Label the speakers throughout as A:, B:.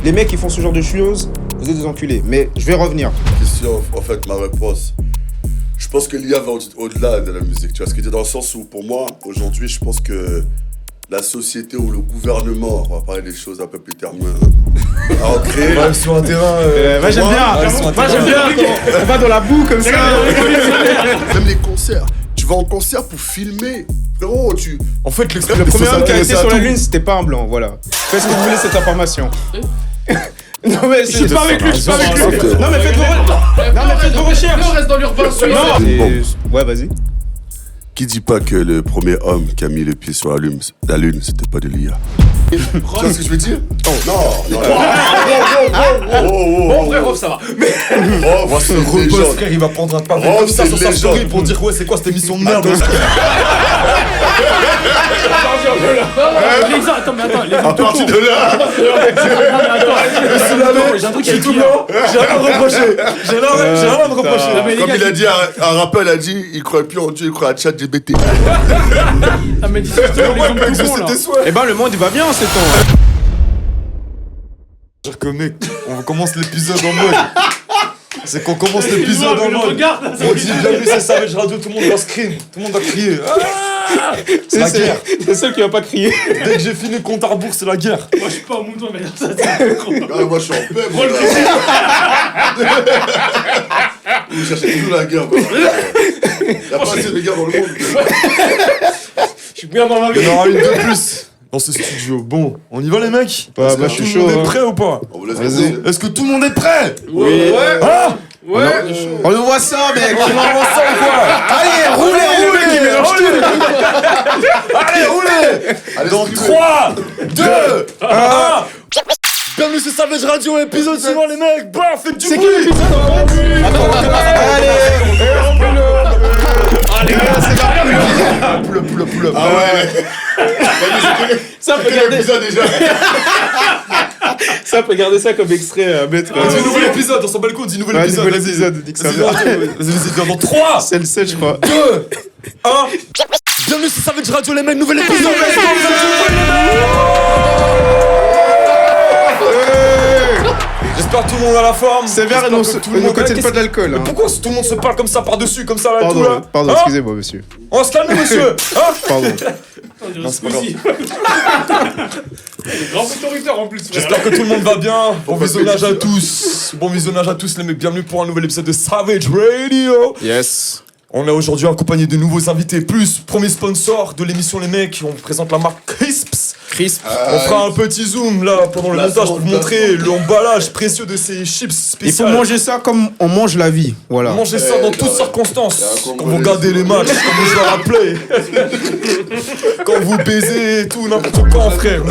A: les mecs qui font ce genre de choses, vous êtes des enculés. Mais je vais revenir.
B: Question, en fait, ma réponse. Je pense que l'IA va au-delà de la musique. Tu vois ce que je veux dire, dans le sens où, pour moi, aujourd'hui, je pense que la société ou le gouvernement, on va parler des choses un peu plus termes, a ancré.
C: Ouais, sur un terrain.
A: Moi j'aime bien. Moi j'aime bien. On va dans la boue comme ça.
B: Même les concerts. Tu vas en concert pour filmer. Frérot, tu.
C: En fait,
A: Le premier homme qui a été sur la lune, c'était pas un blanc, voilà. Qu'est-ce que vous voulez cette information? Non mais je suis pas avec lui, je suis pas avec lui. Non mais faites vos recherches.
D: On reste dans l'urbain.
A: Ouais, vas-y.
B: Qui dit pas que le premier homme qui a mis les pieds sur la lune, c'était pas de l'IA? Tu vois ce que je veux dire? Non.
D: Bon, frère, ça va.
B: Oh, c'est une
C: Repose,
B: légende.
C: frère, il va prendre un pavé
B: Oh,
C: comme ça
B: c'est
C: sur
B: une
C: sa story
B: légende.
C: pour dire ouais, c'est quoi cette émission de merde?
D: Attends, mais attends, les
B: À partir de là,
D: j'ai un truc à
C: Je suis tout
D: dire.
C: blanc, j'ai rien à me reprocher. J'ai rien à me reprocher.
B: comme il a dit, un rappeur, il a dit, il croit plus en Dieu, il croit à ChatGPT.
D: Ah, mais dis-toi, l'exemple tout bon, là.
A: Eh ben le monde il va bien en ces temps.
C: Dire que mec, on commence l'épisode en mode. C'est qu'on commence l'épisode en mode.
D: Regarde,
C: On dit bienvenue, c'est Savage Radio, tout le monde va scream, tout le monde va crier. Ah, c'est la guerre.
A: C'est le seul qui va pas crier.
C: Dès que j'ai fini le compte à rebours, c'est la guerre.
D: moi je suis pas un mouton, mais ça c'est
B: Moi, je suis en paix, moi. Vous cherchez toujours la guerre, moi. Y'a pas assez de guerre dans le monde.
D: Je suis bien dans ma vie.
C: Il y en aura une de plus dans ce studio. Bon, on y va les mecs?
A: Bah,
C: Est-ce que
A: bah, je suis
C: tout le monde
A: chaud,
C: est prêt ou pas?
B: On vous laisse
A: Vas-y.
B: commencer.
C: Est-ce que tout le monde est prêt?
D: Ouais.
C: Hein?
D: Ouais.
A: On nous voit ça mec.
C: On avance ça ou quoi?
A: Allez, roulez.
C: Allez, roulez!
B: Allez,
C: Dans
B: streamer.
C: 3, 2, 1. Bienvenue sur Savage Radio, épisode suivant les mecs. Bah, faites du bruit!
B: Pull up. Ah ouais.
A: Ça peut
B: Quel
A: garder
B: épisode déjà?
A: ça peut garder ça comme extrait à mettre.
C: On dit nouvel épisode, on s'en bat le coup, on dit nouvel
A: Ouais,
C: épisode.
A: nouvel
C: vas-y.
A: épisode, dis que ça
C: Vas-y, dans 3,
A: C'est le 7 je crois.
C: 2, 1. Bienvenue sur Savage Radio, les mecs, nouvel épisode. J'espère que tout le monde a la forme.
A: Sévère et ne côté pas de l'alcool.
C: Mais pourquoi tout le monde se parle comme ça par-dessus, comme ça là, tout
A: Pardon,
C: là?
A: pardon,
C: Hein?
A: excusez-moi monsieur.
C: On va se calmer, monsieur. Hein?
A: Pardon.
C: Non, c'est pas grave.
D: Grand autoritaire en plus, frère.
C: J'espère que tout le monde va bien. Bon visionnage à tous. Bon visionnage à tous les mecs. Bienvenue pour un nouvel épisode de Savage Radio.
A: Yes.
C: On est aujourd'hui accompagné de nouveaux invités. Plus, premier sponsor de l'émission les mecs. On vous présente la marque Crisps.
A: Crisp.
C: On fera un petit zoom là pendant le montage pour vous montrer l'emballage précieux de ces chips
A: Il faut
C: spéciales.
A: manger ça comme on mange la vie. Voilà.
C: Mangez ça dans toutes circonstances. Quand vous regardez les matchs, quand vous jouez à la play, quand vous baisez et tout, n'importe quand, frère.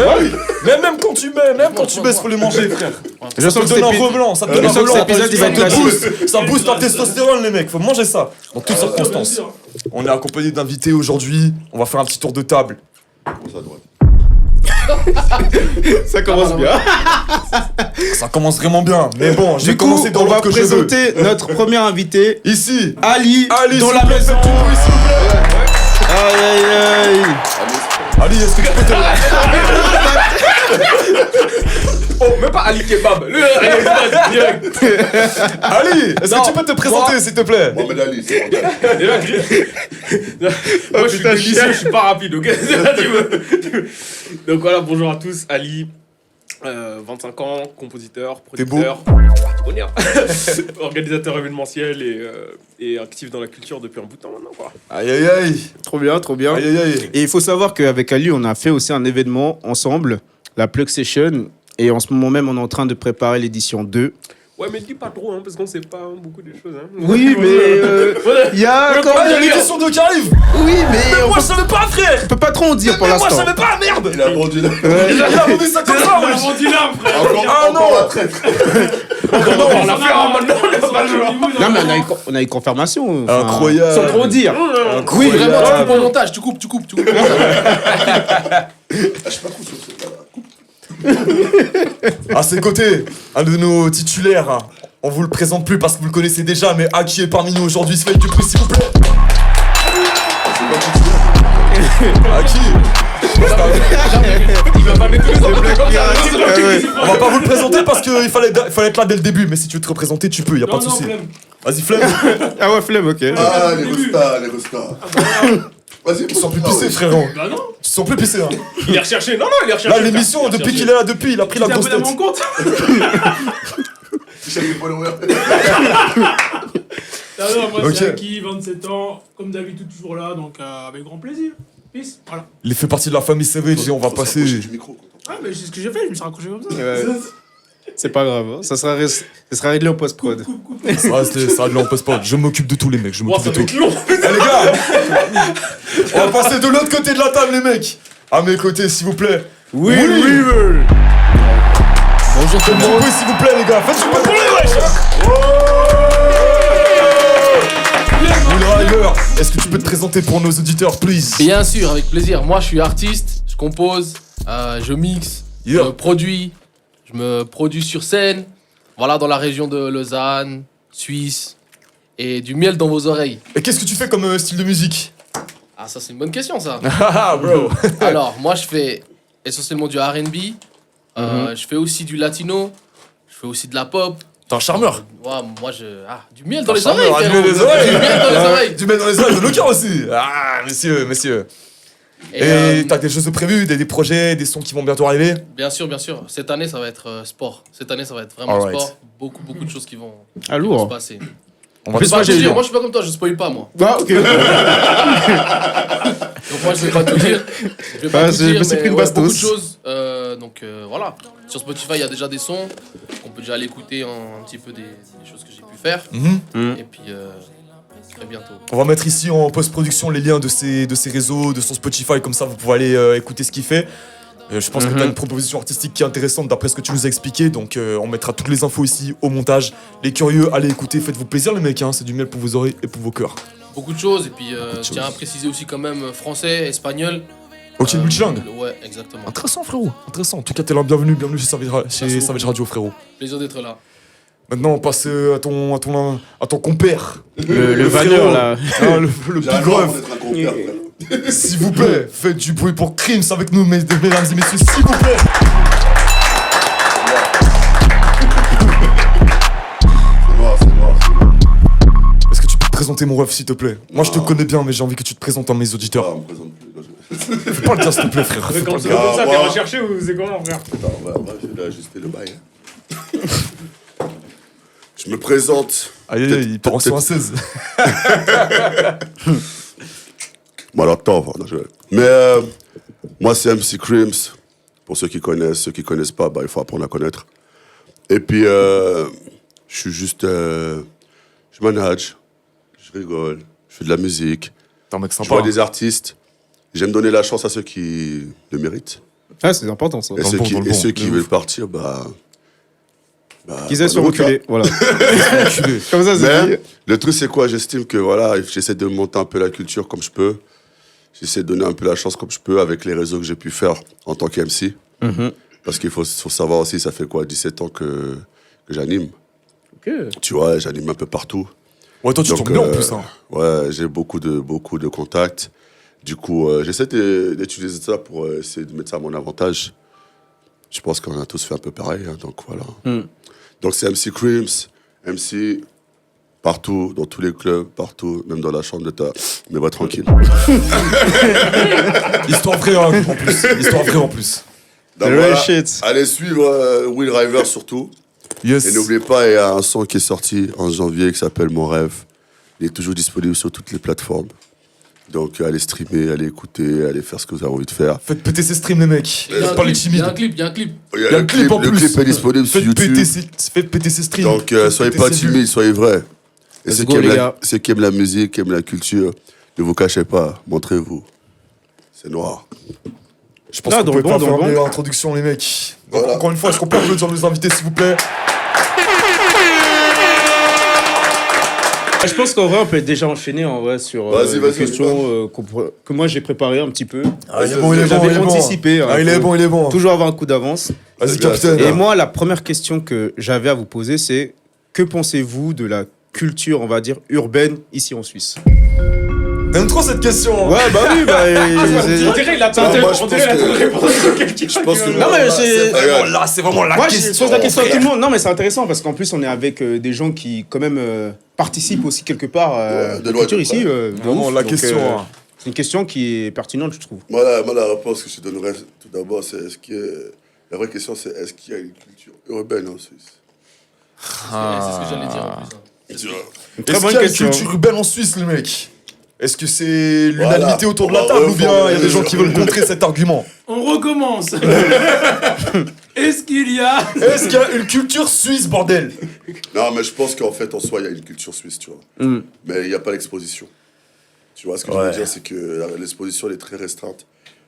C: Mais même quand tu baisses, faut les manger, frère.
A: Je
C: Ça
A: sens
C: te
A: que
C: donne un
A: cet
C: reblanc, ça te donne
A: je
C: un
A: sens que
C: reblanc.
A: cet épisode, il va être classique.
C: Ça booste ta testostérone, les mecs. Faut manger ça dans toutes circonstances. On est accompagné d'invités aujourd'hui. On va faire un petit tour de table.
A: Ça commence bien.
C: Ça commence vraiment bien. Mais bon, je vais
A: Du coup,
C: commencer dans
A: on va
C: l'ordre que je veux.
A: présenter notre premier invité,
C: Ici,
A: Ali,
C: Ali,
A: dans
C: s'il
A: la
C: vous plaît,
A: maison.
C: faites du bruit, s'il vous plaît.
A: Aïe aïe aïe.
C: Ali, est-ce que tu peux te...
D: Oh, même pas Ali Kebab. Le direct.
C: Ali, est-ce que tu peux te présenter, s'il te plaît?
B: Mohamed Ali, c'est bon.
D: Moi je suis délicieux, je suis pas rapide, ok. Donc voilà, bonjour à tous, Ali, 25 ans, compositeur, producteur, bonheur, organisateur événementiel et actif dans la culture depuis un bout de temps maintenant, quoi.
C: Aïe aïe aïe.
A: Trop bien, trop bien.
C: Aïe aïe aïe.
A: Et il faut savoir qu'avec Ali, on a fait aussi un événement ensemble, la Plug Session. Et en ce moment même, on est en train de préparer l'édition 2.
D: Ouais, mais dis pas trop, hein, parce qu'on sait pas beaucoup des choses. Hein.
A: Oui, mais il y a quand
C: Ah, il y a
A: même...
C: l'édition 2 qui arrive.
A: Oui, mais on
C: Moi je savais pas, frère.
A: peut pas trop en dire pour
C: Mais moi je
A: l'instant.
C: savais pas, merde.
B: Il a vendu là.
C: Il a vendu ça comme ça,
D: On a
C: wesh.
D: vendu l'âme, frère.
C: Ah non.
B: Encore la traite.
D: On l'a fait, hein, maintenant, on a pas le choix.
A: Non, mais on a une confirmation. enfin,
C: Incroyable.
A: Sans trop dire.
D: Oui, vraiment, tu
C: Incroyable.
D: coupes au montage, tu coupes.
B: Ah, je sais pas trop sur ce là.
C: À ses côtés, un de nos titulaires. On vous le présente plus parce que vous le connaissez déjà, mais Aki est parmi nous aujourd'hui. Faites du bruit, s'il vous plaît. Aki.
D: Il va pas mettre tous les ans comme ça.
C: On va pas vous le présenter parce qu'il fallait être là dès le début, mais si tu veux te représenter, tu peux, y a pas de souci. Vas-y, flemme.
A: Ah ouais, flemme, ok.
B: Ah, les restas. Vas-y,
C: Tu sens plus pisser, frérot.
D: Bah non.
C: Tu sens plus pisser, hein.
D: Il est recherché. Non, il est recherché.
C: Là, l'émission, depuis qu'il est là, il a pris la grosse tête.
D: mon compte.
E: Moi,
C: Ok.
E: c'est Aki, 27 ans, comme d'habitude, toujours là, donc avec grand plaisir. Peace, voilà.
C: Il fait partie de la famille Savage et on va passer.
B: Du micro,
E: Ah, mais c'est ce que j'ai fait, je me suis raccroché comme ça.
A: Ouais. C'est pas grave, hein. Ça sera réglé en post-prod.
C: Ça de l'empêche-pas. Je m'occupe de tous les mecs, je
D: Wow,
C: m'occupe
D: ça
C: de
D: va
C: tout.
D: être long.
C: Eh, les gars, on va passer de l'autre côté de la table, les mecs. À mes côtés, s'il vous plaît.
A: Oui.
C: Bonjour tout le monde. S'il vous plaît, les gars. Faites du bruit pour les wesh. Will River, est-ce que tu peux te présenter pour nos auditeurs, please?
F: Bien sûr, avec plaisir. Moi, je suis artiste, je compose, je mixe, je me produis sur scène. Voilà, dans la région de Lausanne, Suisse, et du miel dans vos oreilles.
C: Et qu'est-ce que tu fais comme style de musique?
F: Ah, ça, c'est une bonne question, ça.
C: Ah, bro.
F: Alors, moi, je fais essentiellement du R&B. Je fais aussi du latino. Je fais aussi de la pop.
C: T'es un charmeur.
F: Ouais, moi, du miel dans les oreilles,
C: Du
F: frérot.
C: miel dans les oreilles.
F: Du miel dans les oreilles.
C: Du miel dans les oreilles de nos cœurs aussi. Ah, messieurs. Et t'as des choses de prévues, des projets, des sons qui vont bientôt arriver?
F: Bien sûr. Cette année, ça va être sport. Cette année, ça va être vraiment
C: Alright.
F: sport. Beaucoup de choses qui vont
A: lourd.
F: se passer.
C: On va
A: Plus
C: te
A: moi, j'ai eu.
F: Moi, je suis pas comme toi, je spoil pas, moi.
A: Ah, ok.
F: Donc moi je vais pas tout dire. Je vais pas
A: Ah,
F: tout
A: j'ai-
F: dire,
A: c'est
F: mais
A: pris une
F: ouais,
A: bastos.
F: beaucoup de choses. Voilà. Sur Spotify, il y a déjà des sons qu'on peut déjà aller écouter un petit peu des choses que j'ai pu faire. Et puis très bientôt.
C: On va mettre ici en post-production les liens de ses réseaux, de son Spotify, comme ça vous pouvez aller écouter ce qu'il fait. Je pense que tu as une proposition artistique qui est intéressante d'après ce que tu nous as expliqué, donc on mettra toutes les infos ici au montage. Les curieux, allez écouter, faites-vous plaisir les mecs, hein, c'est du miel pour vos oreilles et pour vos cœurs.
F: Beaucoup de choses, et puis je tiens à préciser aussi quand même français, espagnol.
C: Ok, multilingue.
F: Ouais, exactement.
C: Intéressant frérot, intéressant. En tout cas t'es là, bienvenue chez
F: Merci
C: Savage Radio frérot.
F: Plaisir d'être là.
C: Maintenant on passe à ton compère.
A: Le vanneur, là.
C: Ah, le
B: J'ai
C: big
B: un droit
C: ref.
B: d'être un compère, frère.
C: S'il vous plaît, faites du bruit pour Crims avec nous, mesdames et messieurs, s'il vous plaît.
B: C'est noir.
C: Est-ce que tu peux te présenter mon ref s'il te plaît? Moi je te connais bien mais j'ai envie que tu te présentes à mes auditeurs.
B: Ah, on me présente plus.
C: Fais pas le dire s'il te plaît frère. Fais pas le
D: C'est
C: dire.
D: comme ça, t'es
B: moi.
D: recherché ou c'est comment, frère?
B: Attends, on va ajuster le bail. Je me présente.
C: Aïe aïe aïe, il part en 116.
B: Bon, alors, attends, non, mais moi, c'est MC Crims. Pour ceux qui connaissent, ceux qui connaissent pas, bah, il faut apprendre à connaître. Et puis, je suis juste. Je manage, je rigole, je fais de la musique.
C: T'es un mec sympa.
B: Je vois des artistes. J'aime donner la chance à ceux qui le méritent.
A: Ah, c'est important ça.
B: Et
C: Dans
B: ceux
C: le bon,
B: qui,
C: dans le
B: et
C: bon,
B: ceux qui
C: de
B: veulent
C: ouf.
B: partir, bah.
A: Qu'ils aient sur reculé, voilà.
C: Enculé.
A: Comme ça, c'est
B: Mais
A: dit.
B: le truc, c'est quoi? J'estime que voilà, j'essaie de monter un peu la culture comme je peux. J'essaie de donner un peu la chance comme je peux avec les réseaux que j'ai pu faire en tant qu'MC. Parce qu'il faut savoir aussi, ça fait quoi, 17 ans que j'anime. Tu vois, j'anime un peu partout.
C: Ouais, toi tu
B: Donc,
C: tournes bien en plus. Hein.
B: Ouais, j'ai beaucoup de contacts. Du coup, j'essaie d'utiliser ça pour essayer de mettre ça à mon avantage. Je pense qu'on a tous fait un peu pareil, hein, donc voilà. Donc c'est MC Crims, MC partout, dans tous les clubs, partout, même dans la chambre de ta... Mais va tranquille.
C: Histoire vraie hein, en plus. Histoire vraie en plus.
B: Donc,
A: The
B: voilà.
A: real shit.
B: Allez suivre Will River surtout.
C: Yes.
B: Et n'oubliez pas, il y a un son qui est sorti en janvier qui s'appelle Mon Rêve. Il est toujours disponible sur toutes les plateformes. Donc allez streamer, allez écouter, allez faire ce que vous avez envie de faire.
C: Faites péter ces streams les mecs.
F: Il y a un
C: Pas les
F: clip,
C: timides.
F: il y a un clip.
B: Il y a
C: Il y a le clip en
B: le
C: plus.
B: clip est disponible sur
C: Faites
B: YouTube.
C: péter ces streams.
B: Donc
C: Faites
B: soyez
C: péter
B: pas
C: ces vues.
B: timides, soyez vrais. Et
A: Let's
B: ceux
A: go,
B: qui aiment
A: les
B: la-
A: gars.
B: ceux qui aiment la musique, qui aiment la culture, ne vous cachez pas, montrez-vous. C'est noir.
C: Je pense
A: Ah,
C: qu'on
A: dans
C: peut
A: le bon,
C: pas
A: dans
C: faire
A: le bon.
C: meilleure introduction les mecs. Donc,
B: Voilà.
C: encore une fois, est-ce qu'on peut applaudir nos invités s'il vous plaît?
A: Je pense qu'en vrai, on peut déjà enchaîner en vrai sur
B: Vas-y,
A: une
B: vas-y,
A: question que moi j'ai préparé un petit peu.
C: Ah, il est bon, il est bon,
A: J'avais
C: il est bon.
A: anticipé.
C: Ah, il est bon, il est bon.
A: Toujours avoir un coup d'avance.
C: Vas-y
B: C'est bien,
C: capitaine.
B: c'est
A: Et moi, la première question que j'avais à vous poser, c'est que pensez-vous de la culture, on va dire, urbaine ici en Suisse?
C: T'aimes trop cette question.
A: Ouais, bah oui, bah.
D: On dirait il attend
B: moi, je
D: on dirait il attend
B: pense
D: de
B: que-
D: répondre sur quelqu'un.
B: Je pense que.
A: Non, mais c'est.
C: C'est vraiment la
A: Moi, je
C: question.
A: pose la question à tout le monde. Non, mais c'est intéressant parce qu'en plus, on est avec des gens qui, quand même, participent aussi quelque part
B: Ouais,
A: de
B: de
A: la
B: loin,
A: culture
B: de
A: ici.
B: près.
A: de
C: Vraiment
A: ouf.
C: la
A: Donc,
C: question. Hein.
A: c'est une question qui est pertinente, je trouve.
B: Moi, la réponse que je te donnerais tout d'abord, c'est est-ce que. La vraie question, c'est est-ce qu'il y a une culture urbaine en Suisse?
F: C'est ce que j'allais dire en plus.
B: Tu vois.
A: Une très
C: Est-ce
A: bonne
C: qu'il y a une
A: question.
C: culture urbaine en Suisse, les mecs? Est-ce que c'est
B: Voilà.
C: l'unanimité autour de la
B: On va
C: table ou bien il y a
B: reformuler
C: des gens
B: le
C: qui
B: jeu.
C: veulent contrer cet argument?
E: On recommence. Est-ce qu'il y a...
C: Est-ce qu'il y a une culture suisse, bordel?
B: Non, mais je pense qu'en fait, en soi, il y a une culture suisse, tu vois.
A: Mm.
B: Mais il n'y a pas l'exposition. Tu vois, ce que je veux dire, c'est que l'exposition, elle est très restreinte.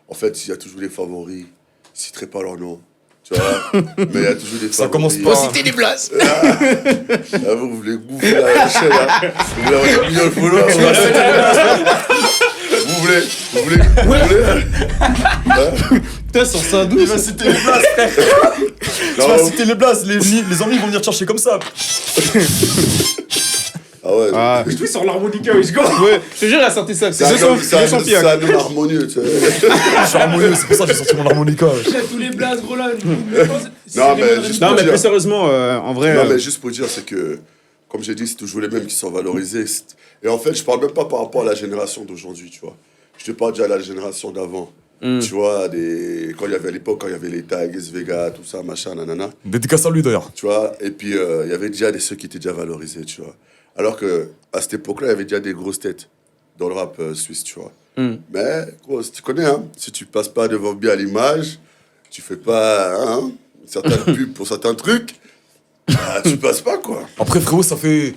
B: En fait, il y a toujours des favoris. Ils ne citeraient pas leur nom. Tu vois. Mais il y a toujours des favoris.
C: Ça commence pas.
F: Citer des places.
B: Ah, vous voulez bouffer la chaîne, là. Vous voulez avoir des millions de followers. Vous voulez.
A: Putain, sur ça,
C: Il va citer les places, frère. Tu vas citer les places, les amis vont venir te chercher comme ça.
B: Ah ouais.
A: Ah.
D: Je suis sur l'harmonica, oui, je comprends.
A: Ouais, je te jure, il a sorti ça.
B: C'est un homme harmonieux, tu vois.
C: Je suis harmonieux, c'est pour ça que j'ai sorti mon harmonica. Ouais.
E: J'ai tous les blagues, Roland.
B: Non, mais juste
A: Non,
B: pour
A: mais
B: dire-
A: plus sérieusement, en vrai.
B: Non, mais juste pour dire, c'est que, comme j'ai dit, c'est toujours les mêmes qui sont valorisés. Et en fait, je parle même pas par rapport à la génération d'aujourd'hui, tu vois. Je te parle déjà de la génération d'avant. Tu vois, quand il y avait à l'époque, quand il y avait les tags, Vega, tout ça, machin, nanana.
C: Dédicace à lui d'ailleurs.
B: Tu vois, et puis il y avait déjà ceux qui étaient déjà valorisés, tu vois. Alors que à cette époque-là, il y avait déjà des grosses têtes dans le rap suisse, tu vois. Mais, gros, tu connais, hein, si tu passes pas devant bien l'image, tu fais pas certaines pubs pour certains trucs, bah, tu passes pas, quoi.
C: Après, frérot, ça fait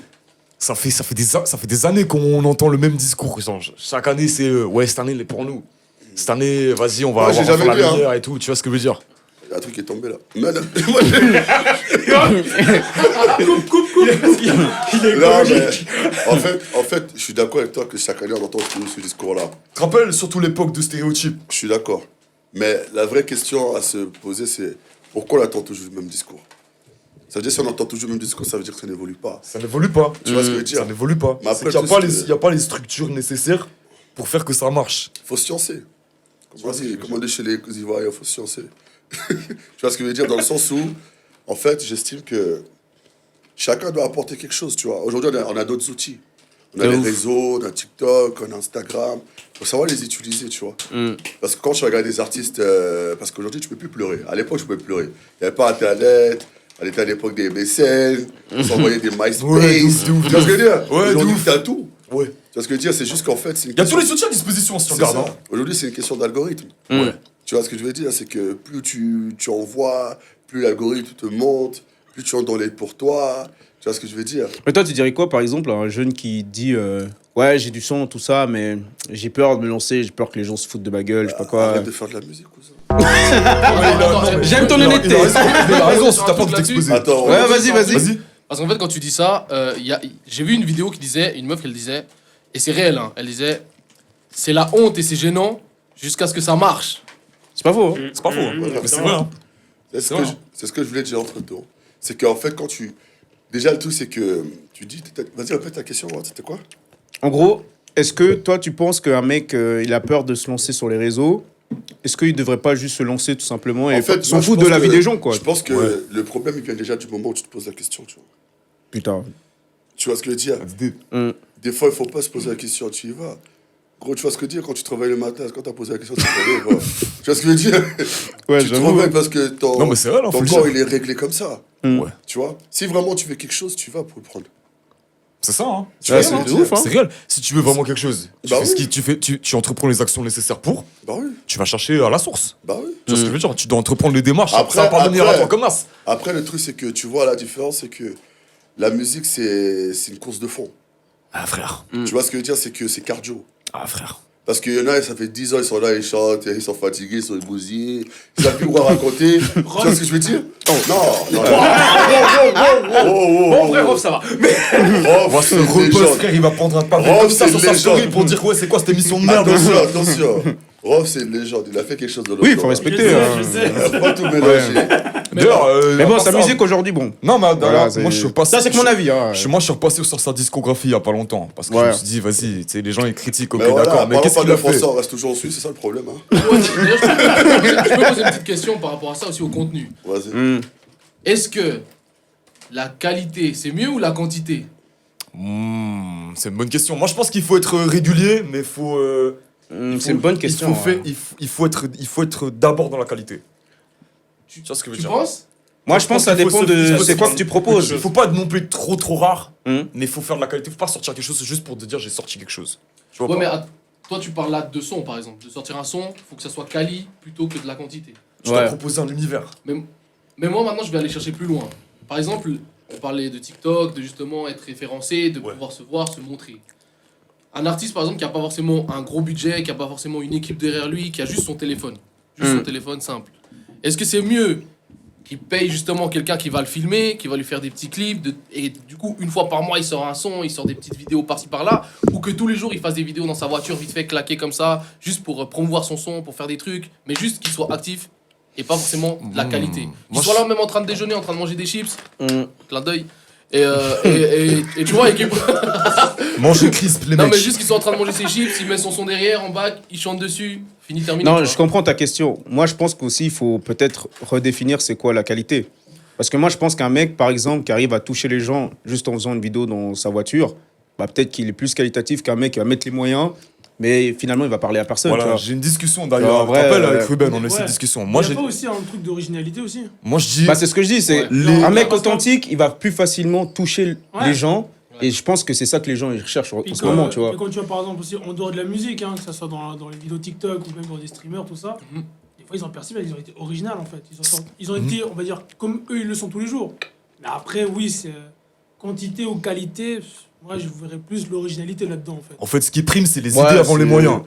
C: des années qu'on entend le même discours. Genre, chaque année, c'est ouais, cette année, elle est pour nous. Cette année, vas-y, on va
B: Moi, j'ai
C: avoir
B: jamais
C: la
B: vu,
C: lumière et tout. Tu vois ce que je veux dire?
B: Il y a un truc qui est tombé là. Mais, moi, non, mais en fait, je suis d'accord avec toi que chaque année on entend toujours ce discours-là.
C: Tu te rappelles surtout l'époque de stéréotypes?
B: Je suis d'accord. Mais la vraie question à se poser, c'est pourquoi on entend toujours le même discours? Ça veut dire si on entend toujours le même discours, ça veut dire que ça n'évolue pas.
C: Ça n'évolue pas.
B: Tu vois ce que je veux dire?
C: Ça n'évolue pas.
B: Mais après,
C: C'est qu'il
B: tout
C: n'y a,
B: ce que-
C: y a pas les structures nécessaires pour faire que ça marche.
B: Faut sciencer. Comme on dit chez les Ivoiriens, faut sciencer. Tu vois ce que je veux dire? Dans le sens où, en fait, j'estime que chacun doit apporter quelque chose, tu vois. Aujourd'hui, on a d'autres outils. On a les réseaux, on a TikTok, on a Instagram. Il faut savoir les utiliser, tu vois. Parce que quand tu regardes des artistes... parce qu'aujourd'hui, tu peux plus pleurer. À l'époque, je pouvais pleurer. Il n'y avait pas Internet. On était à l'époque des MSN. On s'envoyait des MySpace.
C: Ouais, de ouf, de ouf,
B: Tu vois ce que je veux dire?
C: Ouais, de
B: Aujourd'hui,
C: ouf.
B: t'as tout.
C: Ouais.
B: Tu vois ce que je veux dire? C'est juste qu'en fait, c'est une
C: Il y a
B: question-
C: tous les outils à disposition si tu
B: c'est
C: regardes.
B: ça.
C: hein.
B: Aujourd'hui, c'est une question d'algorithme.
C: Ouais.
B: Tu vois ce que je veux dire? C'est que plus tu envoies, plus l'algorithme te monte, plus tu entres dans l'aide pour toi. Tu vois ce que je veux dire?
A: Mais toi, tu dirais quoi, par exemple, à un jeune qui dit ouais, j'ai du son, tout ça, mais j'ai peur de me lancer, j'ai peur que les gens se foutent de ma gueule, je sais pas quoi.
B: Arrête de faire de la musique ou ça?
A: J'aime ton honnêteté.
C: Il a raison, si t'as pas de t'exposer.
B: Attends,
A: Ouais, vas-y, vas-y.
C: Vas-y.
F: Parce qu'en fait, quand tu dis ça, j'ai vu une vidéo qui disait, une meuf, elle disait, et c'est réel, hein, elle disait, c'est la honte et c'est gênant jusqu'à ce que ça marche.
A: C'est pas faux. Hein.
C: C'est pas faux. hein. Mais c'est vrai. hein.
B: c'est ce que je voulais dire entre temps. C'est qu'en fait, quand tu. Déjà, le truc, c'est que tu dis. Vas-y, répète ta question, c'était quoi?
A: En gros, est-ce que toi, tu penses qu'un mec, il a peur de se lancer sur les réseaux? Est-ce qu'il devrait pas juste se lancer tout simplement et
B: En fait,
A: s'en
B: moi, je
A: foutre de
B: pense
A: la vie
B: que-
A: des gens, quoi?
B: Je pense que le problème, il vient déjà du moment où tu te poses la question, tu vois.
A: Putain.
B: Tu vois ce que je veux dire? Des fois, il faut pas se poser la question, tu y vas. Gros, tu vois ce que je veux dire? Quand tu te réveilles le matin, quand tu as posé la question, tu te réveilles, quoi. Tu vois ce que je veux dire?
A: Ouais,
B: Tu te
A: j'avoue.
B: réveilles parce que ton,
C: Non, mais c'est vrai, là, faut
B: ton
C: le
B: corps,
C: dire.
B: il est réglé comme ça.
C: Ouais.
B: Tu vois? Si vraiment tu veux quelque chose, tu vas pour le prendre.
C: C'est ça, hein.
A: Ouais,
B: vois,
A: c'est de ouf, hein.
C: C'est réel. Si tu veux vraiment quelque chose,
B: Bah oui.
C: tu entreprends les actions nécessaires pour,
B: Bah oui,
C: tu vas chercher à la source.
B: bah oui.
C: Tu vois ce que je veux dire? Tu dois entreprendre les démarches.
B: Après-
C: Ça va pas venir à
B: après-
C: toi comme as.
B: Après, le truc, c'est que tu vois, la différence, c'est que la musique, c'est une course de fond.
C: Ah, frère.
B: Tu vois ce que je veux dire? C'est que c'est cardio.
C: Ah, frère.
B: Parce qu'il y en a, ça fait 10 ans, ils sont là, ils chantent, ils sont fatigués, ils sont bousillés, ils savent plus quoi raconter. Tu vois ce que je veux dire? Non, non,
D: Bon, frère, Rof, ça va.
C: On va se repose, frère, il va prendre un pavé
B: Oh,
C: comme ça
B: c'est
C: sur sa
B: légende.
C: story pour dire ouais, c'est quoi cette émission de merde?
B: Attention, attention. Rof, c'est une légende, il a fait quelque chose de l'autre.
A: Oui, il faut respecter.
E: Je sais,
A: hein.
E: je sais.
B: Faut pas tout mélanger.
C: D'ailleurs,
A: Mais bon,
C: à
A: sa
C: part ça-
A: musique aujourd'hui, bon.
C: Non, mais
A: Voilà,
C: moi je suis passé.
A: Ça, c'est que mon avis. Hein.
C: Moi je suis repassé sur sa discographie il y a pas longtemps. Parce que je me suis dit, vas-y, tu sais, les gens ils critiquent, ok,
B: Mais voilà,
C: d'accord. Mais qu'est-ce qu'il a fait?
B: Français, on reste toujours en Suisse, c'est ça le problème. Hein.
F: D'ailleurs, je peux poser une petite question par rapport à ça aussi au contenu.
B: Vas-y.
F: Est-ce que la qualité, c'est mieux ou la quantité?
C: C'est une bonne question. Moi je pense qu'il faut être régulier, mais faut.
A: C'est une bonne question.
C: Il faut être d'abord dans la qualité. Tu vois ce que je veux
F: Tu
C: dire?
F: penses?
A: Moi, je pense que ça dépend de c'est quoi que tu proposes.
C: Il faut pas être non plus trop rare,
A: Hum.
C: mais il faut faire de la qualité. Faut pas sortir quelque chose juste pour te dire j'ai sorti quelque chose. Tu vois
F: Ouais, mais
C: pas?
F: toi, tu parles là de son, par exemple. De sortir un son, faut que ça soit quali plutôt que de la quantité.
C: Je dois proposer un univers.
F: Mais moi, maintenant, je vais aller chercher plus loin. Par exemple, on parlait de TikTok, de justement être référencé, de pouvoir se voir, se montrer. Un artiste, par exemple, qui a pas forcément un gros budget, qui a pas forcément une équipe derrière lui, qui a juste son téléphone. Juste son téléphone simple. Est-ce que c'est mieux qu'il paye justement quelqu'un qui va le filmer, qui va lui faire des petits clips, et du coup, une fois par mois, il sort un son, il sort des petites vidéos par-ci par-là, ou que tous les jours, il fasse des vidéos dans sa voiture, vite fait, claquer comme ça, juste pour promouvoir son son, pour faire des trucs, mais juste qu'il soit actif et pas forcément de la qualité. Qu'il soit là même en train de déjeuner, en train de manger des chips, clin d'œil, et tu vois, et qu'il...
C: Manger crisp, les
F: Non,
C: mecs.
F: mais juste qu'ils sont en train de manger ses chips, il met son son derrière, en bac, il chante dessus, fini, terminé.
A: Non,
F: tu
A: je
F: vois.
A: comprends ta question. Moi, je pense qu'aussi, il faut peut-être redéfinir c'est quoi la qualité. Parce que moi, je pense qu'un mec, par exemple, qui arrive à toucher les gens juste en faisant une vidéo dans sa voiture, bah, peut-être qu'il est plus qualitatif qu'un mec qui va mettre les moyens, mais finalement, il va parler à personne. tu
C: Voilà,
A: vois.
C: j'ai une discussion
A: Tu vois,
C: d'ailleurs.
A: en
C: Je te
A: vrai,
C: rappelle avec Ruben, on a eu
E: Ouais.
C: cette discussion.
E: Il
C: Moi,
E: y a
C: j'ai,
E: pas aussi un truc d'originalité aussi.
C: moi je dis.
A: Bah, c'est ce que je dis. C'est
F: Ouais.
A: un mec
E: Parce que-
A: authentique, il va plus facilement toucher
E: Ouais.
A: les gens.
F: Ouais.
A: Et je pense que c'est ça que les gens ils recherchent en
E: Puis
A: ce moment, tu vois.
E: et quand tu vois par exemple aussi en dehors de la musique, hein, que ce soit dans les vidéos TikTok ou même dans des streamers, tout ça,
F: Mhm.
E: des fois ils ont perçu, ils ont été originaux en fait. Ils ont été, on va dire, comme eux ils le sont tous les jours. Mais après, oui, c'est quantité ou qualité, moi je verrais plus l'originalité là-dedans en fait.
C: En fait, ce qui prime, c'est les
A: Ouais,
C: idées avant les
A: c'est-
C: moyens.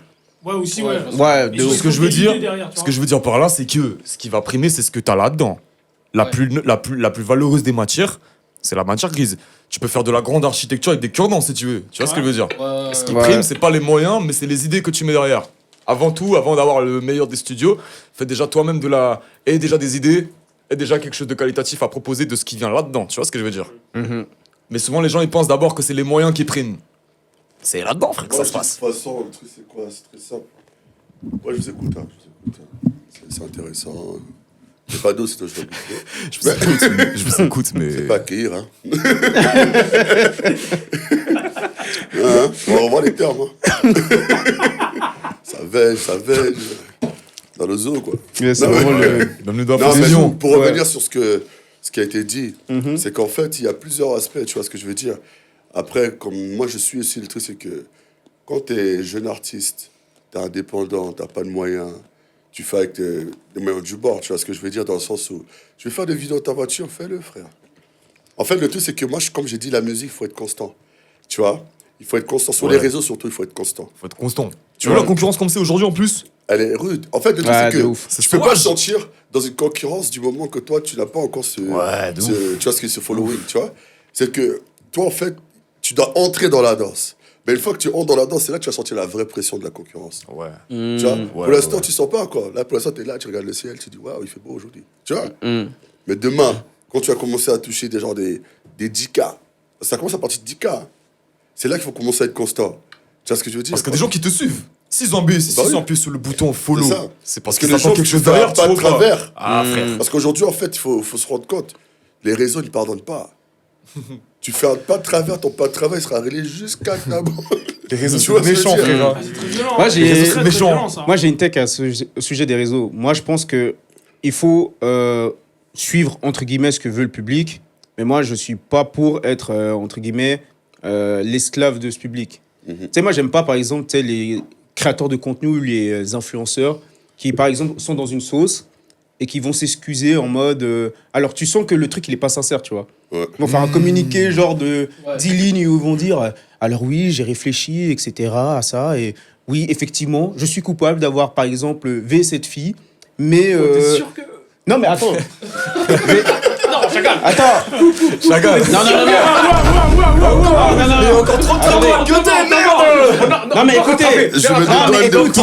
E: Ouais, aussi,
F: Ouais,
E: ouais.
F: parce
A: Ouais,
E: Mais
A: de ouf.
C: Ce que je veux
E: l'idée
C: dire,
E: derrière, tu
C: Ce
E: vois.
C: que je veux dire par là, c'est que ce qui va primer, c'est ce que tu as là-dedans. La plus valeureuse des matières, c'est la matière grise. Tu peux faire de la grande architecture avec des cure-dents si tu veux. Tu vois ce que je veux dire? Ce qui
A: Ouais.
C: prime, c'est pas les moyens, mais c'est les idées que tu mets derrière. Avant tout, avant d'avoir le meilleur des studios, fais déjà toi-même et déjà des idées, et déjà quelque chose de qualitatif à proposer de ce qui vient là-dedans. Tu vois ce que je veux dire?
A: Mhm.
C: Mais souvent, les gens, ils pensent d'abord que c'est les moyens qui priment. C'est là-dedans, frère, que
B: Moi,
C: ça se
B: de
C: passe.
B: toute façon, le truc, c'est quoi? C'est très simple. Ouais, je vous écoute, hein, je vous écoute. Hein. C'est intéressant. J'ai pas d'eau, sinon je vais bouffer.
C: Je vous écoute, mais.
B: C'est pas accueillir, hein. Hein, on revoit les termes, hein. Ça veille. Dans le zoo, quoi.
A: Mais c'est
B: Non, mais-
A: vraiment le-
C: Bienvenue dans la
B: Non, mais
C: précision.
B: pour
A: Ouais.
B: revenir sur ce qui a été dit, c'est qu'en fait, il y a plusieurs aspects, tu vois ce que je veux dire. Après, comme moi je suis aussi, le truc, c'est que quand tu es jeune artiste, tu es indépendant, tu pas de moyens, tu fais avec les moyens du bord, tu vois ce que je veux dire, dans le sens où tu veux faire des vidéos dans ta voiture, fais-le, frère. En fait, le truc, c'est que moi, comme j'ai dit, la musique, il faut être constant. Tu vois? Il faut être constant. Sur les réseaux, surtout, il faut être constant.
C: Faut être constant. Tu
B: Ouais.
C: vois la concurrence comme c'est aujourd'hui en plus?
B: Elle est rude. En fait, le truc,
A: Ouais,
B: c'est
A: de
B: que
A: ouf.
B: tu peux pas te sentir dans une concurrence du moment que toi, tu n'as pas encore
C: Ouais, de
B: tu vois ce que c'est following, tu vois. C'est que toi, en fait, tu dois entrer dans la danse. Mais une fois que tu entres dans la danse, c'est là que tu vas sentir la vraie pression de la concurrence.
C: Ouais.
B: Tu vois, pour
C: ouais,
B: l'instant,
C: ouais.
B: tu sens pas encore. Là, pour l'instant, tu es là, tu regardes le ciel, tu dis, waouh, il fait beau aujourd'hui. Tu vois.
A: Mm.
B: Mais demain, quand tu vas commencer à toucher des gens, des 10K, ça commence à partir de 10K. C'est là qu'il faut commencer à être constant. Tu vois ce que je veux dire?
C: Parce qu'il y a des gens qui te suivent. S'ils ont appuyé,
B: Bah oui.
C: appuyé sur le bouton follow,
B: C'est ça.
C: c'est parce
B: que
C: qu'ils
B: les gens
C: attendent quelque chose
B: font
C: derrière,
B: pas
C: tu
B: de
C: vois.
B: travers.
C: Ah, frère.
B: Parce qu'aujourd'hui, en fait, il faut se rendre compte. Les réseaux ne pardonnent pas. Tu fais un pas de travers, ton pas de travers, il sera réglé jusqu'à ta mort.
C: Les réseaux,
B: Tu vois
C: c'est
B: ce que je
C: méchant,
B: veux dire?
C: frère.
E: Ah, c'est très violent.
A: Moi,
E: hein.
A: j'ai-
E: C'est très,
C: méchant.
E: très violent, ça.
A: Moi, j'ai une tech au sujet des réseaux. Moi, je pense que il faut suivre, entre guillemets, ce que veut le public. Mais moi, je suis pas pour être, entre guillemets, l'esclave de ce public. Tu sais, moi, j'aime pas, par exemple, tu sais, les créateurs de contenu ou les influenceurs qui, par exemple, sont dans une sauce et qui vont s'excuser en mode... alors, tu sens que le truc, il est pas sincère, tu vois.
B: Ouais.
A: Ils vont faire un communiqué genre de
F: Ouais.
A: 10 lignes où ils vont dire alors oui, j'ai réfléchi, etc. à ça. Et oui, effectivement, je suis coupable d'avoir, par exemple, V cette fille. Mais.
E: T'es sûr que.
A: Non, mais attends.
F: Non, chacal.
A: Attends.
C: Chacun.
A: Non, non, non, non.
C: Mais encore trop de
A: Attendez.
C: travail. Que t'es, merde.
F: Non,
A: Non, mais écoutez.
B: Je me
A: Non, mais
B: dédouane de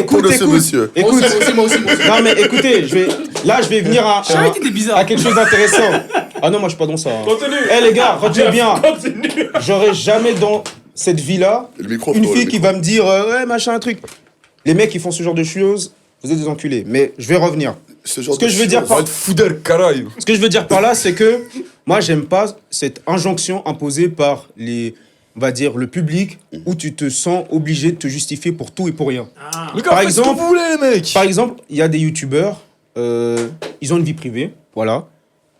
B: tout pour de ce monsieur.
A: Écoute.
F: Moi aussi.
A: Non, mais écoutez, je vais venir
E: Charité, t'es bizarre.
A: à quelque chose d'intéressant. Ah non, moi, je suis pas dans ça. Hein.
D: Continue.
A: Eh, les gars, retenez bien.
D: Continue.
A: J'aurai jamais dans cette vie-là
B: Le micro,
A: une
B: frérot,
A: fille
B: le
A: qui
B: micro.
A: va me dire ouais, machin, un truc. Les mecs qui font ce genre de choses, vous êtes des enculés. Mais je vais revenir.
B: Ce genre
A: Ce que
B: de
A: je veux dire
B: choses.
A: par-
C: Va être foudel, caraï.
A: Ce que je veux dire par là, c'est que moi, j'aime pas cette injonction imposée par on va dire, le public, où tu te sens obligé de te justifier pour tout et pour rien.
E: Ah.
C: Les gars,
A: Par
C: faites ce que
A: exemple-
C: vous voulez, les mecs.
A: Par exemple, il y a des youtubeurs, ils ont une vie privée, voilà,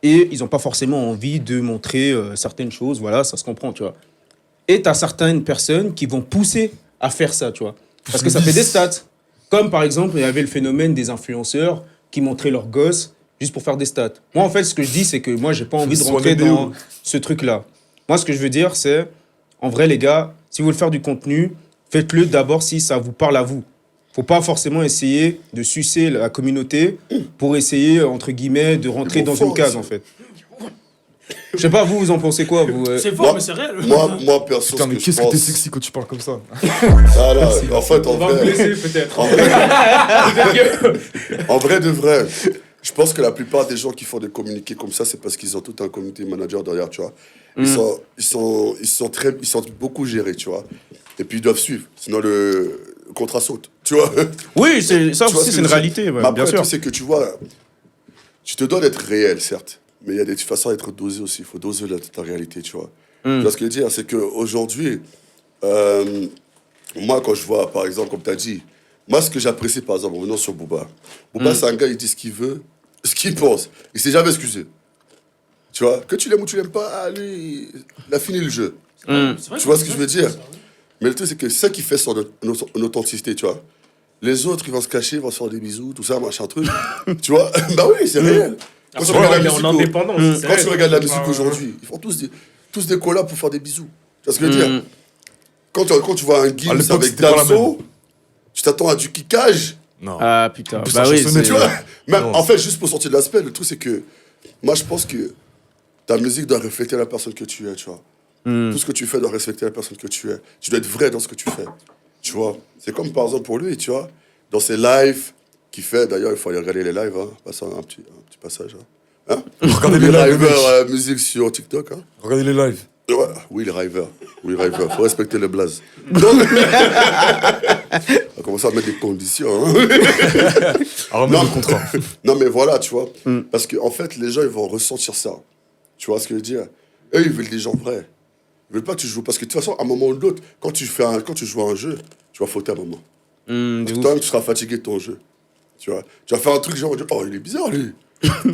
A: et ils n'ont pas forcément envie de montrer certaines choses, voilà, ça se comprend, tu vois. Et tu as certaines personnes qui vont pousser à faire ça, tu vois. Parce que ça fait des stats. Comme par exemple, il y avait le phénomène des influenceurs qui montraient leurs gosses juste pour faire des stats. Moi, en fait, ce que je dis, c'est que moi, j'ai pas envie de
C: Soit
A: rentrer
C: vidéo.
A: dans ce truc-là. Moi, ce que je veux dire, c'est, en vrai, les gars, si vous voulez faire du contenu, faites-le d'abord si ça vous parle à vous. Faut pas forcément essayer de sucer la communauté pour essayer, entre guillemets, de rentrer
B: Ils vont
A: dans une
B: fort,
A: case,
B: ça.
A: en fait. Je sais pas, vous en pensez quoi, vous
E: C'est fort,
B: Moi-
E: mais c'est réel.
B: Moi, perso,
C: Putain,
B: ce
C: mais
B: que je
C: qu'est-ce que t'es
B: pense...
C: sexy quand tu parles comme ça.
B: Ah là, en fait,
D: On va me blesser peut-être.
B: En vrai de vrai, je pense que la plupart des gens qui font des communiqués comme ça, c'est parce qu'ils ont tout un community manager derrière, tu vois. Ils sont beaucoup gérés, tu vois. Et puis ils doivent suivre, sinon le contrat saute, tu vois.
A: Oui, ça
B: Tu vois
A: aussi,
B: ce
A: c'est
B: que
A: une
B: je-
A: réalité, ouais,
B: Mais
A: bien
B: après,
A: sûr.
B: tu sais que tu vois, tu te dois d'être réel, certes, mais il y a des façons d'être dosé aussi. Il faut doser ta réalité, tu vois. Tu vois ce que je veux dire, c'est qu'aujourd'hui, moi, quand je vois, par exemple, comme tu as dit, moi, ce que j'apprécie, par exemple, en venant sur Booba, Booba, c'est un gars, il dit ce qu'il veut, ce qu'il pense. Il s'est jamais excusé. Tu vois, que tu l'aimes ou tu l'aimes pas, ah, lui, il a fini le jeu.
E: C'est vrai
B: Tu vois ce que
E: c'est
B: je veux
E: vrai,
B: dire
E: c'est vrai.
B: Mais le truc, c'est que c'est ça qui fait son authenticité, tu vois. Les autres, ils vont se cacher, ils vont se faire des bisous, tout ça, machin truc. Tu vois. Bah oui, c'est réel. Quand tu
D: Après,
B: regardes
D: il
B: la
D: est en
B: musique au-
D: indépendance. c'est
B: quand
D: vrai.
B: tu regardes la musique
D: Ouais, ouais.
B: aujourd'hui, ils font tous des collabs pour faire des bisous. Tu vois ce que je veux dire quand tu vois un Gims
C: l'époque,
B: avec
C: c'était pas la
B: Damso, tu t'attends à du kickage.
C: Non.
A: Ah putain,
C: Plus
A: bah
C: un
A: oui,
C: chansonnier,
A: c'est-
B: Tu vois Même,
C: Non.
B: en fait, juste pour sortir de l'aspect, le truc, c'est que moi, je pense que ta musique doit refléter la personne que tu es, tu vois. Tout ce que tu fais doit respecter la personne que tu es. Tu dois être vrai dans ce que tu fais. Tu vois. C'est comme par exemple pour lui, tu vois, dans ses lives qu'il fait, d'ailleurs, il faut aller regarder les lives, hein. Passons un petit passage. Hein.
C: Regardez les
B: Les
C: lives, mec.
B: rivers musique sur TikTok. Hein.
C: Regardez les lives.
B: Ouais. Oui, les rivers. Oui, rivers. Faut respecter le blaze. Donc, on va commencer à mettre des conditions. Hein.
C: À remettre
B: Non.
C: le contrat.
B: Non, mais voilà, tu vois. Parce qu'en fait, les gens, ils vont ressentir ça. Tu vois ce que je veux dire? Eux, ils veulent des gens vrais. Ils veulent pas que tu joues. Parce que de toute façon, à un moment ou l'autre, quand tu joues à un jeu, tu vas fauter un moment.
A: de
B: Parce que
A: ouf.
B: toi-même, tu seras fatigué de ton jeu. Tu vois? Tu vas faire un truc, genre, oh, il est bizarre, lui.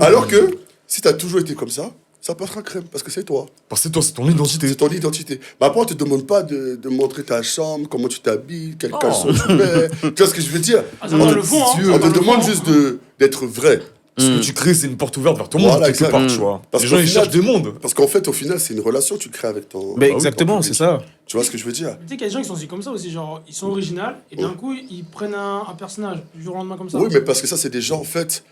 B: Alors que, si tu as toujours été comme ça passera crème. Parce que c'est toi.
C: Parce que toi, c'est ton identité.
B: C'est ton identité. Mais après, on te demande pas de montrer ta chambre, comment tu t'habilles, quel caleçon tu mets. Tu vois ce que je veux dire?
E: Ah, ça va le fond, hein.
C: tu veux,
B: On te
E: Ça va le
B: demande
E: fond,
B: juste
E: hein.
B: d'être vrai.
C: Ce que tu crées, c'est une porte ouverte vers tout le monde,
B: Voilà,
C: quelque
B: exact.
C: part, tu vois.
B: Parce
C: Les
B: qu'au
C: gens, ils
B: final,
C: cherchent du monde.
B: Parce qu'en fait, au final, c'est une relation que tu crées avec ton.
A: Mais
B: ton
A: exactement,
B: public.
A: c'est ça.
B: Tu vois ce que je veux dire?
E: Tu sais qu'il y a des gens qui sont aussi comme ça aussi, genre ils sont originaux et d'un coup ils prennent un personnage du jour au lendemain comme ça.
B: Oui, mais parce que ça, c'est des gens, en fait,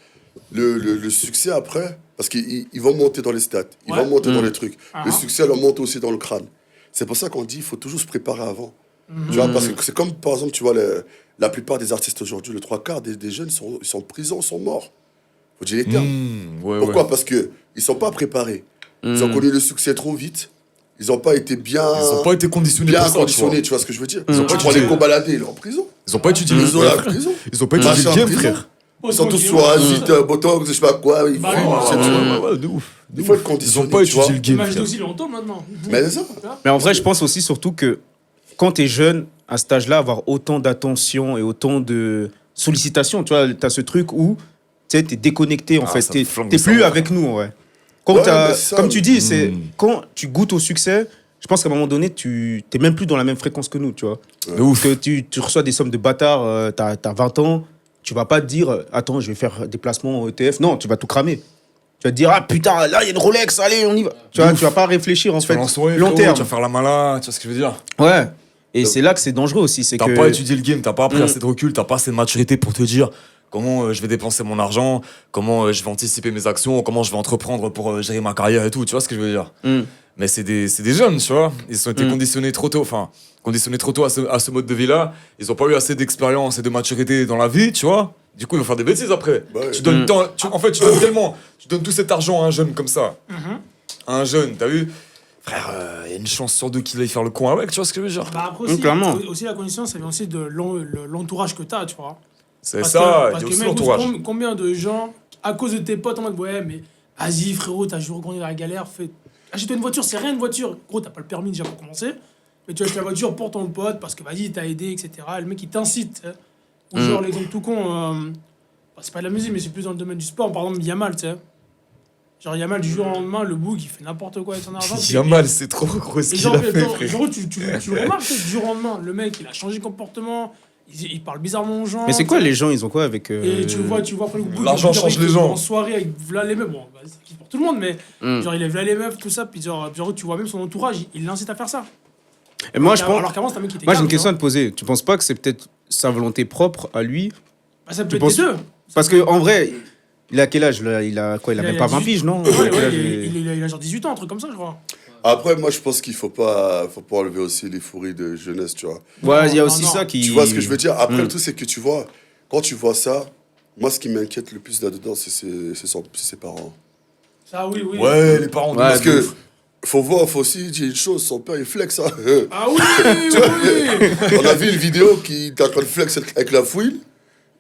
B: le succès après, parce qu'ils vont monter dans les stats, ils
E: Ouais.
B: vont monter dans les trucs.
E: Ah.
B: Le succès leur monte aussi dans le crâne. C'est pour ça qu'on dit qu'il faut toujours se préparer avant. Tu vois, parce que c'est comme, par exemple, tu vois, la plupart des artistes aujourd'hui, le 3/4 des jeunes ils sont en prison, sont morts. Faut dire les termes.
C: Ouais,
B: Pourquoi?
C: ouais.
B: Parce qu'ils ne sont pas préparés. Ils ont connu le succès trop vite. Ils n'ont pas été bien,
C: Ils n'ont pas été conditionnés
B: bien
C: pour ça, tu vois.
B: conditionnés, tu vois ce que je veux dire?
C: ont
B: Tu
C: pas
B: prends les
C: étudié.
B: cobaladés, ils sont en prison.
C: Ils n'ont pas étudié
B: Ils
C: le
B: sont
C: game,
B: là en
C: frère.
B: prison.
C: Ils n'ont pas étudié
B: Machin
C: le
B: en
C: game,
B: prison.
C: frère.
B: Ils sont tous sur Azit, Botox, je sais pas quoi. Il faut,
E: Bah,
B: c'est
E: ouais,
B: tout.
C: Ouais, de ouf.
B: Il faut être
C: Ils
B: conditionné.
C: n'ont pas
B: tu vois.
C: étudié le game,
E: Imagine
C: frère.
E: aussi longtemps maintenant.
B: Mais c'est ça.
A: Mais en vrai, je pense aussi surtout que quand tu es jeune, à cet âge-là, avoir autant d'attention et autant de sollicitations, tu vois, tu as ce truc où tu es déconnecté en fait.
C: ça
A: Tu
C: flingue
A: n'es
C: le
A: plus
C: cerveau,
A: avec nous, ouais. Quand
B: Ouais,
A: t'as-
B: mais ça,
A: comme tu dis, c'est
C: Hmm.
A: quand tu goûtes au succès, je pense qu'à un moment donné, tu n'es même plus dans la même fréquence que nous, tu vois.
C: De ouf.
A: Que tu reçois des sommes de bâtards, tu as 20 ans, tu vas pas te dire, attends, je vais faire des placements en ETF. Non, tu vas tout cramer. Tu vas te dire, ah putain, là, il y a une Rolex, allez, on y va. Tu vois, tu vas pas réfléchir, en
C: Tu vas
A: fait,
C: lancer,
A: long
C: frérot,
A: terme.
C: Tu vas faire la mala, tu vois ce que je veux dire?
A: Ouais. Et c'est là que c'est dangereux aussi. C'est
C: T'as
A: que...
C: pas étudié le game, t'as pas appris
A: Mm.
C: assez de recul, t'as pas assez de maturité pour te dire comment je vais dépenser mon argent, comment je vais anticiper mes actions, comment je vais entreprendre pour gérer ma carrière et tout, tu vois ce que je veux dire?
A: Mm.
C: Mais c'est des jeunes, tu vois. Ils ont été conditionnés trop tôt, à ce mode de vie-là. Ils n'ont pas eu assez d'expérience et de maturité dans la vie, tu vois. Du coup, ils vont faire des bêtises après.
B: Ouais.
C: Tu donnes tu donnes tout cet argent à un jeune comme ça. À un jeune, t'as vu? Frère, il y a une chance sur 2 qu'il aille faire le con avec, tu vois ce que je veux dire?
E: Bah après aussi,
A: clairement.
E: aussi la condition, ça vient aussi de l'entourage que t'as, tu vois.
C: C'est
E: Parce
C: ça,
E: parce
C: il y a
E: que
C: aussi
E: mec,
C: l'entourage.
E: combien de gens, à cause de tes potes, en mode ouais, mais vas-y frérot, t'as toujours grandi dans la galère, achète-toi une voiture, c'est rien une voiture. Gros, t'as pas le permis déjà pour commencer, mais tu achètes la voiture pour ton pote parce que vas-y, il t'a aidé, etc. Le mec il t'incite. Ou genre l'exemple tout con, bah, c'est pas de la musique, mais c'est plus dans le domaine du sport. Par exemple, Yamal, tu sais. Genre Yamal, du jour au lendemain, le boug, il fait n'importe quoi avec son argent.
C: Yamal, c'est trop gros ce
E: Et
C: qu'il
E: genre,
C: a fait, frère.
E: genre, tu le remarques, du jour au lendemain, le mec, il a changé de comportement, il parle bizarrement aux gens.
A: Mais c'est quoi les gens, ils ont quoi avec.
E: Et tu vois après le bout,
C: L'argent change les gens.
E: En soirée avec v'là les meufs, bon, bah, c'est pour tout le monde, mais genre il est v'là les meufs, tout ça, puis genre tu vois même son entourage, il l'incite à faire ça.
A: Et moi, je pense.
E: Alors qu'avant, c'est un mec qui était
A: Moi, j'ai
E: calme,
A: une question à
E: tu
A: te poser. Tu penses pas que c'est peut-être sa volonté propre à lui?
E: vois. Bah, ça peut être
A: penses-
E: les deux.
A: Parce que en vrai, il a quel âge là? Il a quoi? Il a même pas 20 piges, non?
E: Ouais,
A: Il a quel
E: ouais,
A: âge,
E: il a genre 18 ans, un truc comme ça, je crois.
B: Après, moi, je pense qu'il faut pas enlever aussi l'euphorie de jeunesse, tu vois.
A: Ouais, il y a
E: Non,
A: aussi
E: non.
A: ça qui.
B: Tu vois ce que je veux dire? Après, le truc, c'est que tu vois, quand tu vois ça, moi, ce qui m'inquiète le plus là-dedans, c'est ses parents.
E: Ça, oui, oui.
C: Ouais, les parents.
A: Ouais,
B: Parce
A: de
B: que,
A: ouf.
B: faut aussi dire une chose, son père, il flex, hein.
E: Ah oui, oui.
B: On a vu une vidéo qui était en train de flex avec la fouine.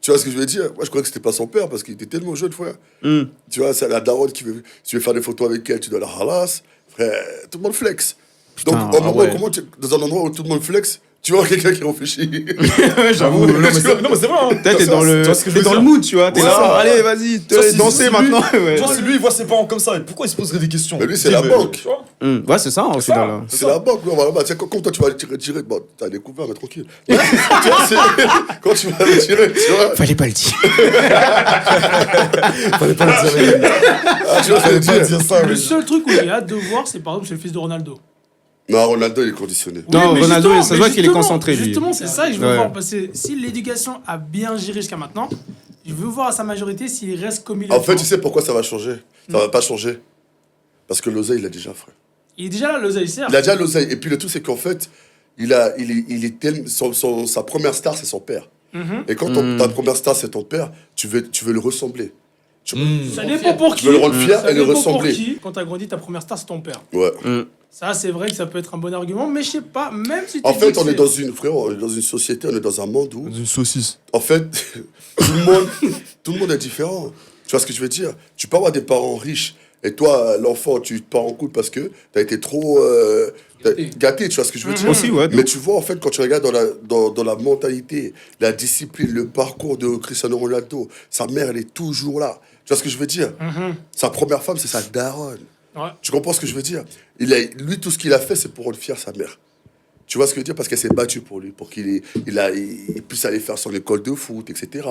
B: Tu vois ce que je veux dire? Moi, je croyais que c'était pas son père parce qu'il était tellement jeune, frère. Tu vois, c'est la daronne qui veut. Si tu veux faire des photos avec elle, tu dois la halasse. Frère, tout le monde flex. Donc,
A: Putain,
B: au moment
A: ouais.
B: comment dans un endroit où tout le monde flex, tu vois quelqu'un qui réfléchit.
A: J'avoue.
C: Non, mais c'est vrai. Hein.
A: T'es dans le,
C: Tu vois ce que je
A: t'es
C: veux
A: dans
C: dire?
A: le mood, tu vois. T'es
B: Ouais,
A: là,
B: ouais.
A: allez, vas-y,
C: Tu vois, si-
A: danser
C: si
A: maintenant.
C: lui-
A: Ouais.
C: Tu vois, si lui, il voit ses parents comme ça, pourquoi il se poserait des questions?
B: Mais lui, c'est
C: Il
B: la
C: dit,
B: banque.
C: tu vois.
A: Ouais, c'est ça, au
C: ça.
A: final. Là.
B: C'est la banque, ouais, voilà. Bah, tiens, quand toi tu vas tirer, bon, t'as découvert, mais tranquille. Tu vois, quand tu vas le tirer, tu vois.
A: Fallait pas le dire.
C: Fallait pas le dire.
B: Ah, tu vois,
C: Fallait pas
B: dire.
C: dire ça.
E: Le
C: mais-
E: seul truc où j'ai hâte de voir, c'est par exemple, c'est le fils de Ronaldo.
B: Non, Ronaldo, il est conditionné.
A: Non,
E: mais
A: Ronaldo,
E: justement,
A: ça se voit
E: mais
A: qu'il est
E: justement,
A: concentré, lui.
E: Justement, c'est ça que je veux
A: Ouais.
E: voir. Parce que si l'éducation a bien géré jusqu'à maintenant, je veux voir à sa majorité s'il reste comme il est.
B: En fait, tu sais pourquoi ça va changer? Ça va pas changer. Parce que l'oseille, il l'a déjà, frère.
E: Il est déjà là, l'oseille, certes.
B: Il a déjà l'oseille. Et puis le truc, c'est qu'en fait, il est tellement. Sa première star, c'est son père. Et quand ta première star, c'est ton père, tu veux le ressembler.
E: Ça dépend pour qui.
B: Tu veux le rendre fier
E: Ça
B: et le
E: dépend pour
B: ressembler.
E: qui. Quand t'as grandi, ta première star, c'est ton père.
B: Ouais.
E: Ça, c'est vrai que ça peut être un bon argument, mais je sais pas, même si tu
B: En
E: dis
B: fait,
E: que
B: on est
E: c'est-
B: dans une, frérot, on est dans une société, on est dans un monde où,
C: Une saucisse.
B: en fait, tout le monde est différent. Tu vois ce que je veux dire? Tu peux avoir des parents riches et toi, l'enfant, tu te pars en couple parce que t'as été trop gâté, tu vois ce que je veux dire?
A: Aussi, ouais.
B: Mais tu vois, en fait, quand tu regardes dans la mentalité, la discipline, le parcours de Cristiano Ronaldo, sa mère, elle est toujours là. Tu vois ce que je veux dire? Sa première femme, c'est sa daronne.
E: Ouais.
B: Tu comprends ce que je veux dire? Lui, tout ce qu'il a fait, c'est pour rendre fier sa mère. Tu vois ce que je veux dire? Parce qu'elle s'est battue pour lui, pour qu'il puisse aller faire son école de foot, etc.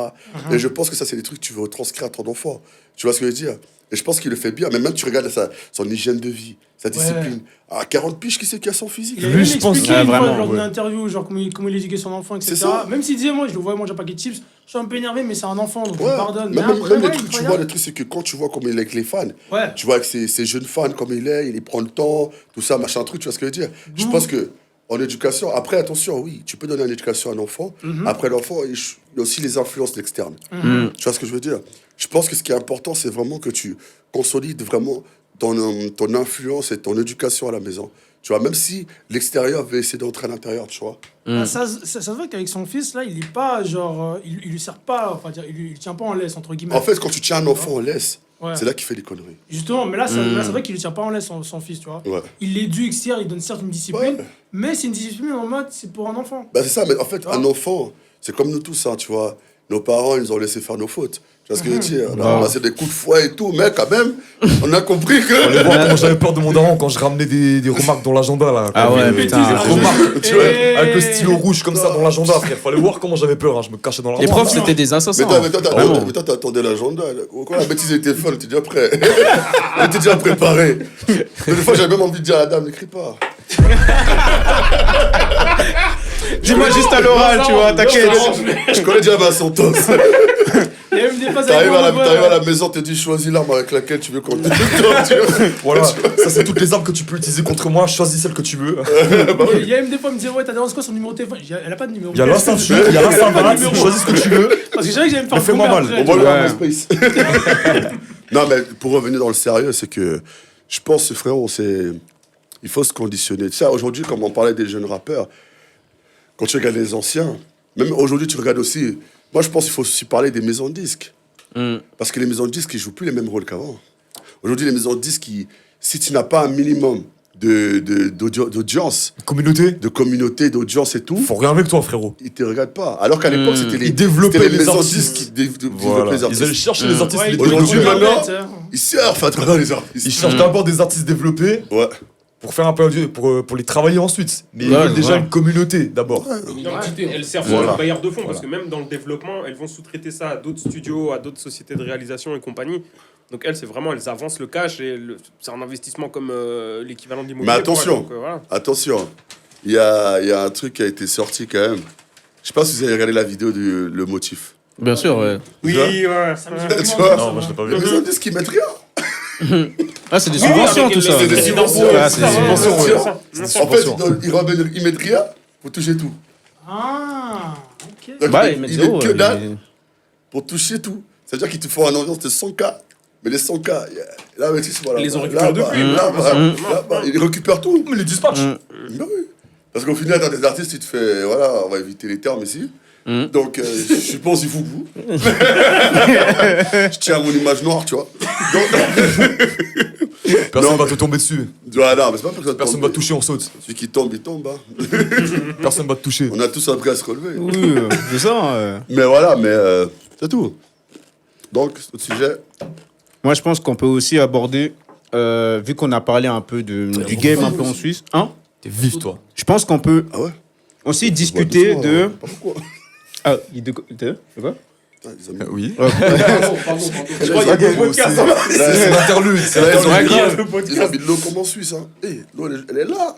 B: Et je pense que ça, c'est des trucs que tu veux retranscrire à ton enfant. Tu vois ce que je veux dire? Et je pense qu'il le fait bien. Mais même tu regardes son hygiène de vie, sa discipline. À 40 piges, qui c'est qui a son physique?
E: Il a
C: Lui,
E: même
C: je pense-
E: expliqué
A: Ah,
E: une fois
A: vraiment,
E: lors d'une
A: ouais.
E: interview, genre comment il éduquait son enfant, etc.
B: C'est ça.
E: Même s'il disait, moi, je le vois manger un paquet de chips, je suis un peu énervé, mais c'est un enfant, donc je
B: Ouais.
E: le pardonne.
B: Même,
E: Mais après,
B: même les
E: ouais,
B: trucs,
E: il
B: tu
E: faut
B: vois,
E: y
B: les trucs, c'est que quand tu vois comment il est avec les fans,
E: Ouais.
B: tu vois avec ses jeunes fans, comme il est, il prend le temps, tout ça, machin truc, tu vois ce que je veux dire? Je pense que en éducation, après, attention, oui, tu peux donner une éducation à un enfant. Après, l'enfant, il y a aussi les influences externes. Tu vois ce que je veux dire? Je pense que ce qui est important, c'est vraiment que tu consolides vraiment ton influence et ton éducation à la maison. Tu vois, même si l'extérieur veut essayer d'entrer à l'intérieur, tu vois.
E: Ah, ça se voit qu'avec son fils, là, il est pas genre. Il lui sert pas, enfin, dire, il tient pas en laisse, entre guillemets.
B: En fait, quand tu tiens un enfant en laisse,
E: Ouais.
B: c'est là qu'il fait des conneries.
E: Justement, mais là, c'est vrai qu'il lui tient pas en laisse, son fils, tu vois.
B: Ouais.
E: Il l'éduque, certes, il donne certes une discipline,
B: Ouais.
E: mais c'est une discipline en mode, c'est pour un enfant.
B: Bah c'est ça, mais en fait,
E: vois
B: un enfant, c'est comme nous tous, hein, tu vois. Nos parents, ils nous ont laissé faire nos fautes. Tu vois ce que je veux dire? On a ramassé des coups de fouet et tout, mais quand même, on a compris que...
C: Allez voir comment j'avais peur de mon daron quand je ramenais des remarques dans l'agenda là.
A: Ah
C: Quand
A: ouais,
C: il-
A: putain.
C: des remarques, tu vois,
E: Et-
C: avec le stylo rouge comme ça dans l'agenda, frère. Fallait voir comment j'avais peur, hein. Je me cachais dans la
A: Les profs, c'était des assassins.
B: Mais toi,
A: Vraiment.
B: t'attendais l'agenda. Quand la bêtise était folle, t'étais déjà prêt. T'étais déjà préparé. Mais des fois, j'avais même envie de dire à la dame, n'écris pas.
A: Dis-moi juste à l'oral, tu vois, t'inquiète.
B: Je connais déjà ma Santos.
E: Il y a même des phases
B: T'arrives
E: avec
B: à la maison, t'es dit choisis l'arme avec laquelle tu veux qu'on te
C: Voilà, ça c'est toutes les armes que tu peux utiliser contre moi, choisis celle que tu veux.
E: Il y a même des fois, il me disait, ouais, t'as c'est quoi son numéro de téléphone? Elle a pas de numéro.
C: Il y a l'instant dessus, il y a l'instant malade, choisis ce que tu veux.
E: Parce que je savais que j'allais me faire
C: Mais fais-moi
E: bomber
C: mal.
E: après,
B: On
E: tu
B: va
E: vois.
B: le Space. Non, mais pour revenir dans le sérieux, c'est que je pense, frérot, il faut se conditionner. Tu sais, aujourd'hui, comme on parlait des jeunes rappeurs, quand tu regardes les anciens, même aujourd'hui, tu regardes aussi. Moi, je pense qu'il faut aussi parler des maisons de disques. Parce que les maisons de disques, ils jouent plus les mêmes rôles qu'avant. Aujourd'hui, les maisons de disques, si tu n'as pas un minimum d'audience, de communauté, d'audience et tout,
C: Faut rien avec toi, frérot.
B: ils te regardent pas. Alors qu'à l'époque, c'était
C: Ils développaient les
B: maisons de
C: artistes.
B: disques qui développaient
C: Voilà.
B: les
C: Ils allaient
B: artistes.
C: chercher les artistes.
E: Ouais,
C: les
E: il
B: Aujourd'hui,
C: développer.
B: maintenant, ils surfent à travers les artistes.
C: Ils cherchent d'abord des artistes développés
B: Ouais.
C: pour faire un peu pour les travailler ensuite. Mais ils
A: Ouais,
C: veulent déjà
A: voilà.
C: une communauté d'abord.
D: Elles servent
C: Voilà.
D: de bailleurs de fonds, parce
C: Voilà.
D: que même dans le développement, elles vont sous-traiter ça à d'autres studios, à d'autres sociétés de réalisation et compagnie. Donc elles, c'est vraiment, elles avancent le cash et c'est un investissement comme l'équivalent de l'immobilier.
B: Mais attention.
D: quoi. Donc, voilà.
B: Attention, il y a un truc qui a été sorti quand même. Je sais pas si vous avez regardé la vidéo du le motif.
F: Bien sûr, ouais.
D: Oui,
B: vois
D: ouais.
E: Ça me dit
B: Tu
E: vraiment
B: vois
E: ça,
C: Non, moi je l'ai pas vu.
B: Les maisons de disques, ils mettent rien.
A: Ah, c'est des
D: Oui,
A: subventions,
D: avec
A: tout ça.
B: c'est des subventions.
A: Ah, c'est des
C: subventions, ouais.
B: En fait, ils mettent rien pour toucher tout.
E: Ah, ok.
B: Donc,
A: Bah,
B: ils
A: mettent
B: mettent
A: zéro,
B: que dalle
A: mais-
B: pour toucher tout. C'est-à-dire qu'ils te font un ambiance de 100K. Mais les 100K, là, mais tu sais, voilà.
D: Ils les ont
B: là,
D: récupérés
B: là-bas,
D: depuis.
B: là-bas, ils récupèrent tout.
C: Mais les dispatchs.
B: Bah oui. Parce qu'au final, dans des artistes, tu te fais. Voilà, on va éviter les termes ici. Donc, je pense qu'il faut que vous. Je tiens à mon image noire, tu vois.
C: Personne
B: Non,
C: va te tomber dessus.
B: Voilà, mais c'est pas pour que ça te
C: Personne
B: tombe.
C: va te toucher, on saute.
B: Celui qui tombe, il tombe. Hein.
C: Personne va te toucher.
B: On a tous appris à se relever.
A: Oui, c'est ça.
B: Mais voilà, c'est tout. Donc, ce sujet.
A: Moi, je pense qu'on peut aussi aborder, vu qu'on a parlé un peu du game un peu en Suisse, hein,
C: T'es vif, toi.
A: je pense qu'on peut
B: Ah ouais
A: aussi discuter
B: doucement,
A: de...
B: Pas pourquoi.
A: Ah, de quoi
B: Putain, les amis.
C: Oui.
D: Pardon. Je crois qu'il y a des podcasts.
C: C'est l'interlude. C'est
B: Là, ils ont
C: l'interlude.
B: mis- ils ont mis de l'eau comme en Suisse. Hein. L'eau, elle est là.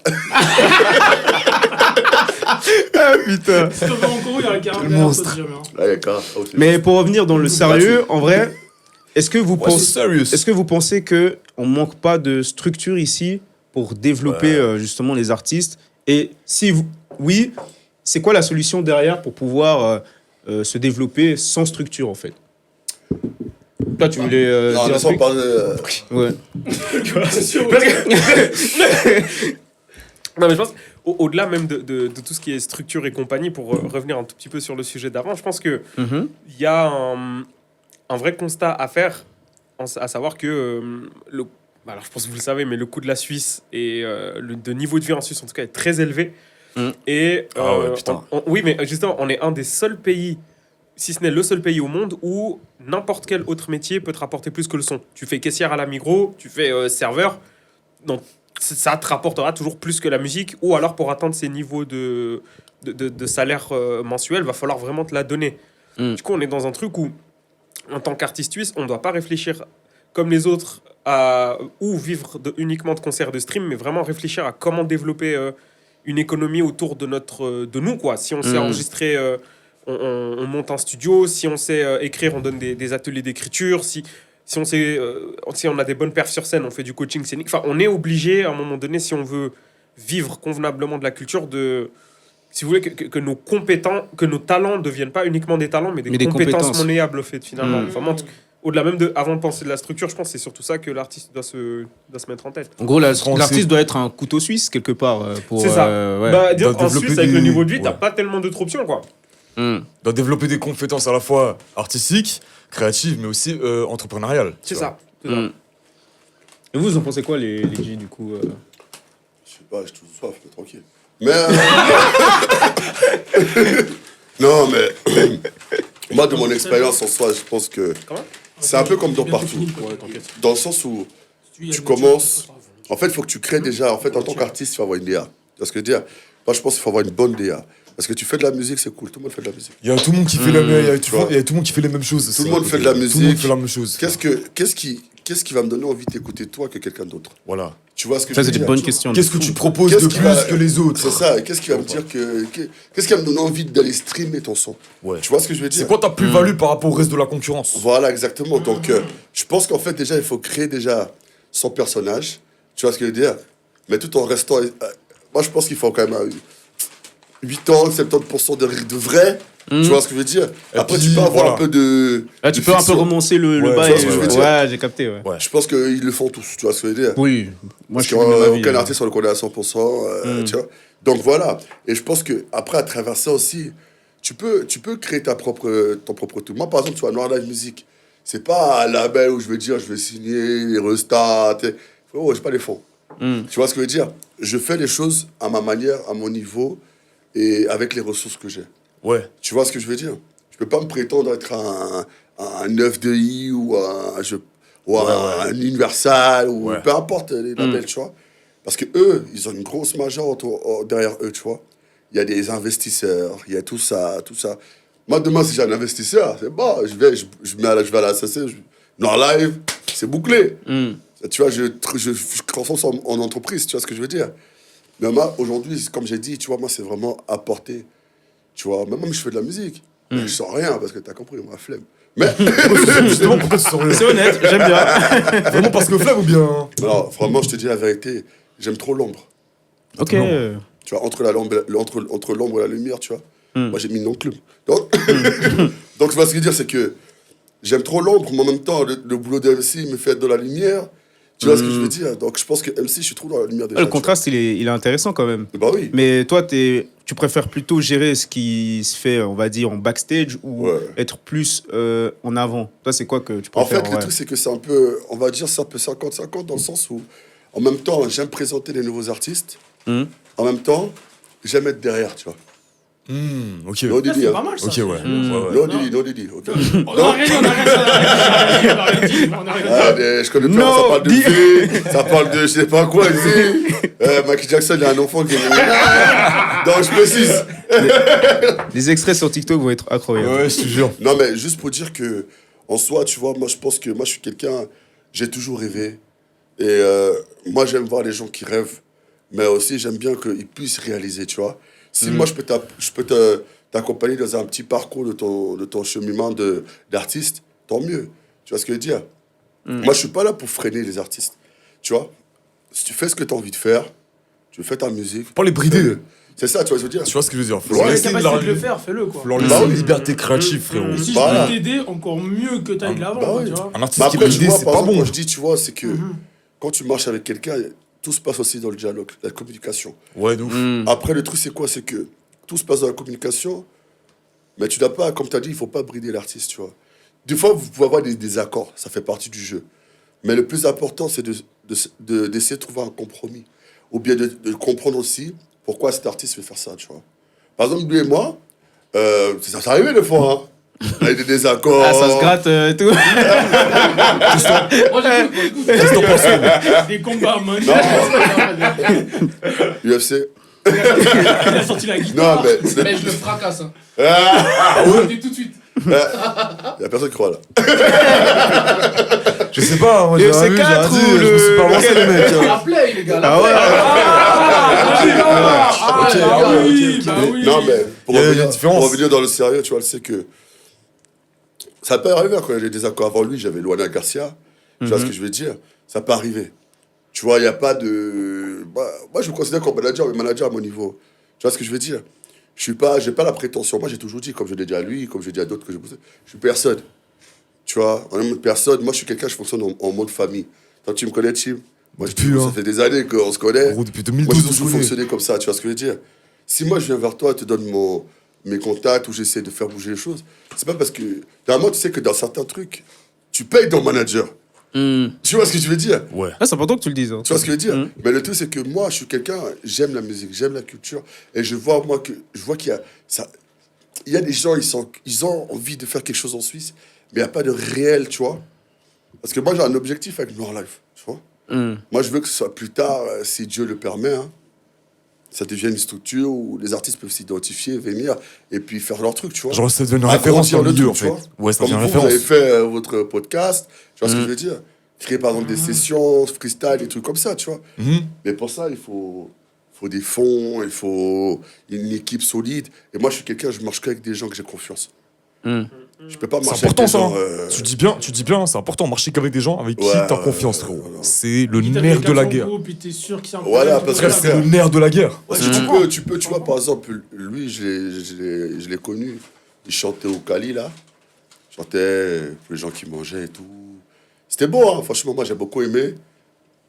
A: Ah, putain.
E: Si on va en Corée, il y a un caractère.
C: Quel monstre.
E: jamais, hein.
B: Là, il y a carrément- oh, c'est-
A: Mais pour revenir dans le sérieux, en vrai, est-ce que vous
C: Ouais, c'est
A: pensez...
C: serious.
A: Est-ce que vous pensez qu'on ne manque pas de structure ici pour développer justement les artistes? Et si oui, c'est quoi la solution derrière pour pouvoir se développer sans structure en fait? Toi, tu voulais
B: Non,
A: dire un
B: mais sans
A: truc?
B: parler.
A: Ouais.
D: Non, mais je pense, au-delà même de tout ce qui est structure et compagnie, pour revenir un tout petit peu sur le sujet d'avant, je pense qu'il y a un vrai constat à faire, à savoir que alors je pense que vous le savez, mais le coût de la Suisse et le niveau de vie en Suisse, en tout cas, est très élevé. Et,
C: Ah ouais, putain.
D: oui, mais justement, on est un des seuls pays, si ce n'est le seul pays au monde, où n'importe quel autre métier peut te rapporter plus que le son. Tu fais caissière à la Migros, tu fais serveur, donc ça te rapportera toujours plus que la musique, ou alors pour atteindre ces niveaux de salaire mensuel, va falloir vraiment te la donner. Du coup, on est dans un truc où, en tant qu'artiste suisse, on ne doit pas réfléchir comme les autres ou vivre uniquement de concerts de stream, mais vraiment réfléchir à comment développer une économie autour de nous, quoi. Si on sait enregistrer, on monte un studio. Si on sait écrire, on donne des ateliers d'écriture. Si on sait, si on a des bonnes perfs sur scène, on fait du coaching scénique. Enfin, on est obligé, à un moment donné, si on veut vivre convenablement de la culture, si vous voulez, que nos talents ne deviennent pas uniquement des talents, mais des compétences monnayables, au fait, finalement. Enfin, moi, au-delà même avant de penser de la structure, je pense que c'est surtout ça que l'artiste doit se mettre en tête.
A: En gros, l'artiste doit être un couteau suisse quelque part pour.
D: C'est ça.
A: Ouais.
D: Bah, dire,
C: Doit
D: en
C: développer
D: Suisse, avec le
C: des-
D: niveau de vie, t'as
C: ouais.
D: pas tellement d'autres options, quoi.
C: Doit développer des compétences à la fois artistiques, créatives, mais aussi entrepreneuriales.
D: C'est
C: tu vois.
D: ça. C'est ça.
A: Et vous en pensez quoi, les G, du coup
B: Je sais pas, je touche soif, mais tranquille. Mais. Non, mais. Moi, de mon expérience en soi, je pense que.
D: Comment
B: C'est un peu comme dans partout. Dans le sens où tu commences. En fait, il faut que tu crées déjà. En fait, en tant qu'artiste, il faut avoir une DA. Tu vois ce que je veux dire? Moi, je pense qu'il faut avoir une bonne DA. Parce que tu fais de la musique, c'est cool. Tout le monde fait de la musique.
C: Il y a tout le monde qui fait la même, il y a tout
B: vois.
C: le monde qui fait les mêmes choses.
B: Tout le monde fait de la
C: Tout le monde
B: musique.
C: fait la même chose.
B: Qu'est-ce qu'est-ce qui va me donner envie d'écouter toi que quelqu'un d'autre?
C: Voilà.
B: Tu vois ce que
A: Ça,
B: je
A: c'est
B: veux
A: des
B: dire?
A: bonnes questions.
C: Qu'est-ce que tu proposes
B: Qu'est-ce
C: de
B: qui
C: plus
B: va-
C: que les autres?
B: C'est ça, et qu'est-ce qui va me dire qu'est-ce qui va me donner envie d'aller streamer ton son?
C: Ouais.
B: Tu vois ce que je veux dire?
C: C'est quoi ta plus-value par rapport au reste de la concurrence?
B: Voilà, exactement. Donc, je pense qu'en fait, déjà, il faut créer déjà son personnage. Tu vois ce que je veux dire? Mais tout en restant... moi, je pense qu'il faut quand même 8 ans, 70% de vrai. Tu vois ce que je veux dire?
C: Et
B: Après,
C: puis,
B: tu peux avoir
C: voilà.
B: un peu de...
A: Ah, tu
B: de
A: peux un peu
B: fiction.
A: remoncer le
C: Ouais,
A: bas.
B: tu vois ce que je veux dire?
A: Ouais, j'ai capté, ouais.
C: Ouais.
B: Je pense qu'ils le font tous, tu vois ce que je veux dire?
A: Oui, moi
B: Parce
A: je suis du même avis.
B: qu'aucun artiste on le connaît à 100%, tu vois. Donc voilà. Et je pense que après à travers ça aussi, tu peux créer ton propre truc. Moi par exemple, tu vois, Noir Live Music, c'est pas un label où je vais dire je vais signer les restats. Oh, j'ai pas les fonds. Tu vois ce que je veux dire? Je fais les choses à ma manière, à mon niveau et avec les ressources que j'ai.
C: Ouais.
B: Tu vois ce que je veux dire? Je peux pas me prétendre être un 9 de I ou un Universal ou
C: Ouais.
B: peu importe les labels, tu vois. Parce que eux, ils ont une grosse major derrière eux, tu vois. Il y a des investisseurs, il y a tout ça, tout ça. Moi, demain, si j'ai un investisseur, c'est bon, je vais à la SAC, Noir Live, c'est bouclé. Tu vois, je transforme ça en entreprise, tu vois ce que je veux dire. Mais moi, aujourd'hui, comme j'ai dit, tu vois, moi, c'est vraiment apporter. Tu vois, même je fais de la musique. Mais je sens rien parce que t'as compris, moi, flemme. Mais
C: Justement, pourquoi tu sors
A: C'est honnête, j'aime bien.
C: Vraiment parce que flemme ou bien?
B: alors, vraiment, je te dis la vérité, j'aime trop l'ombre.
A: Ok.
B: Tu vois, entre l'ombre et la lumière, tu vois. Moi, j'ai mis non-club. Donc, donc, tu vois ce que je veux dire, c'est que j'aime trop l'ombre, mais en même temps, le boulot de MC me fait être dans la lumière. Tu vois ce que je veux dire? Donc, je pense que MC, je suis trop dans la lumière déjà.
A: Le contraste, il est intéressant quand même.
B: Tu vois. Bah oui.
A: Mais toi, tu préfères plutôt gérer ce qui se fait, on va dire, en backstage ou
B: Ouais.
A: être plus en avant? Toi, c'est quoi que tu
B: En
A: préfères?
B: fait, le truc, c'est que c'est un peu, on va dire, c'est un peu 50-50 dans le sens où, en même temps, j'aime présenter les nouveaux artistes. En même temps, j'aime être derrière, tu vois.
C: Ok.
B: No Didi,
E: C'est
B: hein.
E: pas mal ça.
C: Ok, ouais.
B: No Didi, no Didi. ok.
E: On a rien, on a rien, on a rien dit.
B: Ah, je connais pas,
A: No
B: ça parle de
A: Didi.
B: V, ça parle de je sais pas quoi ici. Michael Jackson, il y a un enfant qui est... Donc, je précise.
A: Les extraits sur TikTok vont être incroyables.
C: Ouais, je te jure.
B: Non, mais juste pour dire que, en soi, tu vois, moi, je pense que moi, je suis quelqu'un, j'ai toujours rêvé. Et moi, j'aime voir les gens qui rêvent, mais aussi, j'aime bien qu'ils puissent réaliser, tu vois. Si moi, je peux t'accompagner dans un petit parcours de ton cheminement d'artiste, tant mieux. Tu vois ce que je veux dire? Moi, je suis pas là pour freiner les artistes. Tu vois? Si tu fais ce que tu as envie de faire, tu fais ta musique.
C: Pas les brider.
B: C'est ça, tu vois ce que je veux dire?
C: Tu vois ce que je veux dire? Faut
B: Ouais,
C: leur
E: La
C: laisser
E: capacité de le
C: leur-
E: faire, fais-le quoi.
C: faut leur
B: Bah
C: laisser
B: oui.
C: une liberté créative, frérot.
E: Et si
B: Voilà.
E: je peux t'aider, encore mieux que t'ailles de l'avant,
B: bah
E: quoi,
B: oui.
E: tu vois.
C: Un
B: Mais
C: artiste qui est
B: après, tu
C: bridé,
B: vois,
C: c'est
B: par
C: pas
B: exemple,
C: bon.
B: quand je dis, tu vois, c'est que quand tu marches avec quelqu'un, tout se passe aussi dans le dialogue, la communication.
C: Ouais, de ouf.
B: Après, le truc, c'est quoi? C'est que tout se passe dans la communication, mais tu n'as pas, comme tu as dit, il ne faut pas brider l'artiste, tu vois. Des fois, vous pouvez avoir des désaccords, ça fait partie du jeu. Mais le plus important, c'est d'essayer de trouver un compromis. Ou bien de comprendre aussi pourquoi cet artiste veut faire ça, tu vois. Par exemple, lui et moi, ça s'est arrivé des fois, hein. On a eu des désaccords.
A: Ah, ça se gratte et tout.
F: Moi, j'écoute.
C: Qu'est-ce que t'en penses?
E: Des combats, man.
B: UFC.
E: Il a sorti la guitare.
B: Non, mais...
F: Mais je le fracasse. Hein.
B: Ah,
F: Je le dis tout de suite.
B: il n'y a personne qui croit, là.
C: Je sais pas, moi j'ai
A: UFC
C: rien vu, j'ai rien
A: 4
C: dit,
A: ou
C: je me suis pas lancé, les mecs.
F: La play, les gars.
A: Ah ouais.
E: Ah oui, bah oui.
B: Non, mais pour
C: Il y a une
B: revenir,
C: différence.
B: pour revenir dans le sérieux, tu vois, c'est que ça peut arriver quand il y a des désaccords. Avant lui, j'avais Luana Garcia. Tu vois ce que je veux dire? Ça peut arriver. Tu vois, il n'y a pas de... moi, je me considère comme manager à mon niveau. Tu vois ce que je veux dire? Je n'ai pas la prétention. Moi, j'ai toujours dit, comme je l'ai dit à lui, comme je l'ai dit à d'autres, que je suis personne. Tu vois, en mode personne, moi, je suis quelqu'un, je fonctionne en mode famille. Toi, tu me connais, Tim? Moi,
C: Depuis,
B: ça
C: hein.
B: fait des années qu'on se connaît.
C: Gros, depuis
B: Moi,
C: 2012,
B: j'ai
C: on se
B: toujours
C: connaît.
B: fonctionné comme ça, tu vois ce que je veux dire? Si moi, je viens vers toi, te donne mes contacts, ou j'essaie de faire bouger les choses, c'est pas parce que... Normalement, tu sais que dans certains trucs, tu payes ton manager. Tu vois ce que je veux dire?
C: Ouais.
A: Ah, c'est important que tu le dises. hein.
B: Tu vois ce que je veux dire? Mais le truc, c'est que moi, je suis quelqu'un, j'aime la musique, j'aime la culture, et je vois qu'il y a... Il y a des gens, ils ont envie de faire quelque chose en Suisse, mais il n'y a pas de réel, tu vois? Parce que moi, j'ai un objectif avec Noir Life, tu vois? Moi, je veux que ce soit plus tard, si Dieu le permet, hein, ça devienne une structure où les artistes peuvent s'identifier, venir, et puis faire leur truc, tu vois?
C: Genre, ça devient une référence
B: Agrandir
C: dans le
B: le
C: milieu, en
B: truc,
C: fait.
B: tu vois.
C: Ouais, ça
B: Comme
C: devient une
B: vous
C: référence.
B: avez fait votre podcast, tu vois ce que je veux dire? créer par exemple des sessions, freestyle, des trucs comme ça, tu vois.
C: Mhm.
B: Mais pour ça, il faut des fonds, il faut une équipe solide. Et moi, je suis quelqu'un, je marche qu'avec des gens que j'ai confiance. Je peux pas
C: C'est
B: marcher
C: important
B: avec des
C: ça.
B: gens.
C: Tu dis bien, c'est important marcher qu'avec des gens avec qui
B: Ouais,
C: t'as
B: ouais,
C: confiance,
B: ouais,
C: frérot.
B: ouais, ouais.
C: C'est le
E: Quitte à
C: nerf
E: quelqu'un
C: de la
E: son
C: guerre.
E: groupe, puis t'es sûr qu'il y a un
B: Voilà,
E: problème,
B: parce
E: tu peux
B: que
C: Frère, c'est le nerf de la guerre.
B: Ouais, tu peux, tu vois, par exemple, lui, je l'ai connu. Il chantait au Cali, là. Il chantait pour les gens qui mangeaient et tout. C'était beau, hein. Franchement, moi, j'ai beaucoup aimé.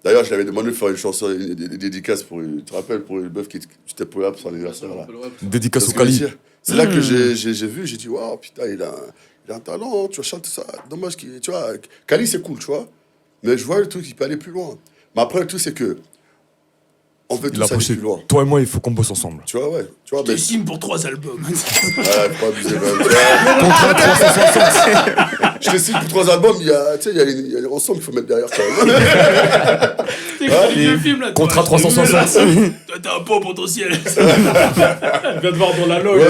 B: D'ailleurs, je lui avais demandé de faire une chanson, une dédicace pour, tu te rappelles, pour une meuf qui était pour là pour son anniversaire, là.
C: Dédicace
B: C'est
C: au
B: ce que je veux
C: Cali.
B: dire. C'est là que j'ai vu, j'ai dit, waouh, putain, il a un talent, tu vois, chante ça. Dommage qu'il, tu vois, Cali, c'est cool, tu vois. Mais je vois le truc, il peut aller plus loin. Mais après, le truc, c'est que on veut
C: Il
B: tous
C: a
B: aller
C: approché.
B: plus loin.
C: Toi et moi, il faut qu'on bosse ensemble.
B: Tu vois, ouais. Tu vois,
E: Je te signe pour 3 albums.
B: Ouais, faut pas abuser, man. Tu vois.
C: Contrat 360.
B: Je te cite pour 3 albums, il y a, tu sais, il y a les rançons qu'il faut mettre derrière quand même.
E: C'est comme les vieux films là.
C: Contrat
E: toi, je t'ai vu,
C: 360.
E: là. Toi, t'as un pot potentiel.
D: Je viens de voir dans la loge.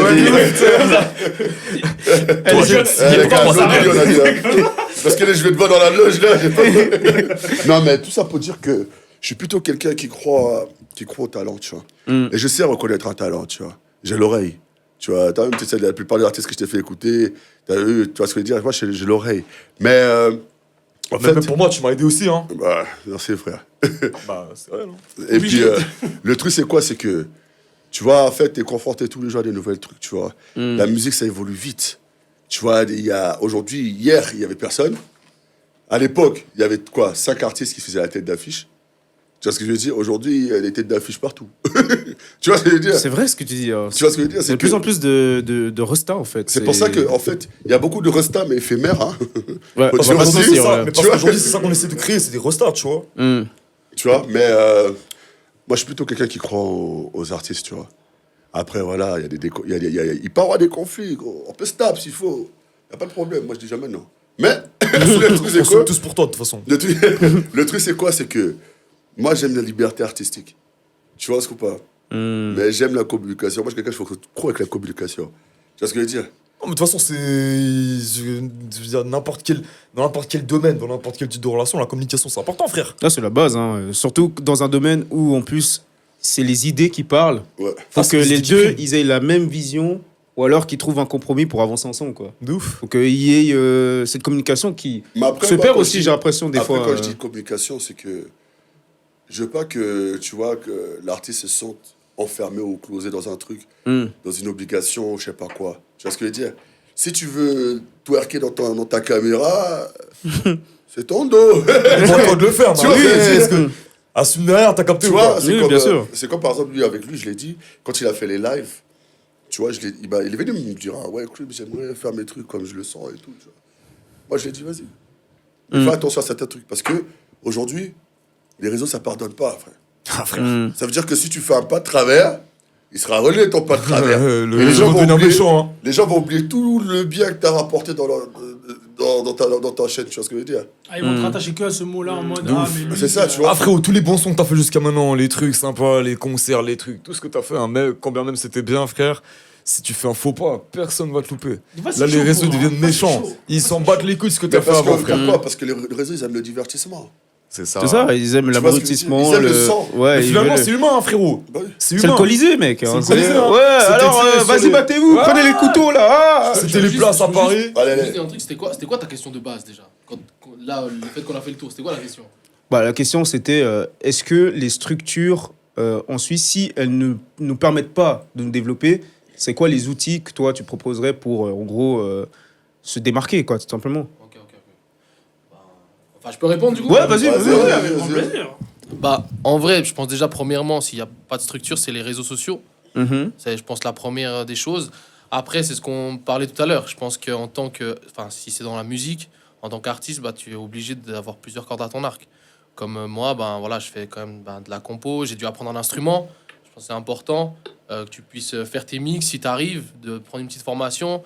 B: Toi,
E: jeune,
B: les gars,
E: pourquoi
B: l'autre,
E: ça
B: on a dit, hein. Parce que là, je vais te voir dans la loge, là. J'ai pas... Non, mais tout ça pour dire que je suis plutôt quelqu'un qui croit au talent, tu vois. Et je sais reconnaître un talent, tu vois. J'ai l'oreille. Tu vois, t'as même, tu sais, la plupart des artistes que je t'ai fait écouter, t'as vu, tu vois ce que je veux dire. Moi, j'ai l'oreille. Mais, en fait...
C: Même pour moi, tu m'as aidé aussi, hein.
B: Bah, merci, frère.
C: Bah, c'est vrai, non.
B: Et puis, le truc, c'est quoi? C'est que, tu vois, en fait, t'es confronté tous les jours à des nouvelles trucs, tu vois. La musique, ça évolue vite. Tu vois, aujourd'hui, hier, il y avait personne. À l'époque, il y avait quoi? 5 artistes qui faisaient la tête d'affiche. Tu vois ce que je veux dire? Aujourd'hui, il y a des têtes d'affiche partout. Tu vois ce que je veux dire?
A: C'est vrai ce que tu dis.
B: Tu vois ce que je veux dire?
A: C'est de plus en plus de restas, en fait.
B: C'est pour ça que, en fait, il y a beaucoup de restas, mais éphémères, hein.
A: Ouais,
B: Faut
A: on
B: dire
A: va pas se
B: aussi,
A: mentir,
C: ça,
A: ouais.
C: mais
B: Tu
C: parce
B: vois
C: qu'aujourd'hui, c'est ça qu'on essaie de créer, c'est des restarts, tu vois.
B: Tu vois, mais moi, je suis plutôt quelqu'un qui croit aux artistes, tu vois. Après, voilà, il y a il peut y avoir des conflits, gros. On peut se taper s'il faut. Il n'y a pas de problème. Moi, je dis jamais non. Mais, le truc, c'est
C: On
B: quoi?
C: sont tous pour toi, de toute façon.
B: Le truc, c'est quoi? C'est que moi, j'aime la liberté artistique. Tu vois ce ou pas? Mais j'aime la communication. Moi, je suis quelqu'un qui croit avec la communication. Tu vois ce que je veux dire?
C: Non, mais de toute façon, je veux dire, dans n'importe quel domaine, dans n'importe quel type de relation, la communication, c'est important, frère.
A: Là, c'est la base. Hein. Surtout dans un domaine où, en plus, c'est les idées qui parlent.
B: Ouais.
A: Faut
C: c'est
A: que
C: les
A: les
C: idées qui
A: deux,
C: priment.
A: ils aient la même vision, ou alors qu'ils trouvent un compromis pour avancer ensemble, quoi.
C: De ouf.
A: Faut qu'il y ait cette communication qui
B: Mais après,
A: se
B: moi,
A: perd
B: quand
A: aussi,
B: je dis-
A: j'ai l'impression, des
B: après,
A: fois.
B: quand je dis communication, c'est que je veux pas que, tu vois, que l'artiste se sente enfermé ou closé dans un truc, dans une obligation, je sais pas quoi. Tu vois ce que je veux dire? Si tu veux twerker dans ta caméra, c'est ton dos.
C: Bon, toi de le faire,
B: Tu
C: man.
B: vois,
C: Oui,
B: c'est-
C: est-ce que- assume derrière, t'as capté
B: Tu
C: ou
B: vois,
C: pas?
B: c'est
A: Oui,
B: comme,
A: bien sûr.
B: c'est comme par exemple, lui, avec lui, je l'ai dit, quand il a fait les lives, tu vois, il est venu me dire, ah ouais, écoute, j'aimerais faire mes trucs comme je le sens et tout. Tu vois. Moi, je lui ai dit, vas-y. Mais fais attention à certains trucs, parce que aujourd'hui, les réseaux, ça pardonne pas, frère.
C: Ah, frère.
B: Ça veut dire que si tu fais un pas de travers, il sera relais ton pas de travers.
C: Le
B: Et les gens
C: vont
B: vont
C: devenir
B: oublier-
C: méchants, hein.
B: Les gens vont oublier tout le bien que tu as rapporté dans ta chaîne, tu vois ce que je veux dire?
E: Ah, ils vont te rattacher que à ce mot-là en mode.
C: De
E: Ah,
C: ouf.
E: mais lui,
B: C'est ça, tu vois.
C: Ah frérot, tous les bons sons que t'as fait jusqu'à maintenant, les trucs sympas, les concerts, les trucs, tout ce que t'as fait, hein, mais quand bien même c'était bien, frère, si tu fais un faux pas, personne va te louper.
E: Des fois, c'est
C: Là, les
E: chaud
C: réseaux
E: pour-
C: deviennent
E: des fois, c'est
C: méchants.
E: chaud.
C: Ils s'en battent les couilles de ce que
B: Mais
C: t'as fait
B: parce
C: avant,
B: que,
C: frère.
B: pourquoi? Parce que les réseaux, ils aiment le divertissement.
C: C'est ça.
A: C'est ça, ils aiment
B: Tu vois ce que je veux dire?
A: l'abrutissement.
B: Ils aiment le sang.
A: Ouais,
C: Mais
A: ils
C: finalement,
A: veulent-
C: c'est humain, hein, frérot.
B: Bah oui.
C: C'est
A: C'est le
C: humain.
A: Colisée, mec. hein.
C: le Colisée, hein.
A: Ouais,
C: C'était
A: alors
C: tiré sur
A: vas-y,
C: les-
A: battez-vous,
C: Ouais.
A: prenez les couteaux là. Ah.
C: C'était les places à Paris.
B: Allez,
F: Juste
B: allez.
F: un truc, c'était quoi ta question de base déjà Là, le fait qu'on a fait le tour, c'était quoi la question?
A: Bah, la question, c'était est-ce que les structures en Suisse, si elles ne nous permettent pas de nous développer, c'est quoi les outils que toi, tu proposerais pour, en gros, se démarquer, quoi, tout simplement?
F: Ok. Bah, enfin, je peux répondre du coup?
A: Ouais, vas-y,
B: Vas-y,
A: vas-y.
B: vas-y.
E: Avec grand plaisir.
F: Bah, en vrai, je pense déjà, premièrement, s'il n'y a pas de structure, c'est les réseaux sociaux.
A: Mhm.
F: C'est, je pense, la première des choses. Après, c'est ce qu'on parlait tout à l'heure. Je pense qu'en tant que... Enfin, si c'est dans la musique, en tant qu'artiste, bah, tu es obligé d'avoir plusieurs cordes à ton arc. Comme moi, ben, voilà, je fais quand même de la compo, j'ai dû apprendre un instrument. Je pense que c'est important que tu puisses faire tes mix si tu arrives, de prendre une petite formation.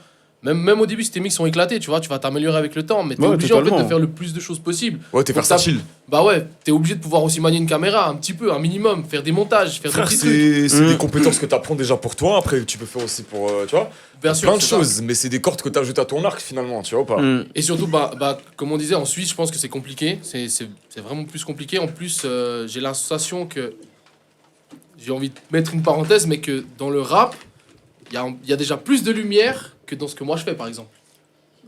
F: Même au début, si tes mix sont éclatés, tu vois, tu vas t'améliorer avec le temps, mais t'es obligé en fait de
A: totalement.
F: faire le plus de choses possible.
C: Ouais, t'es
F: Donc,
C: versatile.
F: Bah ouais, t'es obligé de pouvoir aussi manier une caméra un petit peu, un minimum, faire des montages, faire
C: Frère,
F: des petits trucs.
C: c'est des compétences que t'apprends déjà pour toi. Après, tu peux faire aussi pour. Tu vois,
F: Bien sûr,
C: plein de
F: c'est ça.
C: choses, mais c'est des cordes que t'ajoutes à ton arc finalement, tu vois ou pas.
F: Et surtout, comme on disait, en Suisse, je pense que c'est compliqué. C'est vraiment plus compliqué. En plus, j'ai la sensation que. J'ai envie de mettre une parenthèse, mais que dans le rap, il y a déjà plus de lumière que dans ce que moi je fais, par exemple.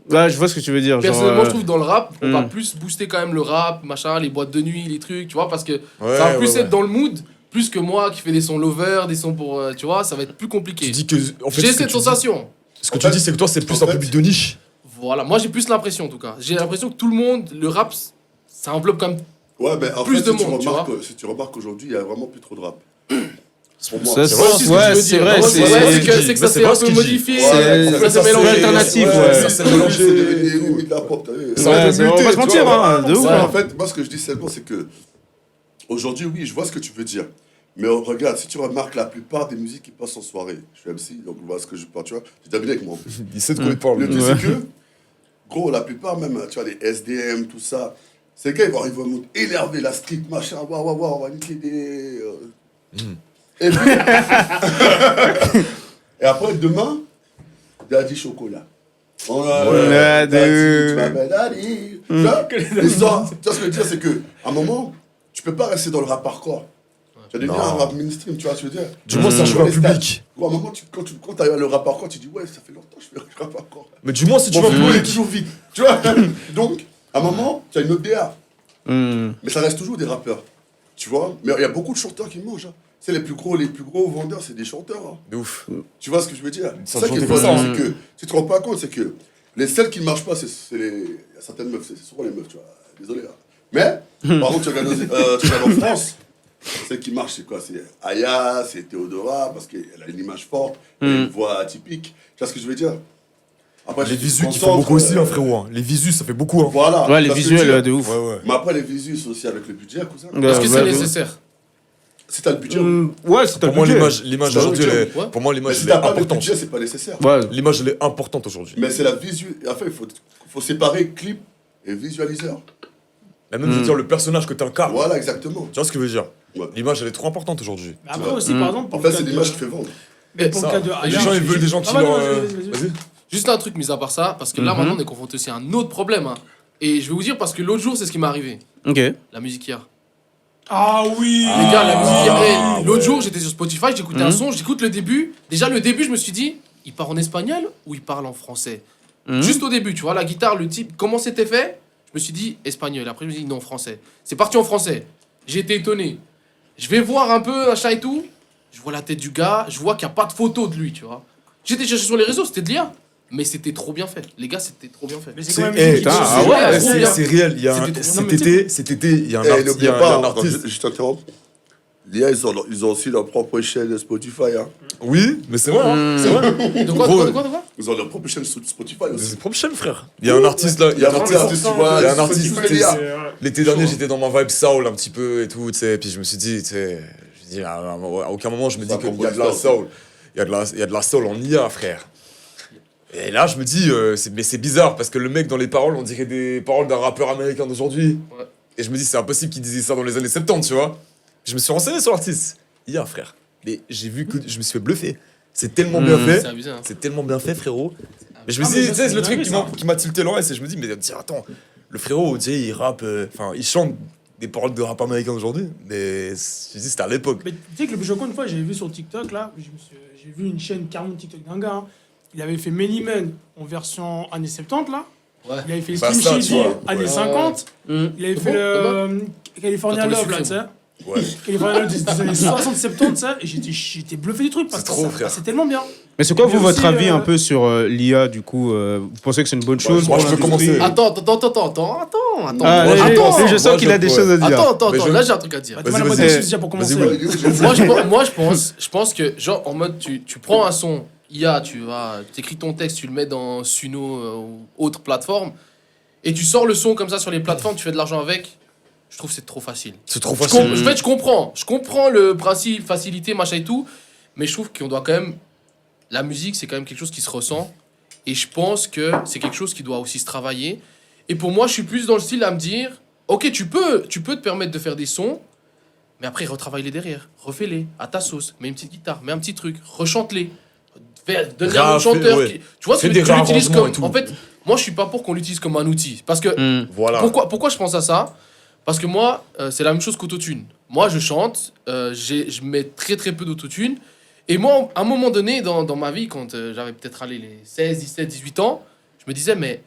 A: Ouais, je vois ce que tu veux dire.
F: Personnellement, je trouve que dans le rap, on va
A: hmm.
F: plus booster quand même le rap, machin, les boîtes de nuit, les trucs, tu vois, parce que
C: Ouais,
F: ça va plus
C: ouais,
F: être dans le mood, plus que moi qui fais des sons lover, des sons pour. Tu vois, ça va être plus compliqué.
C: Tu dis que. En fait,
F: J'ai
C: ce que
F: cette
C: tu dis-
F: sensation.
C: Ce que tu dis, c'est que toi, c'est plus
B: en
C: un
B: fait-
C: public de niche.
F: Voilà, moi j'ai plus l'impression en tout cas. J'ai l'impression que tout le monde, le rap, ça enveloppe quand même.
B: Ouais, mais en
F: Plus
B: fait,
F: de
B: si,
F: monde, tu
B: si tu remarques aujourd'hui, il y a vraiment plus trop de rap. Pour moi.
A: Ça,
C: C'est vrai,
F: c'est ce que tu
A: ouais,
F: veux
A: c'est
F: dire.
A: vrai.
F: Ouais,
A: C'est
F: c'est que ça
C: c'est
F: s'est
C: vrai
F: un
C: ce
F: peu
C: qu'il dit.
F: modifié,
A: Ouais,
F: ça s'est mélangé.
A: alternatif, ouais.
C: Ça s'est mélangé.
B: C'est devenu de la pop, t'as vu.
C: Ça
A: Ouais,
C: a
A: c'est- on va
C: muté,
A: pas se
C: tu
A: mentir,
C: vois,
A: hein, de ouf.
F: Ouais.
A: hein.
B: En fait, moi, ce que je dis seulement, c'est que aujourd'hui, oui, je vois ce que tu veux dire. Mais regarde, si tu remarques la plupart des musiques qui passent en soirée, je suis MC, donc voilà ce que je parle, tu vois. J'ai terminé avec moi en plus.
C: Il sait de quoi il parle.
B: Le truc,
A: Ouais.
B: c'est que, gros, la plupart, même, tu vois, les SDM, tout ça, ces gars, ils vont énerver la street, machin, waouh, on va niquer des. Et puis. Et après, demain, Daddy Chocolat. On a
A: Ouais,
B: Daddy,
A: de-
B: tu m'appelles Daddy. Tu vois, tu vois ce que je veux dire, c'est que, à un moment, tu peux pas rester dans le rap hardcore. Tu vas devenir
C: Non.
B: un rap mainstream, tu vois ce que je veux dire.
C: Du moins, c'est un
B: Tu
C: choix
B: vois les stats.
C: public.
B: Gros, à un moment, quand tu arrives à le rap hardcore, tu dis, ouais, ça fait longtemps que je fais le rap hardcore.
C: Mais du moins, si tu
B: Mon
C: vas
B: flow, il
C: plus.
B: est toujours vite. Tu vois. Donc, à un moment, tu as une autre DA.
A: Hmm.
B: Mais ça reste toujours des rappeurs. Tu vois. Mais il y a beaucoup de chanteurs qui mangent. Hein. C'est les plus gros vendeurs, c'est des chanteurs. Hein.
C: De ouf.
B: Tu vois ce que je veux dire?
C: Ça
B: C'est ça qui est
C: chantait
B: fort,
C: pas
B: c'est que tu te rends pas compte, c'est que les celles qui ne marchent pas, c'est les. Il y a certaines meufs, c'est souvent les meufs, tu vois. Désolé. Hein. Mais, par contre, tu regardes en France, celles qui marchent, c'est quoi? C'est Aya, c'est Théodora, parce qu'elle a une image forte, elle a une voix atypique. Tu vois ce que je veux dire? Après,
C: Les
B: si tu te
C: visus qui font
B: concentres,
C: beaucoup aussi, hein, frérot. Hein. Les visus, ça fait beaucoup. Hein.
B: Voilà.
A: Ouais, les
B: Parce que je veux
A: visuels,
B: dire,
A: de ouf.
C: Ouais, ouais.
B: Mais après, les visus, c'est aussi avec le budget, cousin.
A: Ouais,
F: Est-ce que c'est
A: ouais,
F: nécessaire?
B: Si t'as le budget,
A: Ouais, c'est
C: Pour moi, l'image
B: C'est
C: aujourd'hui,
B: un
C: elle
B: budget.
C: est-
F: Ouais.
C: pour moi,
B: mais
C: l'image,
B: si
C: elle est
B: t'as pas le
C: importante.
B: budget, c'est pas nécessaire.
A: Ouais.
C: L'image, elle est importante aujourd'hui.
B: Mais c'est la visu. Enfin, il faut séparer clip et visualiseur.
C: Mais même, je veux dire, le personnage que t'incarnes.
B: Voilà, exactement.
C: Tu vois ce que je veux dire?
B: Ouais.
C: L'image, elle est trop importante aujourd'hui.
E: Mais après aussi, par exemple,
B: En
E: pour
B: fait,
E: le
B: c'est
E: cas
B: l'image
E: de-
B: qui fait vendre.
E: mais pour le
C: Ça.
E: cas de
C: Les
E: Aya,
C: gens, ils veulent des gens qui
E: Ah,
C: leur.
E: vas-y.
C: Vas-y.
F: Juste un truc mis à part ça, parce que là maintenant on est confronté aussi à un autre problème. Hein. Et je vais vous dire parce que l'autre jour c'est ce qui m'est arrivé.
A: Ok.
F: La musique hier.
E: Ah oui.
F: Les gars, la musique hier.
C: Ah,
F: L'autre
C: ouais.
F: jour j'étais sur Spotify, j'écoutais un son, j'écoute le début. Déjà le début je me suis dit, il parle en espagnol ou il parle en français? Juste au début, tu vois, la guitare, le type, comment c'était fait? Je me suis dit espagnol. Après je me suis dit non, français. C'est parti en français. J'ai été étonné. Je vais voir un peu, achat et tout. Je vois la tête du gars, je vois qu'il n'y a pas de photo de lui, tu vois. J'étais cherché sur les réseaux, c'était de l'IA. Mais c'était trop bien fait. Les gars, c'était trop bien fait.
E: Mais c'est
C: C'est
E: quand même
C: eh,
E: une
A: putain,
E: musique-
A: ah
F: ouais,
C: eh,
F: trop bien.
C: c'est réel. Il y a un-
F: C'était-
E: non, mais
C: cet été, il y a un
B: Et
C: artiste.
B: n'oubliez
C: Il y a
B: pas,
C: un artiste.
B: je t'interromps. L'IA, ils ont aussi leur propre chaîne Spotify. Hein.
C: Oui, mais c'est vrai. hein, C'est vrai.
F: De quoi,
C: Gros,
F: de quoi
B: Ils ont leur propre chaîne Spotify
C: C'est
B: aussi.
C: ses propres chaînes, frère. Il y a un artiste là. Il y a un artiste.
B: tu vois,
C: il y a un artiste,
B: Spotify,
C: tu sais,
B: l'IA.
C: L'été dernier, j'étais dans ma vibe soul un petit peu et tout, tu sais. Puis je me suis dit, tu sais, je dis, à aucun moment je me dis
B: Ça
C: qu'il y a de
B: propose
C: la
B: ça.
C: soul. Il y a de la soul en IA, frère. Et là, je me dis, mais c'est bizarre parce que le mec dans les paroles, on dirait des paroles d'un rappeur américain d'aujourd'hui.
F: Ouais.
C: Et je me dis, c'est impossible qu'il disait ça dans les années 70, tu vois. Je me suis renseigné sur l'artiste. IA, frère. Mais j'ai vu que je me suis fait bluffer. C'est tellement bien fait.
F: C'est abusé. Hein.
C: C'est tellement bien fait, frérot. Mais je me
E: Ah,
C: suis
E: mais
C: dit,
E: ça,
C: tu sais,
E: c'est
C: le truc
E: dingue,
C: qui m'a tilté l'oreille, c'est je me dis, mais tiens, attends, le frérot, tu sais, il rappe, enfin, il chante des paroles de rap américain d'aujourd'hui, mais je me dis, c'était à l'époque.
E: Mais tu sais que le plus choquant, une fois, j'avais vu sur TikTok, là, j'ai vu une chaîne carrément TikTok d'un gars. Hein. Il avait fait Many Men en version années 70, là.
F: Ouais.
E: Il avait fait
C: Bah,
E: Slim
C: ça, tu
E: Shady
C: vois,
E: années
C: ouais.
E: 50. Il avait fait le California
F: T'as ton
E: Love, là, tu
F: succès,
E: sais.
C: Ouais.
E: California Love des années 60-70, ça. Et j'étais bluffé du truc parce
C: C'est
E: que
C: trop,
E: ça
C: frère.
E: passait tellement bien.
A: Mais c'est quoi,
E: Mais
A: vous, votre
E: aussi,
A: avis un peu sur l'IA, du coup Vous pensez que c'est une bonne chose
C: moi,
A: pour
C: je peux
A: l'industrie
C: commencer.
F: Attends.
A: Ah,
C: Moi, je
A: allez,
C: pense-
A: lui, je sens
C: moi,
A: qu'il a
C: je-
A: des choses à dire.
F: Attends,
C: Mais je-
F: là j'ai un truc à dire.
E: Bah, tu vois la
C: Vas-y,
E: mode
C: vas-y.
E: déjà pour commencer.
C: Vas-y,
F: moi, je pense que, genre, en mode, tu prends un son IA, tu écris ton texte, tu le mets dans Suno ou autre plateforme, et tu sors le son comme ça sur les plateformes, tu fais de l'argent avec. Je trouve que c'est trop facile.
C: C'est trop
F: En
C: facile.
F: fait, je comprends le principe, facilité, machin et tout, mais je trouve qu'on doit quand même. La musique, c'est quand même quelque chose qui se ressent. Et je pense que c'est quelque chose qui doit aussi se travailler. Et pour moi, je suis plus dans le style à me dire, ok, tu peux te permettre de faire des sons, mais après, retravaille-les derrière. Refais-les à ta sauce. Mets une petite guitare, mets un petit truc, rechante-les. Donne à un chanteur.
C: ouais.
F: Tu vois,
C: Fais
F: tu
C: des
F: l'utilises
C: réarrangements
F: comme...
C: et tout.
F: En fait, moi, je suis pas pour qu'on l'utilise comme un outil. Parce que...
C: Voilà.
F: Pourquoi je pense à ça? Parce que moi, c'est la même chose qu'autotune. Moi, je chante, je mets très très peu d'autotune. Et moi, à un moment donné, dans ma vie, quand j'avais peut-être allé les 16, 17, 18 ans, je me disais, mais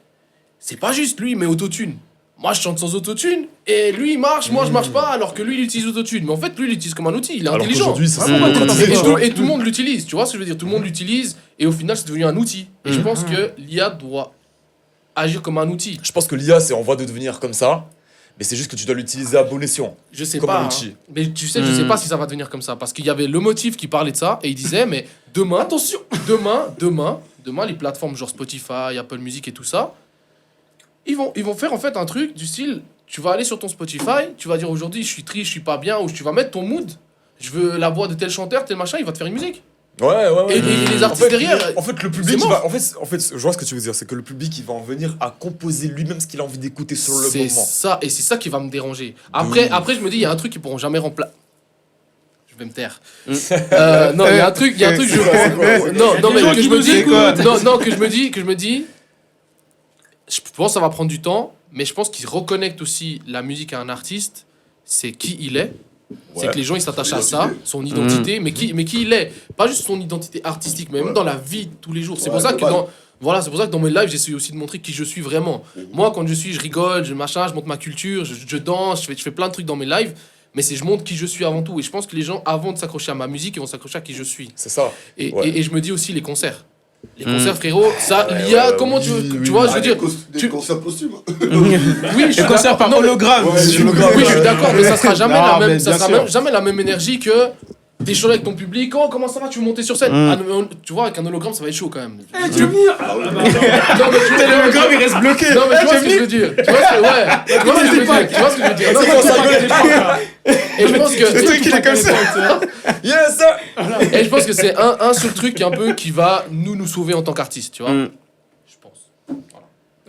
F: c'est pas juste lui, il met autotune. Moi, je chante sans autotune, et lui, il marche, moi, je marche pas, alors que lui, il utilise autotune. Mais en fait, lui, il l'utilise comme un outil, il est
C: Alors
F: intelligent.
C: qu'aujourd'hui, c'est
F: Vraiment
C: ça.
F: intelligent.
C: Tu vois.
F: Et tout le monde l'utilise, tu vois ce que je veux dire? Tout le monde l'utilise, et au final, c'est devenu un outil. Et je pense que l'IA doit agir comme un outil.
C: Je pense que l'IA, c'est en voie de devenir comme ça, mais c'est juste que tu dois l'utiliser à bon escient.
F: Je sais
C: Comme
F: pas.
C: un outil.
F: Mais tu sais, je sais pas si ça va devenir comme ça. Parce qu'il y avait le motif qui parlait de ça et il disait, mais demain, attention, demain, les plateformes genre Spotify, Apple Music et tout ça, ils vont faire en fait un truc du style, tu vas aller sur ton Spotify, tu vas dire aujourd'hui je suis triste, je suis pas bien, ou tu vas mettre ton mood, je veux la voix de tel chanteur, tel machin, il va te faire une musique.
C: Ouais.
F: Et les artistes derrière,
C: En fait, le public,
F: c'est
C: il
F: mort.
C: va. En fait, je vois ce que tu veux dire. C'est que le public, il va en venir à composer lui-même ce qu'il a envie d'écouter sur le
F: C'est
C: moment.
F: ça, et c'est ça qui va me déranger. Après, je me dis, il y a un truc qu'ils pourront jamais remplacer. Je vais me taire. Non, il y a un truc, je non, mais que je me dis, que je me dis, je pense que ça va prendre du temps, mais je pense qu'ils reconnectent aussi la musique à un artiste, c'est qui il est. C'est
C: Ouais.
F: que les gens ils s'attachent à
B: Son
F: ça,
B: identité.
F: son identité, mais qui il est. Pas juste son identité artistique, mais même dans la vie de tous les jours. C'est pour ça que c'est pour ça que dans mes lives, j'essaie aussi de montrer qui je suis vraiment. Moi, quand je rigole, je montre ma culture, je danse, je fais plein de trucs dans mes lives, mais je montre qui je suis avant tout. Et je pense que les gens, avant de s'accrocher à ma musique, ils vont s'accrocher à qui je suis.
C: C'est ça.
F: Et,
C: Ouais.
F: et je me dis aussi les concerts. Les concerts, frérot, ça, l'IA, comment tu vois, je veux dire.
B: Des concerts posthumes.
F: Oui, je suis
A: concert
F: d'accord.
A: par
F: Non, mais-
A: hologramme.
C: Ouais,
A: C'est-
C: hologramme.
F: Oui, je suis d'accord, mais ça sera jamais
A: Non,
F: la
A: mais
F: même, ça
A: bien
F: sera
A: sûr.
F: même- jamais la même énergie que d'échanger avec ton public. Oh, comment ça va, tu veux monter sur scène? Tu vois, avec un hologramme, ça va être chaud quand même.
E: Eh, tu veux venir?
F: Non, mais tu
A: L'hologramme, il reste bloqué.
F: Non, mais tu vois ce que je veux dire. Tu vois ce que, ouais. Tu vois ce que je veux dire. Tu vois ce que je veux dire. Non, mais et je pense que.
A: Le truc, il est comme ça.
C: Yes, sir.
F: Et je pense que c'est un seul truc qui va nous sauver en tant qu'artistes, tu vois. Je pense.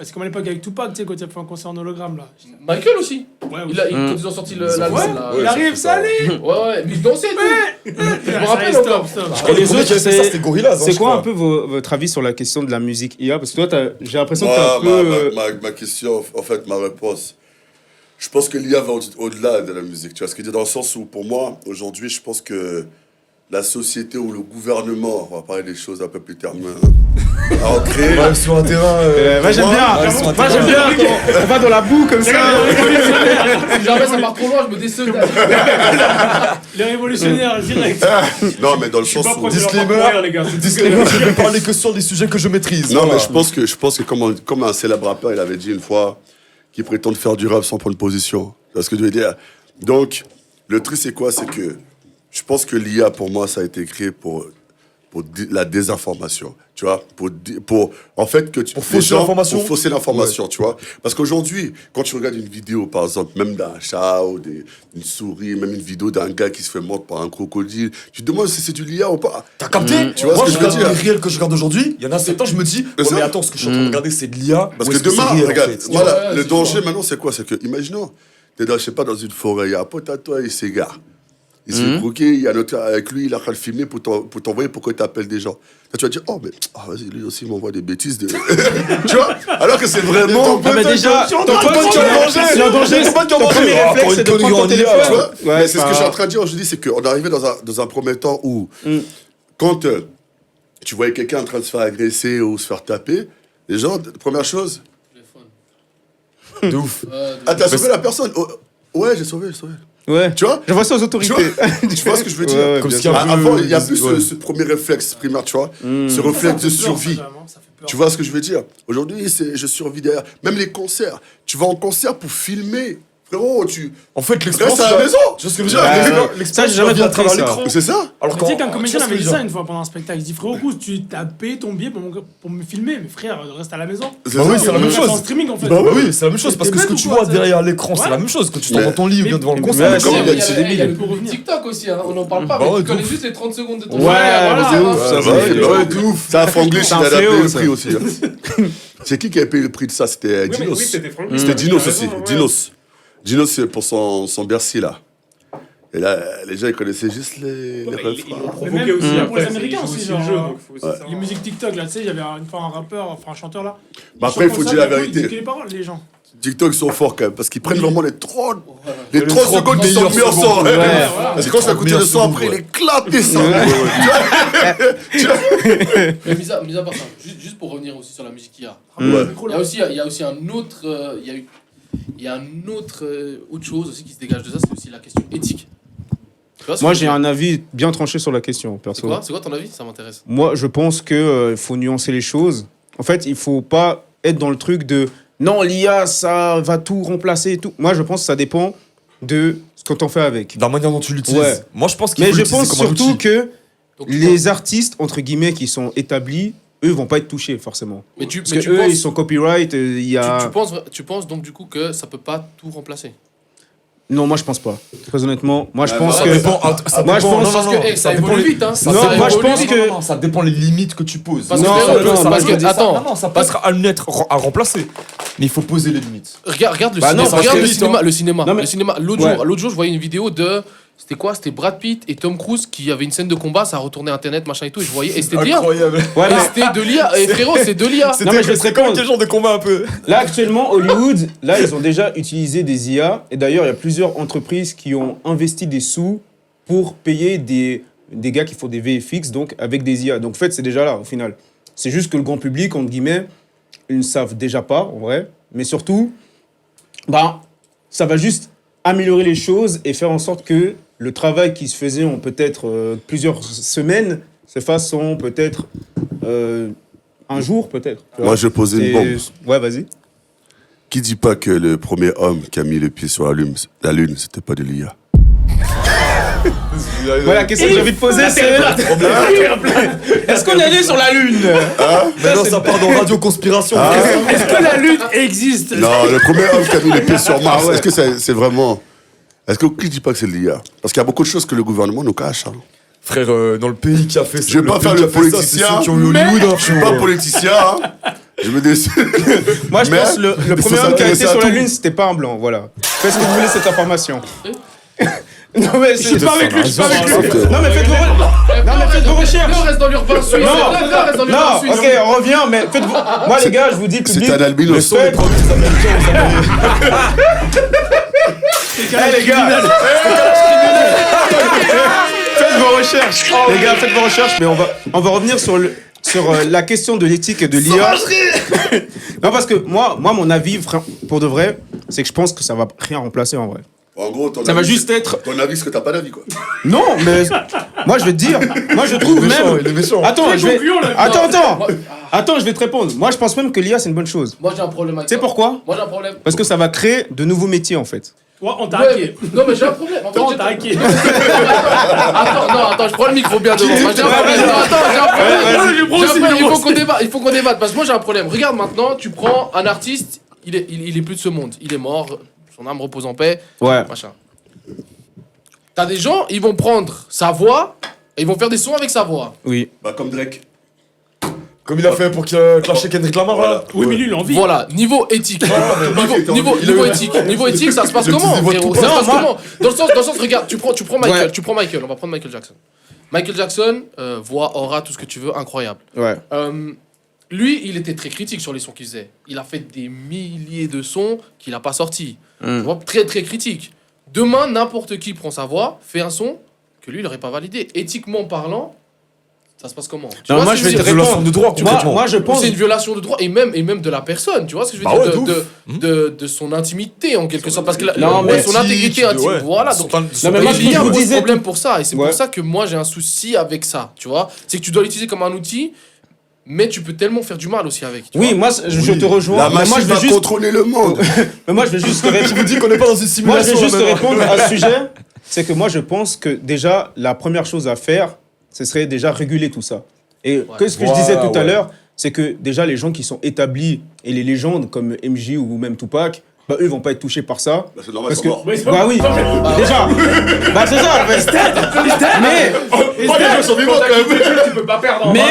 E: C'est comme à l'époque avec Tupac, tu sais, quand il a fait un concert en hologramme là.
F: Michael aussi.
E: Ouais,
F: Quand ils ont sorti l'album.
E: Ouais,
F: là.
E: il arrive, salut!
F: Ouais, mais il dansait tout. Je me rappelle encore.
E: Stop.
A: Et les
C: Le premier
A: autres,
C: qui a fait ça, c'était Gorillaz.
A: C'est
C: je
A: quoi
C: crois.
A: un peu votre avis sur la question de la musique IA? Parce que toi, j'ai l'impression que
B: Moi,
A: t'as un peu...
B: ma question, en fait, ma réponse, je pense que l'IA va au-delà de la musique. Tu vois ce que je veux dire? Dans le sens où, pour moi, aujourd'hui, je pense que la société ou le gouvernement, on va parler des choses un peu plus termes, a ancré.
C: Même sur un terrain.
A: Moi, j'aime bien. Moi, j'aime bien quand on va dans la boue comme ça.
F: Si jamais ça part trop loin, je me décide.
E: Les révolutionnaires, direct.
B: Non, mais dans le sens où.
C: Disclaimer.
E: les gars.
C: Disclaimer, je vais parler que sur des sujets que je maîtrise.
B: Non,
C: Voilà.
B: mais je pense que comme un célèbre rappeur, il avait dit une fois qu'il prétend faire du rap sans prendre position. Tu vois ce que je veux dire? Donc, le truc, c'est quoi? C'est que je pense que l'IA, pour moi, ça a été créé pour la désinformation, tu vois, en fait que
C: Pour fausser l'information.
B: pour fausser l'information, tu vois, parce qu'aujourd'hui, quand tu regardes une vidéo, par exemple, même d'un chat ou d'une souris, même une vidéo d'un gars qui se fait mordre par un crocodile, tu te demandes si c'est du l'IA ou pas.
C: T'as capté?
B: Tu vois
C: Moi,
B: ce
C: je
B: que je veux
C: regarde
B: dire?
C: les réels que je regarde aujourd'hui. Il y en a 7 ans, je me dis,
B: C'est
C: ouais,
B: ça.
C: mais attends, ce que je suis en train de regarder, c'est de l'IA.
B: Parce
C: ou
B: que
C: est-ce c'est
B: demain,
C: réel, en
B: regarde,
C: fait
B: voilà,
F: Ouais,
B: le
F: c'est
B: danger
F: sûr.
B: maintenant, c'est quoi? C'est que, imaginons, t'es dans, je sais pas, dans une forêt, il y a un pote à toi, il s'égare. Il se fait croquer, il y a un autre avec lui, il a qu'à le filmer pour t'envoyer pour que tu appelles des gens. Là, tu vas dire, oh, mais vas-y, lui aussi, il m'envoie des bêtises. Tu vois? Alors que c'est vraiment.
A: Non, mais déjà, ton pote qui est en danger. C'est en danger. Ton premier réflexe, c'est de prendre ton téléphone.
B: Tu vois?
A: Ouais,
B: Mais c'est ce que je suis en train de dire. Je dis, c'est qu'on est arrivé dans un premier temps où, quand tu voyais quelqu'un en train de se faire agresser ou se faire taper, les gens, première chose,
C: De ouf.
B: ah, t'as sauvé la personne? Oh, ouais, j'ai sauvé.
A: Ouais.
B: Tu vois?
A: Je vois ça aux autorités.
B: Tu vois ce que je veux dire?
A: Ouais,
C: Comme
A: bien
C: s'il y
A: sûr.
C: a un peu-
B: Avant, il y a plus
C: ouais.
B: ce premier réflexe primaire, tu vois? Ce réflexe de survie. Tu vois ce que je veux dire? Aujourd'hui, je survis derrière. Même les concerts. Tu vas en concert pour filmer. Frérot, tu
C: En fait,
B: restes
C: l'expérience.
B: à la maison.
C: Tu vois ce que je veux dire?
A: Ouais,
C: L'expérience,
A: ça, j'ai jamais
C: vient à
A: compris
C: travers
A: ça.
C: l'écran.
B: C'est ça.
C: Alors
E: Tu sais qu'un
C: tu
E: comédien
C: vois ce que
E: avait dit
C: je veux
E: ça
C: dire?
E: une fois pendant un spectacle. Il dit frérot, tu t'as payé ton billet pour me filmer, mais frère, reste à la maison.
B: C'est
C: Bah
B: ça.
C: oui, c'est la même
E: Reste en
C: chose.
E: streaming en fait.
C: Bah oui, c'est la même chose parce
E: T'es
C: que ce que
E: bête
C: tu
E: ou quoi,
C: vois derrière l'écran, c'est
E: Ouais.
C: la même chose. Quand tu t'en
B: Mais-
C: dans ton lit ou bien devant le
E: mais
C: concert.
B: mais
C: c'est
B: comment
C: comme-
B: il y a- c'est
F: il y a le
E: pour revenir.
F: TikTok aussi, hein, on n'en parle pas,
C: Bah
F: mais
C: ouais,
F: tu
C: de
F: connais
C: ouf.
F: juste les 30 secondes de ton
A: Ouais,
F: voilà.
A: c'est ouf, ça,
B: Ouais,
A: c'est
B: ouais,
C: de ouf.
B: C'est un franglais,
A: C'est un
B: il a payé
A: fléau,
B: le
A: ça.
B: prix aussi. hein. C'est qui avait payé le prix de ça? C'était
D: Oui, mais
B: Dinos.
D: oui, c'était Franck.
B: C'était
D: Il a
B: Dinos
D: raison,
B: aussi.
D: ouais.
B: Dinos. Dinos, c'est pour son Bercy, là. Et là, les gens, ils connaissaient juste les
D: Ouais,
B: refrains.
D: ils l'ont
E: Mais
D: provoqué
E: même
D: aussi
E: pour
D: après.
E: les Américains
D: ils jouent
E: aussi,
D: le
E: genre,
D: jeu, donc faut aussi
B: ouais.
D: savoir.
E: Les musiques TikTok, là, tu sais, il y avait une fois un rappeur, enfin un chanteur là.
B: Bah après, il faut dire la
E: Il
B: vérité.
E: dit que les paroles, les gens.
B: TikTok, ils sont forts quand même, parce qu'ils prennent
E: Oui.
B: vraiment les 30
C: Les
B: 30 secondes qui sont
C: meilleures
B: meilleurs sons.
C: secondes.
B: Ouais.
E: voilà.
B: Parce que quand ça coûtait le son,
C: Meilleures
B: après, il
C: secondes,
B: éclate des sons.
F: Mais mis à part ça, juste pour revenir aussi sur la musique qu'il y a.
B: Ouais.
F: Il y a aussi un autre, il y a un autre, autre chose aussi qui se dégage de ça, c'est aussi la question éthique. Tu vois ce
A: Moi,
F: que je
A: j'ai
F: veux dire?
A: un avis bien tranché sur la question, perso.
F: C'est quoi ton avis? Ça m'intéresse.
A: Moi, je pense qu'il faut nuancer les choses. En fait, il faut pas être dans le truc de non, l'IA, ça va tout remplacer et tout. Moi, je pense que ça dépend de ce qu'on t'en fait avec.
C: De la manière dont tu l'utilises.
A: Ouais.
C: Moi, je pense qu'il
A: Mais
C: faut
A: je
C: l'utiliser
A: pense
C: comme un
A: surtout
C: outil.
A: que
F: Donc,
A: les artistes, entre guillemets, qui sont établis, eux, vont pas être touchés, forcément.
F: mais tu,
A: Parce
F: mais
A: que
F: tu
A: eux,
F: penses,
A: ils sont copyright, il y a...
F: tu penses donc du coup que ça peut pas tout remplacer?
A: Non, moi, je pense pas. Très honnêtement, moi, je pense
F: bah,
A: que...
C: Ça dépend. Ça
A: Moi, je
C: dépend-
A: pense-
C: non,
F: Parce
C: non,
F: que
C: non,
F: hey, ça
C: dépend
F: évolue
C: les-
F: vite, hein.
C: ça
A: Non,
C: dépend-
A: moi, je
C: évolue
A: pense
C: vite.
A: que-
C: Non, ça dépend les limites que tu poses.
F: Parce que
A: Non,
F: frérot,
A: non,
F: parce que attends,
C: Non, ça passera à être à remplacer. Mais il faut poser les limites.
F: regarde le
A: Bah non,
F: cinéma,
A: parce
F: regarde
A: que-
F: le cinéma, le cinéma,
A: Non, mais-
F: le cinéma. L'autre jour, je voyais une vidéo de c'était quoi? C'était Brad Pitt et Tom Cruise qui avaient une scène de combat, ça a retourné internet, machin et tout, et je voyais et c'était de l'IA.
C: Incroyable.
A: Ouais,
F: Et
A: mais
F: c'était de l'IA. Et frérot, c'est de l'IA.
A: Non, mais je vais te
C: C'est comme
A: répondre.
C: quel genre de combat un peu.
A: là, actuellement, Hollywood, là, ils ont déjà utilisé des IA. Et d'ailleurs, il y a plusieurs entreprises qui ont investi des sous pour payer des gars qui font des VFX, donc avec des IA. Donc, en fait, c'est déjà là, au final. C'est juste que le grand public, entre guillemets, ils ne savent déjà pas, en vrai. Mais surtout, bah, ça va juste améliorer les choses et faire en sorte que le travail qui se faisait en peut-être plusieurs semaines se fasse en peut-être un jour, peut-être. tu vois.
B: Moi, je posais une
A: C'est-
B: bombe.
A: Ouais, vas-y.
B: Qui dit pas que le premier homme qui a mis le pied sur la lune, c'était pas de l'IA?
A: Ouais, la question que j'ai envie de poser, c'est est-ce qu'on est allé sur la Lune?
C: Maintenant, ça part dans Radio Conspiration.
E: Est-ce que la lutte existe?
B: Non, le premier homme qui a mis le pied sur Mars,
A: Ah ouais.
B: est-ce que c'est vraiment... Est-ce que qui dit pas que c'est de l'IA? Parce qu'il y a beaucoup de choses que le gouvernement nous cache. Hein.
C: Frère, dans le pays qui a fait ça.
B: Je vais pas
C: pays
B: faire
C: qui
B: le
C: a fait ça, c'est
B: politicien,
C: ceux qui ont eu Hollywood, hein,
B: Je suis pas politicien, hein. Je me décide.
A: Moi, je
B: Mais
A: pense que le
B: il faut
A: premier homme qui a été
B: s'intéresser à
A: sur la
B: tout.
A: Lune, c'était pas un blanc, voilà. Qu'est-ce que vous voulez cette information? Non, mais c'est
E: pas avec lui, je suis pas avec lui.
A: Non, mais faites vos recherches.
F: On reste dans l'urbain suisse.
A: Non,
F: Reste dans l'urbain
A: non,
F: suisse.
A: ok, on revient, mais faites vos... Moi, les gars, je vous dis, public...
B: C'est un albino.
C: Le son des produits américains, vous avez-
A: Eh, les gars, faites vos recherches. Les gars, faites vos recherches, mais on va revenir sur la question de l'éthique et de l'IA. Non, parce que moi, mon avis, pour de vrai, c'est que je pense que ça va rien remplacer en vrai.
B: En gros, ton
A: Ça va
B: avis,
A: juste être...
B: Ton avis, c'est que t'as pas d'avis, quoi.
A: Non, mais moi, je vais te dire. Moi, je trouve
C: méchant,
A: même...
C: il est méchant.
A: Attends, je vais...
E: concluant, là.
A: Attends, je vais te répondre. Moi, je pense même que l'IA, c'est une bonne chose.
F: Moi j'ai un problème avec
A: Tu sais
F: ça.
A: pourquoi?
F: Moi j'ai un problème.
A: Parce que ça va créer de nouveaux métiers, en fait.
E: Ouais, on t'a
F: Ouais,
E: hacké.
F: non mais j'ai un problème. En fait,
E: Non,
F: j'ai-
E: t'as hacké.
F: Attends, je prends le micro bien devant. Moi, j'ai un problème. Non, attends, j'ai un problème. J'ai un problème. Il faut qu'on débatte parce que moi j'ai un problème. Regarde maintenant, tu prends un artiste, il est plus de ce monde, il est mort, son âme repose en paix,
A: Ouais.
F: machin. T'as des gens, ils vont prendre sa voix et ils vont faire des sons avec sa voix.
A: Oui.
B: Bah, comme Drake.
C: Comme il a fait pour clasher Kendrick Lamar, là.
E: Oui, mais lui, il en vit.
F: Voilà, niveau éthique. Niveau éthique, ça se passe
C: Le petit
F: comment,
C: niveau de
F: frérot?
C: tout
F: Ça se
A: prendre.
F: passe comment? Dans le sens, regarde, tu prends Michael,
A: Ouais.
F: tu prends Michael, on va prendre Michael Jackson. Michael Jackson, voix, aura, tout ce que tu veux, incroyable.
A: Ouais.
F: Lui, il était très critique sur les sons qu'il faisait. Il a fait des milliers de sons qu'il n'a pas sortis. Tu vois, très très critique. Demain, n'importe qui prend sa voix, fait un son que lui, il n'aurait pas validé. Éthiquement parlant, ça se passe comment? Tu
A: Non,
F: vois
A: moi,
F: ce
A: je
F: que
A: vais te
F: veux dire?
C: violation
A: répondre.
C: de droit, concrètement.
A: Moi, je pense...
F: C'est une violation de droit et même de la personne, tu vois ce que je veux
C: Bah
F: dire,
C: ouais,
F: de son intimité en quelque sorte, parce que
A: Non, mais
F: son intégrité intime, voilà. Donc,
A: Non, mais moi, ce que
F: il y
A: je
F: a un
A: vous
F: gros
A: disais...
F: problème pour ça et c'est
A: Ouais.
F: pour ça que moi j'ai un souci avec ça, tu vois, c'est que tu dois l'utiliser comme un outil, mais tu peux tellement faire du mal aussi avec. Tu
A: Oui,
F: vois.
A: moi, je te rejoins.
B: La
A: Mais moi,
B: machine
A: je vais
B: va
A: juste...
B: contrôler le monde.
A: Mais moi, je vais juste te
C: Je vous dis qu'on n'est pas dans une
A: Moi, je
C: simulation.
A: vais juste te
C: maintenant.
A: répondre à ce sujet. C'est que moi, je pense que déjà, la première chose à faire, ce serait déjà réguler tout ça. Et ce que je disais tout à l'heure, c'est que déjà, les gens qui sont établis et les légendes comme MJ ou même Tupac, bah, eux, ils vont pas être touchés par ça.
B: Bah, c'est normal,
A: Parce
B: ils
A: que,
B: sont morts.
A: bah oui, déjà. Bah, c'est ça, en fait. Mais,
B: Les gens sont vivants quand même.
D: Tu peux pas perdre.
A: mais,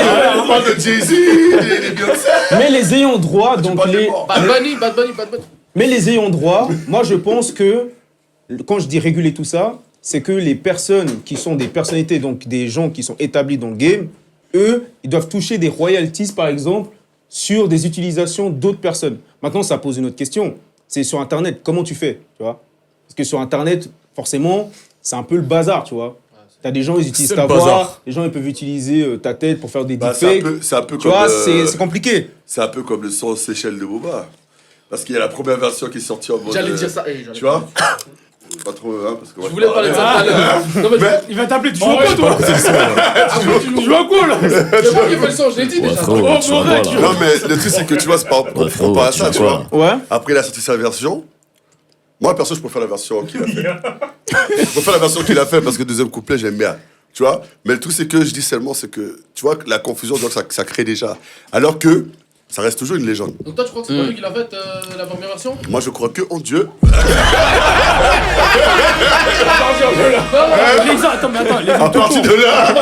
B: On parle de Jay-Z, des Beyoncé.
A: mais les ayants droit, donc
B: parles des
A: les,
B: morts.
F: Bad Bunny.
A: mais les ayants droit, moi, je pense que, quand je dis réguler tout ça, c'est que les personnes qui sont des personnalités, donc des gens qui sont établis dans le game, eux, ils doivent toucher des royalties, par exemple, sur des utilisations d'autres personnes. Maintenant, ça pose une autre question. C'est sur Internet, comment tu fais, tu vois? Parce que sur Internet, forcément, c'est un peu le bazar, tu vois. T'as des gens, ils utilisent
C: C'est
A: ta
C: le
A: voix,
C: bazar.
A: les gens, ils peuvent utiliser ta tête pour faire des
B: Bah,
A: deepfakes.
B: c'est un peu
A: Tu
B: comme.
A: vois, c'est compliqué.
B: C'est un peu comme le son Seychelles de Boba. Parce qu'il y a la première version qui est sortie en mode.
F: J'allais dire ça. J'allais
B: Tu vois Pas trop, hein, parce que.
F: Je voulais parler de ça tout à l'heure. Non, mais
E: Il va t'appeler, tu joues à quoi, toi?
F: tu joues à quoi là C'est moi qui ai fait le son, je l'ai dit déjà.
G: frérot, tu vois, là.
B: Non, mais le truc, c'est que tu vois, c'est pas
G: Ouais, frérot,
B: pas à
G: tu
B: ça,
G: vois
B: tu vois.
A: Ouais.
B: Après, il a sorti sa version. Moi, perso, je préfère la version qu'il a fait. Je préfère la version qu'il a fait parce que le deuxième couplet, j'aime bien. Tu vois. Mais le truc, c'est que je dis seulement, c'est que, tu vois, la confusion, donc, ça crée déjà. Alors que ça reste toujours une légende.
F: Donc toi, tu crois que c'est pas lui qui l'a fait la première version?
B: Moi, je crois que en Dieu.
E: Les gens, attends, mais attends, les
B: À
E: gens,
B: partir de là,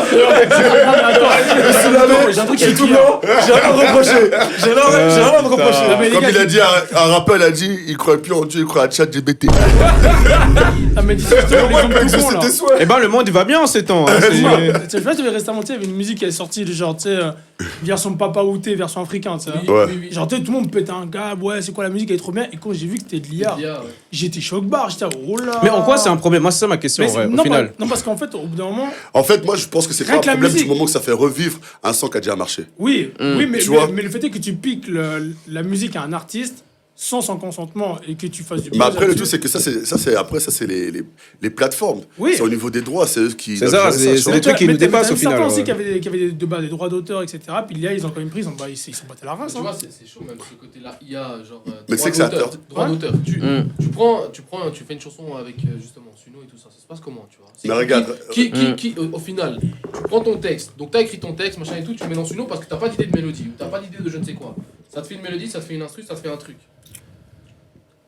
C: J'ai un truc qui est tout blanc. J'ai rien à me reprocher. J'ai rien à me reprocher.
E: mais les
B: comme
E: gars,
B: il a dit, un rappeur, il a dit, il croit plus en Dieu, il croit à ChatGPT.
E: ah, mais dis les gens tout cons, là.
B: C'était souhait.
A: Eh ben, le monde, il va bien en ces temps. hein.
E: Je sais pas, tu avais récemment, tu sais, il y avait une musique qui est sortie, genre, tu sais, version Papa Outé, version africain, tu sais.
B: Ouais.
E: Genre, tu sais, tout le monde pète un gars, ouais, c'est quoi la musique, elle est trop bien. Et quand j'ai vu que t'es de l'IA, j'étais choc barre, j'étais, oh là.
A: Mais en quoi c'est un problème? Moi, c'est ça ma question,
E: Mais
A: en vrai,
E: non,
A: au final.
E: non, parce qu'en fait, au bout d'un moment,
B: En fait, moi, je pense que c'est pas
E: Rien
B: un
E: que la
B: problème du
E: musique.
B: moment que ça fait revivre un son qui a déjà marché.
E: oui, mais,
B: Tu vois.
E: mais le fait est que tu piques la musique à un artiste sans son consentement et que tu fasses du
B: Mais
E: buzz
B: après, le
E: là-dessus.
B: truc, c'est que ça, c'est les plateformes.
E: Oui.
B: C'est au niveau des droits, c'est eux qui.
A: C'est
B: doivent
A: ça,
B: gérer,
A: c'est
B: tu
A: des
B: vois.
A: trucs qui
E: Mais
A: nous
E: t'avais
A: dépassent au
E: certains
A: final.
E: aussi
A: ouais.
E: qui avaient des droits d'auteur, etc. Puis l'IA, ils ont quand même pris, ils sont battus la race.
F: Tu
E: hein.
F: vois, c'est chaud même ce côté-là. IA, genre.
B: Mais
F: droit
B: c'est que c'est
F: d'auteur,
B: acteur.
F: droit
E: Ouais.
F: d'auteur. Tu fais une chanson avec justement Suno et tout ça. Ça se passe comment, tu vois? C'est
B: Mais
F: qui-
B: regarde,
F: Qui, au final, tu prends ton texte. Donc t'as écrit ton texte, machin et tout, tu le mets dans Suno parce que t'as pas d'idée de mélodie ou t'as pas d'idée de je ne sais quoi. Ça te fait une mélodie, ça te fait une instru, ça te fait un truc.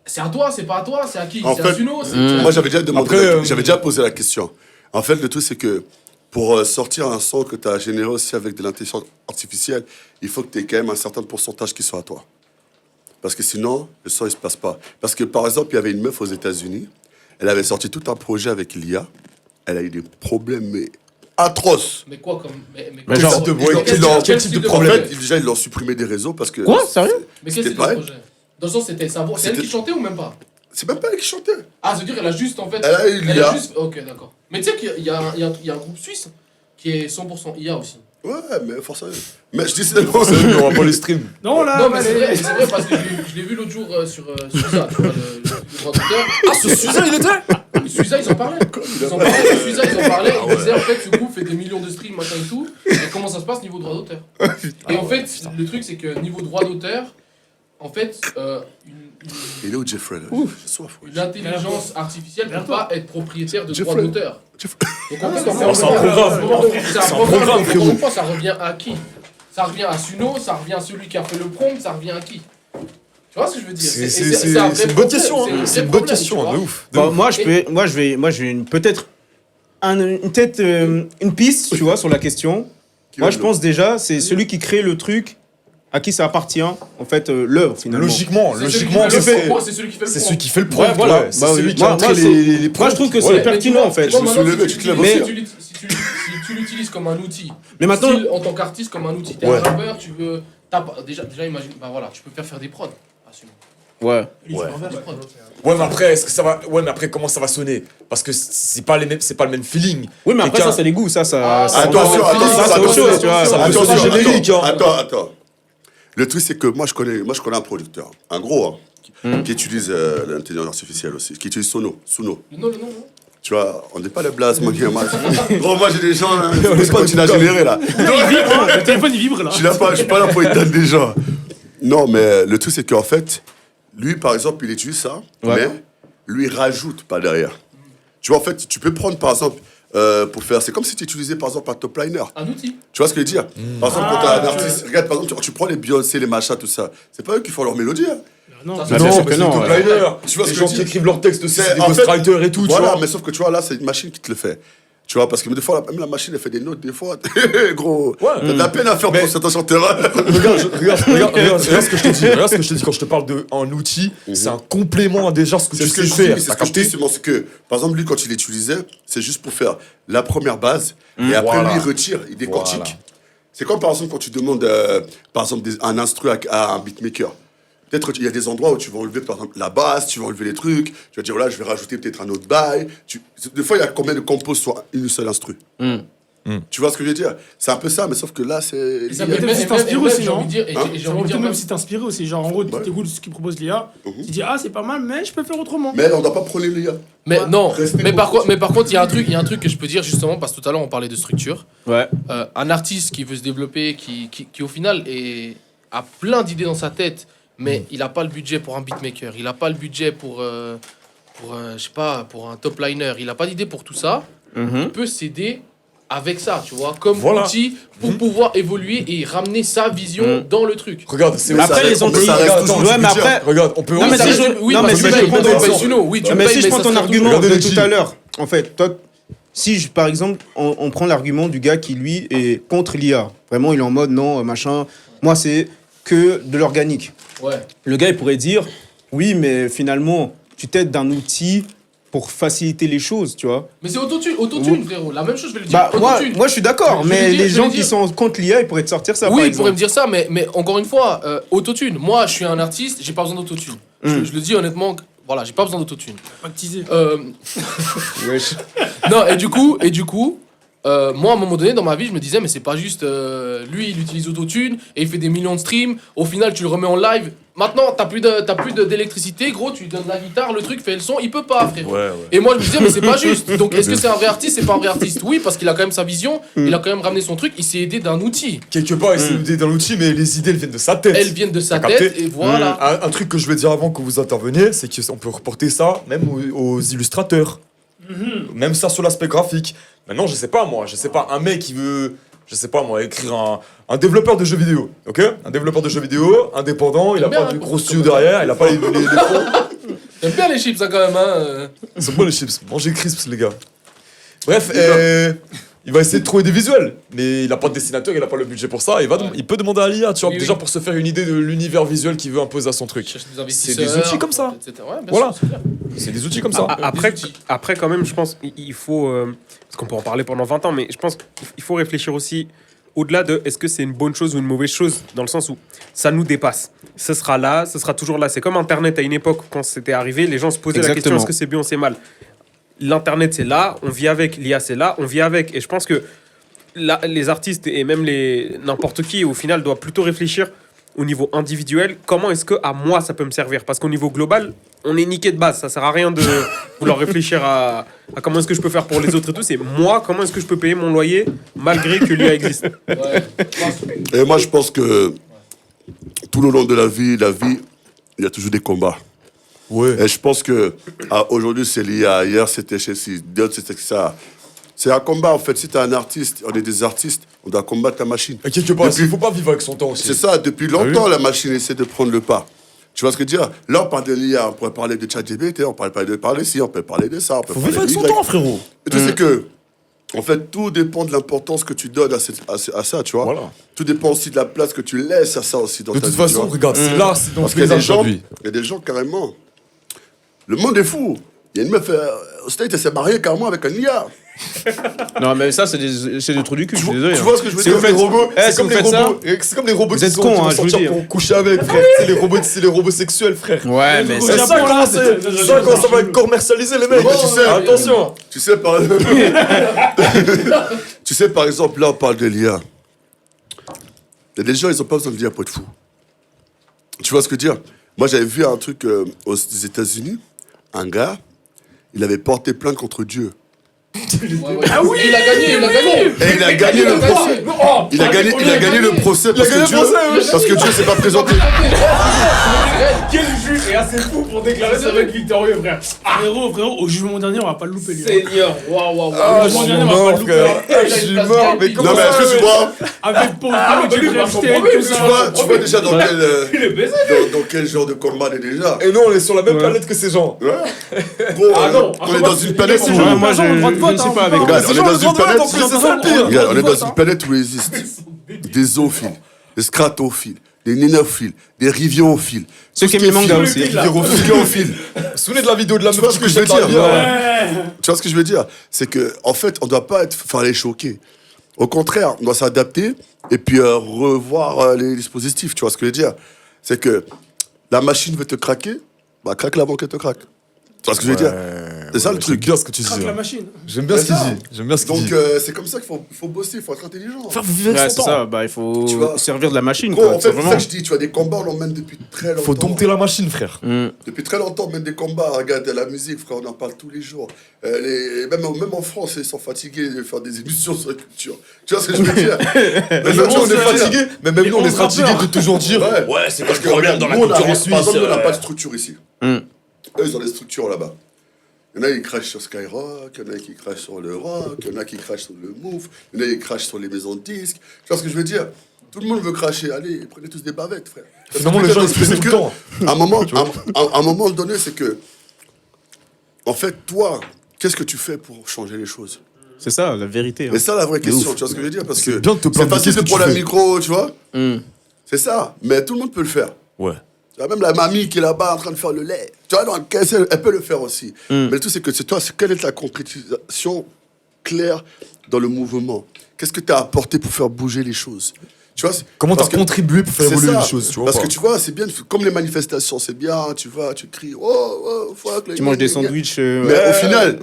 F: C'est à toi, c'est pas à toi, c'est à qui?
B: En
F: C'est
B: fait,
F: à Suno?
B: moi, j'avais déjà demandé,
C: Après,
B: j'avais déjà posé la question. En fait, le truc, c'est que pour sortir un son que tu as généré aussi avec de l'intelligence artificielle, il faut que tu aies quand même un certain pourcentage qui soit à toi. Parce que sinon, le son, il se passe pas. Parce que, par exemple, il y avait une meuf aux États-Unis, elle avait sorti tout un projet avec l'IA, elle a eu des problèmes, mais atroces.
F: Mais quoi comme. Mais
A: Mais genre,
F: quel-
C: de-
F: quel-
C: ouais,
F: quel-
C: quel
F: quel
C: type
F: style
C: de
B: En
C: problème
B: fait, déjà, ils l'ont supprimé des réseaux parce que.
A: Quoi? Sérieux?
F: Mais quel
B: C'était
F: style de
B: pareil.
F: projet? Dans le sens, c'était sa voix. C'est elle
B: C'était-
F: qui chantait ou même pas?
B: C'est même pas elle qui chantait.
F: Ah, ça veut dire qu'elle a juste en fait.
B: Elle a eu
F: Elle
B: l'IA.
F: a juste. Ok, d'accord. Mais tu sais qu'il y a un groupe suisse qui est 100% IA aussi.
B: Ouais, mais forcément. Mais je dis c'est bon.
C: On va pas le stream.
E: Non, là,
F: Non, mais c'est
E: allez.
F: vrai parce que je l'ai vu l'autre jour sur Suza, tu vois, le droit d'auteur.
C: Ah, ce Suzanne, il était
F: Suza, ils en parlaient. Suza, ils en parlaient. Ils disaient en fait, ce groupe fait des millions de streams, machin et tout. Et comment ça se passe niveau droit d'auteur? Et en fait, le truc, c'est que niveau droit d'auteur, en fait,
B: Il est où Jeffrey là J'ai soif. Ouais.
F: une intelligence artificielle ne peut pas être propriétaire de
B: Jeffrey.
F: droit d'auteur. Donc en fait,
C: c'est un programme.
F: C'est un programme, frérot. Encore une fois, ça revient à qui? Ça revient à Suno, ça revient à celui qui a fait le prompt, ça revient à qui? Tu vois ce que je veux dire?
C: C'est
F: un vrai
C: une bonne
F: problème,
C: question.
F: un
C: hein.
F: vrai
C: C'est une bonne
F: problème,
C: question,
F: tu
C: hein, de
F: vois.
C: ouf. de
A: Bah,
C: ouf.
A: moi, je vais peut-être une piste, tu vois, sur la question.
B: Qui
A: Moi,
B: va
A: je
B: nous-
A: pense déjà, c'est celui qui crée le truc, à qui ça appartient, en fait, l'œuvre, finalement.
C: Logiquement,
F: C'est celui qui
C: logiquement,
F: fait le
C: c'est
F: prompt, c'est celui qui fait le
C: c'est
F: prompt.
C: celui qui fait le prompt.
A: Ouais, voilà.
C: C'est
A: Bah oui.
C: celui qui
A: Moi,
C: a
A: moi,
C: entré
A: c'est-
C: les
A: Moi, je trouve que c'est
C: Ouais.
A: pertinent, en fait.
B: Je me suis levé, tu te lèves aussi.
F: Si tu l'utilises comme un outil,
A: Mais maintenant,
F: style, en tant qu'artiste, comme un outil, t'es
C: Ouais.
F: un rappeur, tu veux. Déjà, imagine, bah voilà, tu peux faire des prods. Assume.
A: ouais.
F: Tu peux faire des prods.
C: Ouais, mais après, est-ce que ça va. Ouais, mais après, comment ça va sonner? Parce que c'est pas le même feeling.
A: Oui, mais après,
C: Quelqu'un-
A: ça, c'est les goûts, ça.
F: Ah,
A: ça
B: Attention,
A: ça, c'est autre chose, tu vois.
C: Ça peut
B: Attention,
C: sonner générique, hein.
B: Attends. Le truc, c'est que moi, je connais un producteur, un gros, hein, qui utilise l'intelligence artificielle aussi, qui utilise Suno.
F: Le nom,
B: Tu vois, on n'est pas les blases, moi, Gros, moi, j'ai des gens, là,
C: On est
B: je
C: pas
B: continue à
C: des
B: générer, là.
E: Il vibre, hein, le téléphone, il vibre, là.
B: Je suis pas là pour éteindre des gens. Non, mais le truc, c'est qu'en fait, lui, par exemple, il utilise ça, mais lui, il rajoute pas derrière. Tu vois, en fait, tu peux prendre, par exemple, pour faire... C'est comme si tu utilisais, par exemple, un top liner.
F: Un outil.
B: Tu vois ce que je veux dire? Par exemple, quand t'as un artiste... Regarde, par exemple, tu prends les Beyoncé, les machins, tout ça. C'est pas eux qui font leur mélodie, hein.
E: Non,
F: Ça,
A: Bah, bien sûr que non,
C: top
A: ouais.
C: liner.
B: Tu vois ce
C: Les
B: que
C: gens
B: je
C: qui
B: dis
C: écrivent leurs textes aussi, c'est des
B: en fait,
C: ghostwriters et tout, tu
B: voilà,
C: vois.
B: mais sauf que tu vois, là, c'est une machine qui te le fait. Tu vois, parce que des fois, même la machine, elle fait des notes, des fois. Gros, t'as de la peine à faire pour certains chanteurs.
C: Regarde ce que je te dis. Regarde ce que je te dis quand je te parle d'un outil, c'est un complément à déjà ce que
B: C'est
C: tu
B: ce que
C: sais
B: je
C: faire.
B: dis, c'est
C: T'as
B: ce que je dis,
C: capté?
B: c'est que, par exemple, lui, quand il l'utilisait, c'est juste pour faire la première base, et après,
C: Voilà.
B: lui, il retire, il décortique.
C: Voilà.
B: C'est comme, par exemple, quand tu demandes, par exemple, un instru à un beatmaker. Peut-être qu'il y a des endroits où tu vas enlever, par exemple, la basse, tu vas enlever les trucs, tu vas dire, là, je vais rajouter peut-être un autre bail. Des fois, il y a combien de compos sur une seule instru? Tu vois ce que je veux dire? C'est un peu ça, mais sauf que là, c'est...
E: Ça
B: lié.
E: peut être aussi t'inspirer aussi,
F: j'ai envie
E: non?
F: de dire, et
B: Hein
F: j'ai
E: Ça
F: envie
E: va
F: de dire
E: même
F: même
E: si t'inspires aussi. Genre, en gros, tu t'écoutes ce qu'il propose l'IA. Tu dis, ah, c'est pas mal, mais je peux faire autrement.
B: Mais on ne doit pas prôner l'IA.
F: Mais non,
B: Respect
F: mais par,
B: pour-
F: mais par contre, il y a un truc que je peux dire justement, parce que tout à l'heure on parlait de structure.
A: Ouais.
F: Un artiste qui veut se développer, qui au final a plein d'idées dans sa tête, mais il n'a pas le budget pour un beatmaker, il n'a pas le budget pour je sais pas, pour un top liner, il n'a pas d'idée pour tout ça, il peut s'aider avec ça, tu vois, comme
C: Voilà.
F: outil pour pouvoir évoluer et ramener sa vision dans le truc.
C: Regarde, c'est
B: Mais
C: ça
A: après,
C: reste-
A: les
C: on peut-
A: outils-
C: regarde,
B: toujours
C: attends,
A: Ouais,
C: tu
A: mais
C: peux dire-
A: après-
C: Regarde, on peut.
A: Non, mais
F: ça
A: si
F: reste-
A: je-
F: oui,
A: non,
F: parce
A: mais
F: que
A: si je
F: tu
A: prends
F: payes
A: ton
F: pas
C: exemple-
F: Suno, oui, tu
A: Mais
F: payes,
A: si je
F: mais
A: prends
F: ça
A: ton
F: sert
A: argument
C: Regardez
A: de
C: le
A: tout
C: G.
A: à l'heure, en fait, toi, si par exemple on prend l'argument du gars qui lui est contre l'IA, vraiment il est en mode non machin, moi c'est que de l'organique.
F: Ouais.
A: Le gars il pourrait dire oui mais finalement tu t'aides d'un outil pour faciliter les choses, tu vois.
F: Mais c'est autotune, frérot. La même chose, je vais le dire.
A: Bah
F: Autotune.
A: moi je suis d'accord,
F: Je vais
A: mais
F: le dire,
A: les
F: je vais
A: gens
F: le
A: qui
F: dire.
A: sont contre l'IA ils pourraient te sortir ça.
F: Oui,
A: par
F: il
A: exemple.
F: pourrait me dire ça, mais encore une fois, autotune. Moi, je suis un artiste, j'ai pas besoin d'autotune. Je le dis honnêtement, voilà, j'ai pas besoin d'autotune.
E: Pas de teaser.
A: Wesh.
F: Non, et du coup, moi, à un moment donné, dans ma vie, je me disais, mais c'est pas juste, lui, il utilise autotune et il fait des millions de streams. Au final, tu le remets en live. Maintenant, t'as plus d'électricité, gros, tu lui donnes la guitare, le truc fait le son, il peut pas, frérot.
C: Ouais.
F: Et moi, je me disais, mais c'est pas juste. Donc, est-ce que c'est un vrai artiste? C'est pas un vrai artiste. Oui, parce qu'il a quand même sa vision, il a quand même ramené son truc, il s'est aidé d'un outil.
C: Quelque part, il s'est aidé dans l'outil, mais les idées, elles viennent de sa tête.
F: Elles viennent de sa
C: T'as capté
F: tête, et voilà.
C: Un truc que je veux dire avant que vous interveniez, c'est qu'on peut reporter ça même aux illustrateurs. Même ça sur l'aspect graphique. Maintenant, je sais pas, un mec qui veut, je sais pas moi, écrire un développeur de jeux vidéo, ok? Un développeur de jeux vidéo, indépendant, il a
F: bien,
C: pas de
F: hein,
C: gros studio derrière, il a pas les fonds.
F: J'aime bien les chips, ça, quand même, hein.
C: Ils sont bons les chips, mangez crisps les gars. Bref, il va essayer de trouver des visuels, mais il a pas de dessinateur, il a pas le budget pour ça, il peut demander à l'IA, tu vois,
F: Oui,
C: déjà
F: oui.
C: pour se faire une idée de l'univers visuel qu'il veut imposer à son truc.
F: Cherche des
C: C'est
F: investisseurs,
C: des outils comme ça.
F: etc. Ouais, bien
C: Voilà.
F: sûr, c'est clair.
C: C'est des outils comme ça.
D: Après,
F: Des outils.
D: après, quand même, je pense qu'il faut. Parce qu'on peut en parler pendant 20 ans, mais je pense qu'il faut réfléchir aussi au-delà de est-ce que c'est une bonne chose ou une mauvaise chose, dans le sens où ça nous dépasse. Ce sera là, ce sera toujours là. C'est comme Internet à une époque, quand c'était arrivé, les gens se posaient la question
A: Exactement.
D: est-ce que c'est bien ou c'est mal? L'Internet, c'est là, on vit avec. L'IA, c'est là, on vit avec. Et je pense que là, les artistes et même n'importe qui, au final, doit plutôt réfléchir au niveau individuel. Comment est-ce que à moi, ça peut me servir? Parce qu'au niveau global, on est niqué de base. Ça sert à rien de vouloir réfléchir à comment est-ce que je peux faire pour les autres et tout. C'est moi, comment est-ce que je peux payer mon loyer malgré que l'IA existe?
F: Ouais.
B: Et moi, je pense que tout le long de la vie, il y a toujours des combats.
C: Ouais.
B: Et je pense que aujourd'hui, c'est l'IA. Hier, c'était chez d'autres, c'était ça. C'est un combat, en fait. Si tu es un artiste, on est des artistes, on doit combattre la machine.
C: Et quelque part,
B: Depuis-
C: il faut pas vivre avec son temps aussi.
B: C'est ça, depuis longtemps, la machine essaie de prendre le pas. Tu vois ce que je veux dire? Là, on parle de l'IA, on pourrait parler de ChatGPT, on pourrait parler ci, on peut parler de ça, on peut
C: Faut
B: parler
C: vivre avec
B: de
C: son
B: Y.
C: temps, frérot.
B: Et tu sais que, en fait, tout dépend de l'importance que tu donnes à ça, tu vois.
C: Voilà.
B: Tout dépend aussi de la place que tu laisses à ça aussi dans
C: De
B: ta
C: toute
B: vie, tu
C: façon,
B: vois.
C: regarde, c'est là, c'est dans
B: Parce
C: tous les
B: qu'il y a des gens,
C: aujourd'hui.
B: il y a des gens carrément. Le monde est fou. Il y a une meuf au States, elle s'est mariée carrément avec un IA.
A: Non mais ça c'est des trous du cul, je suis désolé.
B: Tu
A: hein.
B: vois ce que je veux
A: Si
B: dire?
A: vous faites-
C: robots,
A: si vous faites ça,
C: c'est comme les robots
A: vous
C: qui
A: êtes
C: sont
A: cons,
C: qui vont
A: hein, je vous le
C: sortir
A: dis.
C: pour coucher avec, frère. C'est les robots sexuels, frère.
A: Ouais mais
E: Au
A: ça,
C: C'est
E: Japon,
C: ça
E: là,
C: quand ça va être commercialisé, les mecs.
B: Mais tu sais,
C: Attention.
B: Tu sais, tu sais, par exemple, là, on parle de l'IA. Il y a des gens, ils n'ont pas besoin de l'IA pour être fous. Tu vois ce que je veux dire? Moi, j'avais vu un truc aux États-Unis. Un gars, il avait porté plainte contre Dieu.
F: Ah oui, il a gagné.
B: Et il a gagné le procès. Il a gagné le procès parce que Dieu s'est pas présenté.
D: Quel juge est assez fou pour déclarer ça va être victorieux, frère.
E: Frérot, au jugement dernier, on va pas le louper, lui.
D: Seigneur, waouh.
C: Ah, je suis mort, frère. Je suis mort, mais comment
B: Non, mais est-ce que tu vois,
E: Avec Pau,
D: lui, il va comprendre,
E: tout ça.
B: tu vois déjà dans
D: Il est baisé.
B: dans quel genre de combat on est déjà?
C: Et nous, on est sur la même planète que ces gens.
B: Gros,
D: Ah non,
B: on est dans une planète où...
A: Ouais, moi, je ne sais pas avec
B: Regarde, on est dans une planète...
C: C'est ça le pire.
B: Regarde, on est dans une planète où il existe des zoophiles, des stratophiles, des nénophiles, des riviophiles.
A: Ceux qui aiment les mangas aussi.
B: Des riviophiles.
C: Vous vous souvenez de la vidéo de la
B: Tu vois
C: meuf
B: ce que je veux dire?
E: Ouais.
B: Tu vois ce que je veux dire? C'est que, en fait, on doit pas faire les choquer. Au contraire, on doit s'adapter et puis revoir les dispositifs. Tu vois ce que je veux dire? C'est que la machine veut te craquer, bah craque-la avant qu'elle te craque. Tu vois ce que je veux dire? C'est ça le
C: J'aime
B: truc.
C: bien ce que tu dis.
E: Craque la machine.
C: J'aime bien ce qu'il
B: C'est ça.
C: dit. J'aime bien ce qu'il
B: Donc
C: dit.
B: c'est comme ça qu'il faut bosser, il faut être intelligent.
C: Enfin, vous vivez
A: Ouais,
C: avec
A: c'est
C: son
A: ça,
C: temps.
A: bah, il faut
B: Tu vois.
A: servir de la machine,
B: Gros,
A: quoi,
B: en
A: tout
B: fait, c'est ça
A: simplement.
B: que je dis, tu vois, des combats, on en mène depuis très longtemps.
C: Faut dompter la machine, frère.
B: Depuis très longtemps, on mène des combats. Regarde la musique, frère, on en parle tous les jours. Même en France, ils sont fatigués de faire des émissions sur la culture. Tu vois ce que je veux dire?
C: Même nous, on est fatigués. Mais même nous, on est fatigués de toujours dire.
B: Ouais, c'est parce que regarde, dans la culture en Suisse. Par exemple, nous, on n'a pas de structure ici. Eux, ils ont des structures là-bas. Il y en a qui crachent sur Skyrock, il y en a qui crachent sur le rock, il y en a qui crachent sur le move, il y en a qui crachent sur les maisons de disques. Tu vois ce que je veux dire? Tout le monde veut cracher. Allez, prenez tous des bavettes, frère.
C: Finalement, les gens, ils se posent tout le temps.
B: À un moment donné, c'est que, en fait, toi, qu'est-ce que tu fais pour changer les choses?
A: C'est ça, la vérité. hein.
B: Mais ça, la vraie question,
A: ouf.
B: tu vois ce que je veux dire? Parce
C: C'est
B: que
C: bien de te
B: c'est
C: plaindre de
B: facile
C: ce
B: de
C: que tu
B: prendre un
C: fais.
B: micro, tu vois?
A: Mm.
B: C'est ça. Mais tout le monde peut le faire.
C: Ouais.
B: Tu vois, même la mamie qui est là-bas en train de faire le lait. Tu vois, donc, elle peut le faire aussi. Mais le tout, c'est que c'est toi, quelle est ta concrétisation claire dans le mouvement? Qu'est-ce que tu as apporté pour faire bouger les choses? Tu vois,
C: Comment
B: parce
C: t'as
B: que-
C: contribué pour faire
B: c'est
C: évoluer
B: ça.
C: les choses, tu vois?
B: Parce
C: pas
B: que tu vois, c'est bien, comme les manifestations, c'est bien, tu vas, tu cries, oh, fuck.
A: Tu manges des sandwichs.
B: Mais au final,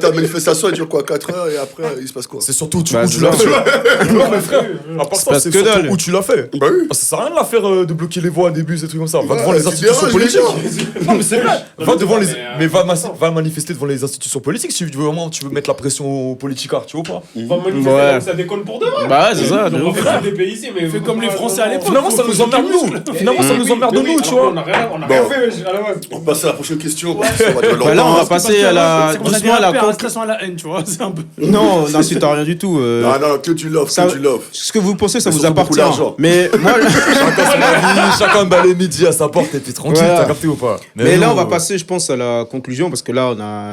B: ta manifestation, elle dure quoi, 4 heures, et après, il se passe quoi?
C: C'est surtout
A: Bah,
C: où
A: c'est
C: tu l'as
A: ça.
C: fait. Non, mais frère, à part ça,
A: passe
C: c'est
A: que
C: surtout
A: dalle.
C: où tu l'as fait.
B: Bah oui.
C: Ça sert à rien de la faire de bloquer les voies à début, ces trucs comme ça. Va
B: Ouais,
C: devant les
B: tu
C: institutions
B: déranges les
C: politiques.
B: gens.
C: Non, mais c'est vrai. Va devant les.
D: mais,
C: Mais va manifester devant les institutions politiques si vraiment tu veux mettre la pression aux politicards, tu vois pas?
D: Va manifester,
A: Ouais.
D: donc ça déconne pour demain.
A: Bah, ouais, c'est ça. de
D: On
A: ouf.
D: va faire des pays ici, mais.
E: Fais comme les Français à l'époque.
C: Finalement, ça nous emmerde nous. Finalement, ça nous emmerde nous, tu vois.
D: On a rien
B: Bon.
D: fait à la base.
B: On passe à la prochaine question.
A: Bah là, on va passer à la.
E: C'est comme ça,
A: Doucement à la.
E: la à la haine, tu vois. C'est un peu.
A: Non, n'insulte rien du tout.
B: Non, que du love,
A: ça-
B: que du love.
A: Ce que vous pensez, ça
B: Mais
A: vous
B: surtout beaucoup
A: appartient.
B: d'argent.
A: Mais moi.
C: Chacun son avis, chacun bat les midis à sa porte et puis tranquille,
A: Voilà.
C: t'as capté ou pas?
A: Mais là,
C: nous,
A: on va passer, je pense, à la conclusion parce que là, on a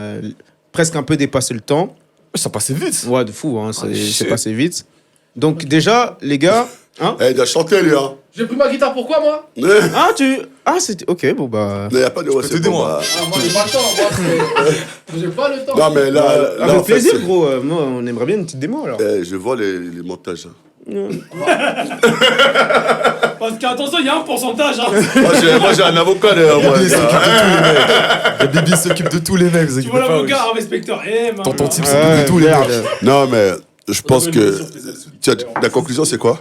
A: presque un peu dépassé le temps.
C: Ça passait vite.
A: Ouais, de fou, hein, c'est
C: shit.
A: passé vite. Donc, déjà, les gars. Hein
B: Eh, il a chanté, lui, hein.
F: J'ai pris ma guitare, pourquoi moi?
A: Ah, tu. Ah, c'était. Ok, bon, bah.
B: Il n'y a pas de ouais,
C: t'aider, moi.
F: Ah, moi j'ai pas le temps, j'ai pas le temps.
B: Non, mais là,
A: Avec
B: en fait,
A: plaisir,
B: c'est-
A: gros. Moi, on aimerait bien une petite démo alors.
B: Je vois les montages. hein.
E: Parce qu'attention, il y a un pourcentage. Hein.
B: Moi, j'ai un avocat derrière moi.
C: Bibi s'occupe de tous les mecs.
E: Tu vois l'avocat, un inspecteur. Eh, man.
C: Tonton Tim
A: Ouais,
C: s'occupe de tous les
A: merde.
C: mecs.
B: Non, mais je pense que. Tiens, la conclusion, c'est quoi?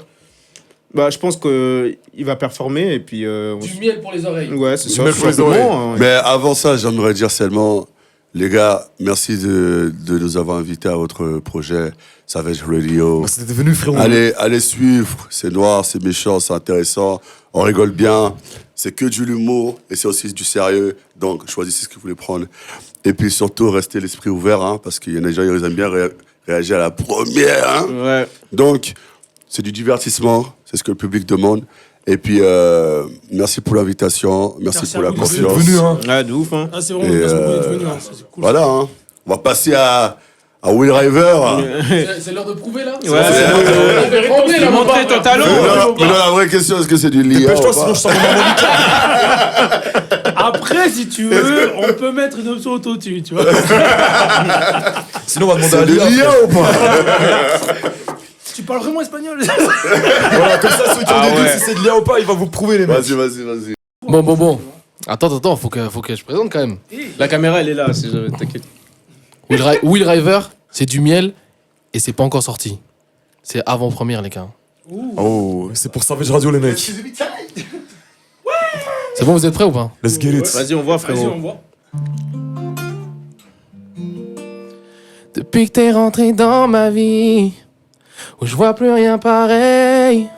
A: Bah, je pense qu'il va performer et puis.
F: Du miel pour les oreilles.
A: Ouais, c'est
C: Du
A: ça.
C: miel pour les
A: simplement, hein.
B: Mais avant ça, j'aimerais dire seulement, les gars, merci de nous avoir invités à votre projet Savage Radio.
C: Bah, c'était devenu frérot.
B: Allez suivre, c'est noir, c'est méchant, c'est intéressant, on rigole bien, c'est que de l'humour et c'est aussi du sérieux, donc choisissez ce que vous voulez prendre. Et puis surtout, restez l'esprit ouvert, hein, parce qu'il y en a des gens, ils aiment bien réagir à la première. Hein.
A: Ouais.
B: Donc, c'est du divertissement, c'est ce que le public demande. Et puis, merci pour l'invitation, merci
E: Merci
B: pour
E: à
B: la
E: vous.
C: C'est
B: confiance.
C: devenu, hein.
A: Ouais, de ouf, hein.
E: Ah, c'est vraiment
B: Et,
E: merci beaucoup d'être venu. Hein. C'est cool.
B: Voilà, hein. On va passer à Will River.
F: C'est l'heure de prouver là?
A: Ouais,
F: On fait trembler là, mon
A: montrer ton
F: gars.
A: talent.
B: Mais non, la vraie question, est-ce que c'est du lit
C: Dépêche-toi, sinon je sors mon harmonica.
E: Après, si tu veux, on peut mettre une option auto-tune, tu vois.
C: Sinon, on va demander
B: C'est
C: à
B: du
C: Lia.
B: lit
C: frère.
B: ou pas?
E: Tu parles vraiment espagnol?
C: Voilà, comme ça, ceux qui ont
A: Ah
C: des doutes
A: ouais.
C: si c'est de Lia ou pas, il va vous prouver les mecs.
B: Vas-y.
F: Bon. Attends, faut que je présente quand même.
A: La caméra, elle est là, si jamais, t'inquiète.
F: Will River, c'est du miel et c'est pas encore sorti. C'est avant-première, les gars.
C: Oh, c'est pour Savage Radio, les mecs.
F: C'est bon, vous êtes prêts ou pas?
C: Let's get it.
A: Vas-y, on voit,
E: Vas-y,
A: frérot.
E: on voit.
F: Depuis que t'es rentré dans ma vie, où je vois plus rien pareil.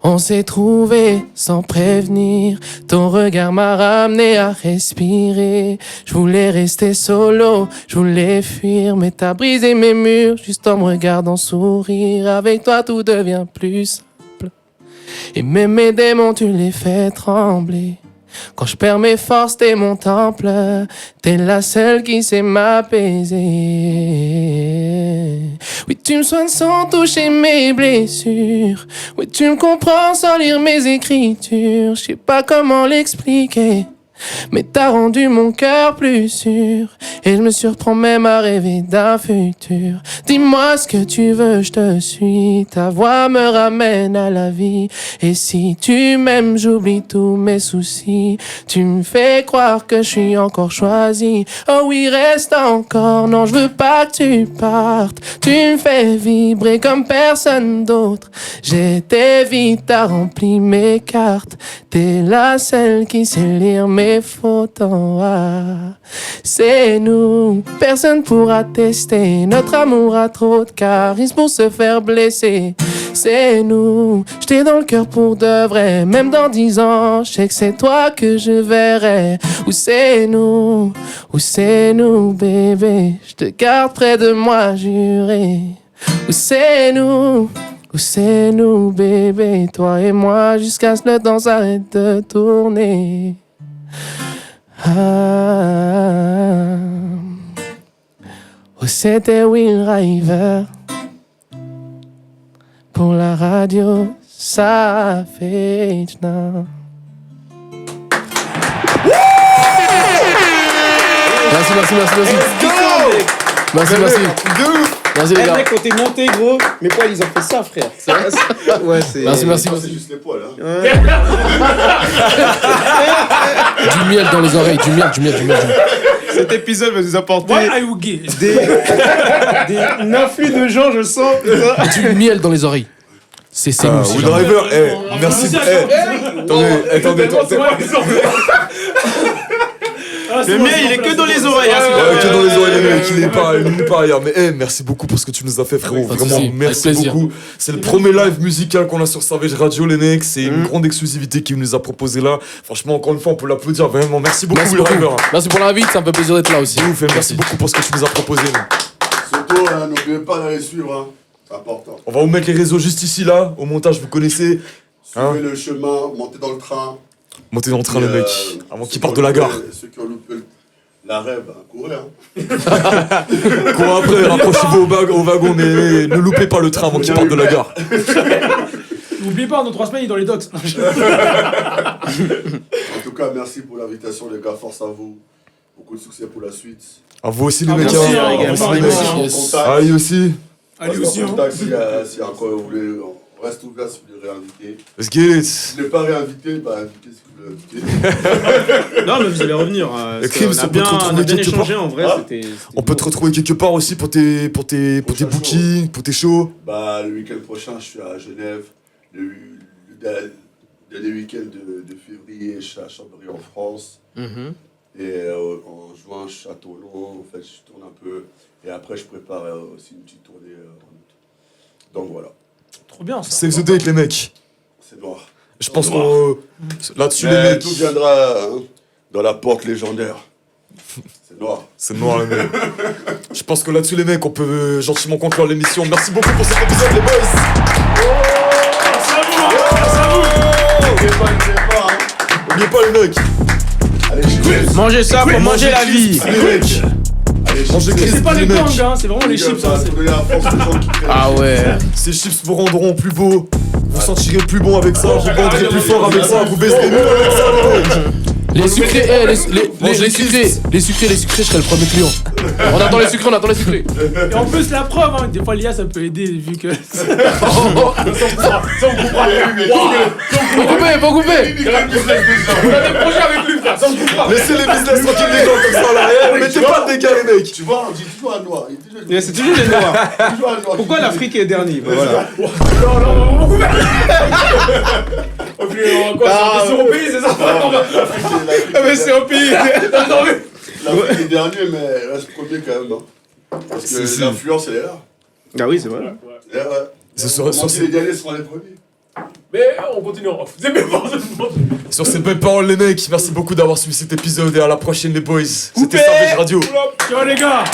F: On s'est trouvé sans prévenir. Ton regard m'a ramené à respirer. Je voulais rester solo, je voulais fuir, mais t'as brisé mes murs juste en me regardant sourire. Avec toi tout devient plus simple. Et même mes démons tu les fais trembler. Quand je perds mes forces, t'es mon temple. T'es la seule qui sait m'apaiser. Oui, tu me soignes sans toucher mes blessures. Oui, tu me comprends sans lire mes écritures. Je sais pas comment l'expliquer, mais t'as rendu mon cœur plus sûr. Et je me surprends même à rêver d'un futur. Dis-moi ce que tu veux, je te suis. Ta voix me ramène à la vie. Et si tu m'aimes, j'oublie tous mes soucis. Tu me fais croire que je suis encore choisi. Oh oui, reste encore, non je veux pas que tu partes. Tu me fais vibrer comme personne d'autre. J'étais vite, t'as rempli mes cartes. T'es la seule qui sait lire mes photos. C'est nous, personne pourra tester. Notre amour a trop de charisme pour se faire blesser. C'est nous, j'étais dans le cœur pour de vrai. Même dans 10 ans, je sais que c'est toi que je verrai. Ou c'est nous, bébé. Je te garde près de moi, juré. Ou c'est nous, bébé. Toi et moi, jusqu'à ce que le temps arrête de tourner. Oh, c'était Will River. Pour la radio, ça fait now. Merci. Merci les gars.
A: Mec, quand t'es monté, gros, mes poils ils ont fait ça, frère. Ouais, c'est.
F: Merci.
B: C'est juste les poils, hein.
F: Du miel dans les oreilles, du miel.
A: Cet épisode va nous apporter
E: Why are you gay?
A: un afflux de gens, je sens.
F: Du miel dans les oreilles. C'est nous.
C: Will Driver, merci. Attendez.
A: Le mien, il est que dans les oreilles.
C: Que dans les oreilles, les mecs, il est pas ailleurs. Mais merci beaucoup pour ce que tu nous as fait, frérot. Vraiment, merci beaucoup. C'est le premier live musical qu'on a sur Savage Radio, les mecs. C'est une grande exclusivité qu'il nous a proposé là. Franchement, encore une fois, on peut l'applaudir. Vraiment, merci beaucoup, Will Driver.
F: Merci pour l'invite, ça me fait plaisir d'être là aussi.
C: Merci beaucoup pour ce que tu nous as proposé.
B: Surtout, n'oubliez pas d'aller suivre, hein. C'est important.
C: On va vous mettre les réseaux juste ici, là. Au montage, vous connaissez.
B: Suivez le chemin, montez dans le train.
C: Montez dans le train, les mecs. Avant qu'ils partent de la gare.
B: Ceux qui ont loupé la rêve, courez, hein.
C: Courez après, rapprochez-vous au wagon, mais ne loupez pas le train avant qu'ils partent de la gare.
E: N'oubliez pas, dans 3 semaines, il est dans les docks.
B: En tout cas, merci pour l'invitation, les gars. Force à vous. Beaucoup de succès pour la suite.
C: À vous aussi, les mecs.
E: Merci,
C: À vous aussi, les mecs. Allez aussi.
E: Allez aussi, hein.
B: Si encore vous voulez, on reste ouvert si vous voulez réinviter.
C: Let's get it.
B: Si vous ne voulez pas réinviter, invitez si vous voulez inviter.
A: Non, mais vous allez revenir.
C: Crime,
A: On a bien échangé en vrai.
C: On peut te retrouver quelque part aussi pour tes bookings, pour tes shows.
B: Le week-end prochain, je suis à Genève. Le dernier week-end de février, je suis à Chambéry en France. Et en juin, je suis à Toulon. En fait, je tourne un peu. Et après, je prépare aussi une petite tournée en août. Donc voilà.
E: Trop bien ça.
C: Save the date, les mecs.
B: C'est noir.
C: Je pense qu'on. Là-dessus, les mecs.
B: Tout viendra dans la porte légendaire. C'est noir.
C: C'est noir, les mecs. Je pense que là-dessus, les mecs, on peut gentiment conclure l'émission. Merci beaucoup pour cet épisode, les boys. N'oubliez pas, les mecs.
A: Mangez ça pour manger la vie.
E: C'est pas les gangs, hein, c'est vraiment les chips. Hein,
A: Ah ouais.
C: Ces chips vous rendront plus beaux. Vous sentirez plus bon avec ça. Vous bandrez plus fort avec ça. Vous baiserez mieux avec ça, les mecs.
F: Les sucrés, les sucrés, je serai le premier client. On attend les sucrés.
E: Et en plus, la preuve, hein, des fois, l'IA ça peut aider vu que.
F: Faut couper.
C: Laissez les business tranquilles, les gens, comme ça, là. Mettez pas de dégâts, les mecs.
B: Tu vois, on dit toujours à noir.
A: C'est toujours les noirs. Pourquoi l'Afrique est dernier? Voilà.
E: C'est au pays, c'est ça.
A: Ah mais c'est au pays.
B: L'Afrique est dernier, mais reste premier quand même. Hein. Parce que l'influence, elle est là.
A: Ah oui, c'est vrai.
B: Et ouais.
C: C'est sur
B: Les derniers seront les premiers.
D: Mais on continue en off. C'est mes
C: Sur ces belles paroles, les mecs, merci beaucoup d'avoir suivi cet épisode et à la prochaine, les boys. C'était Savage Radio.
E: Ciao les gars.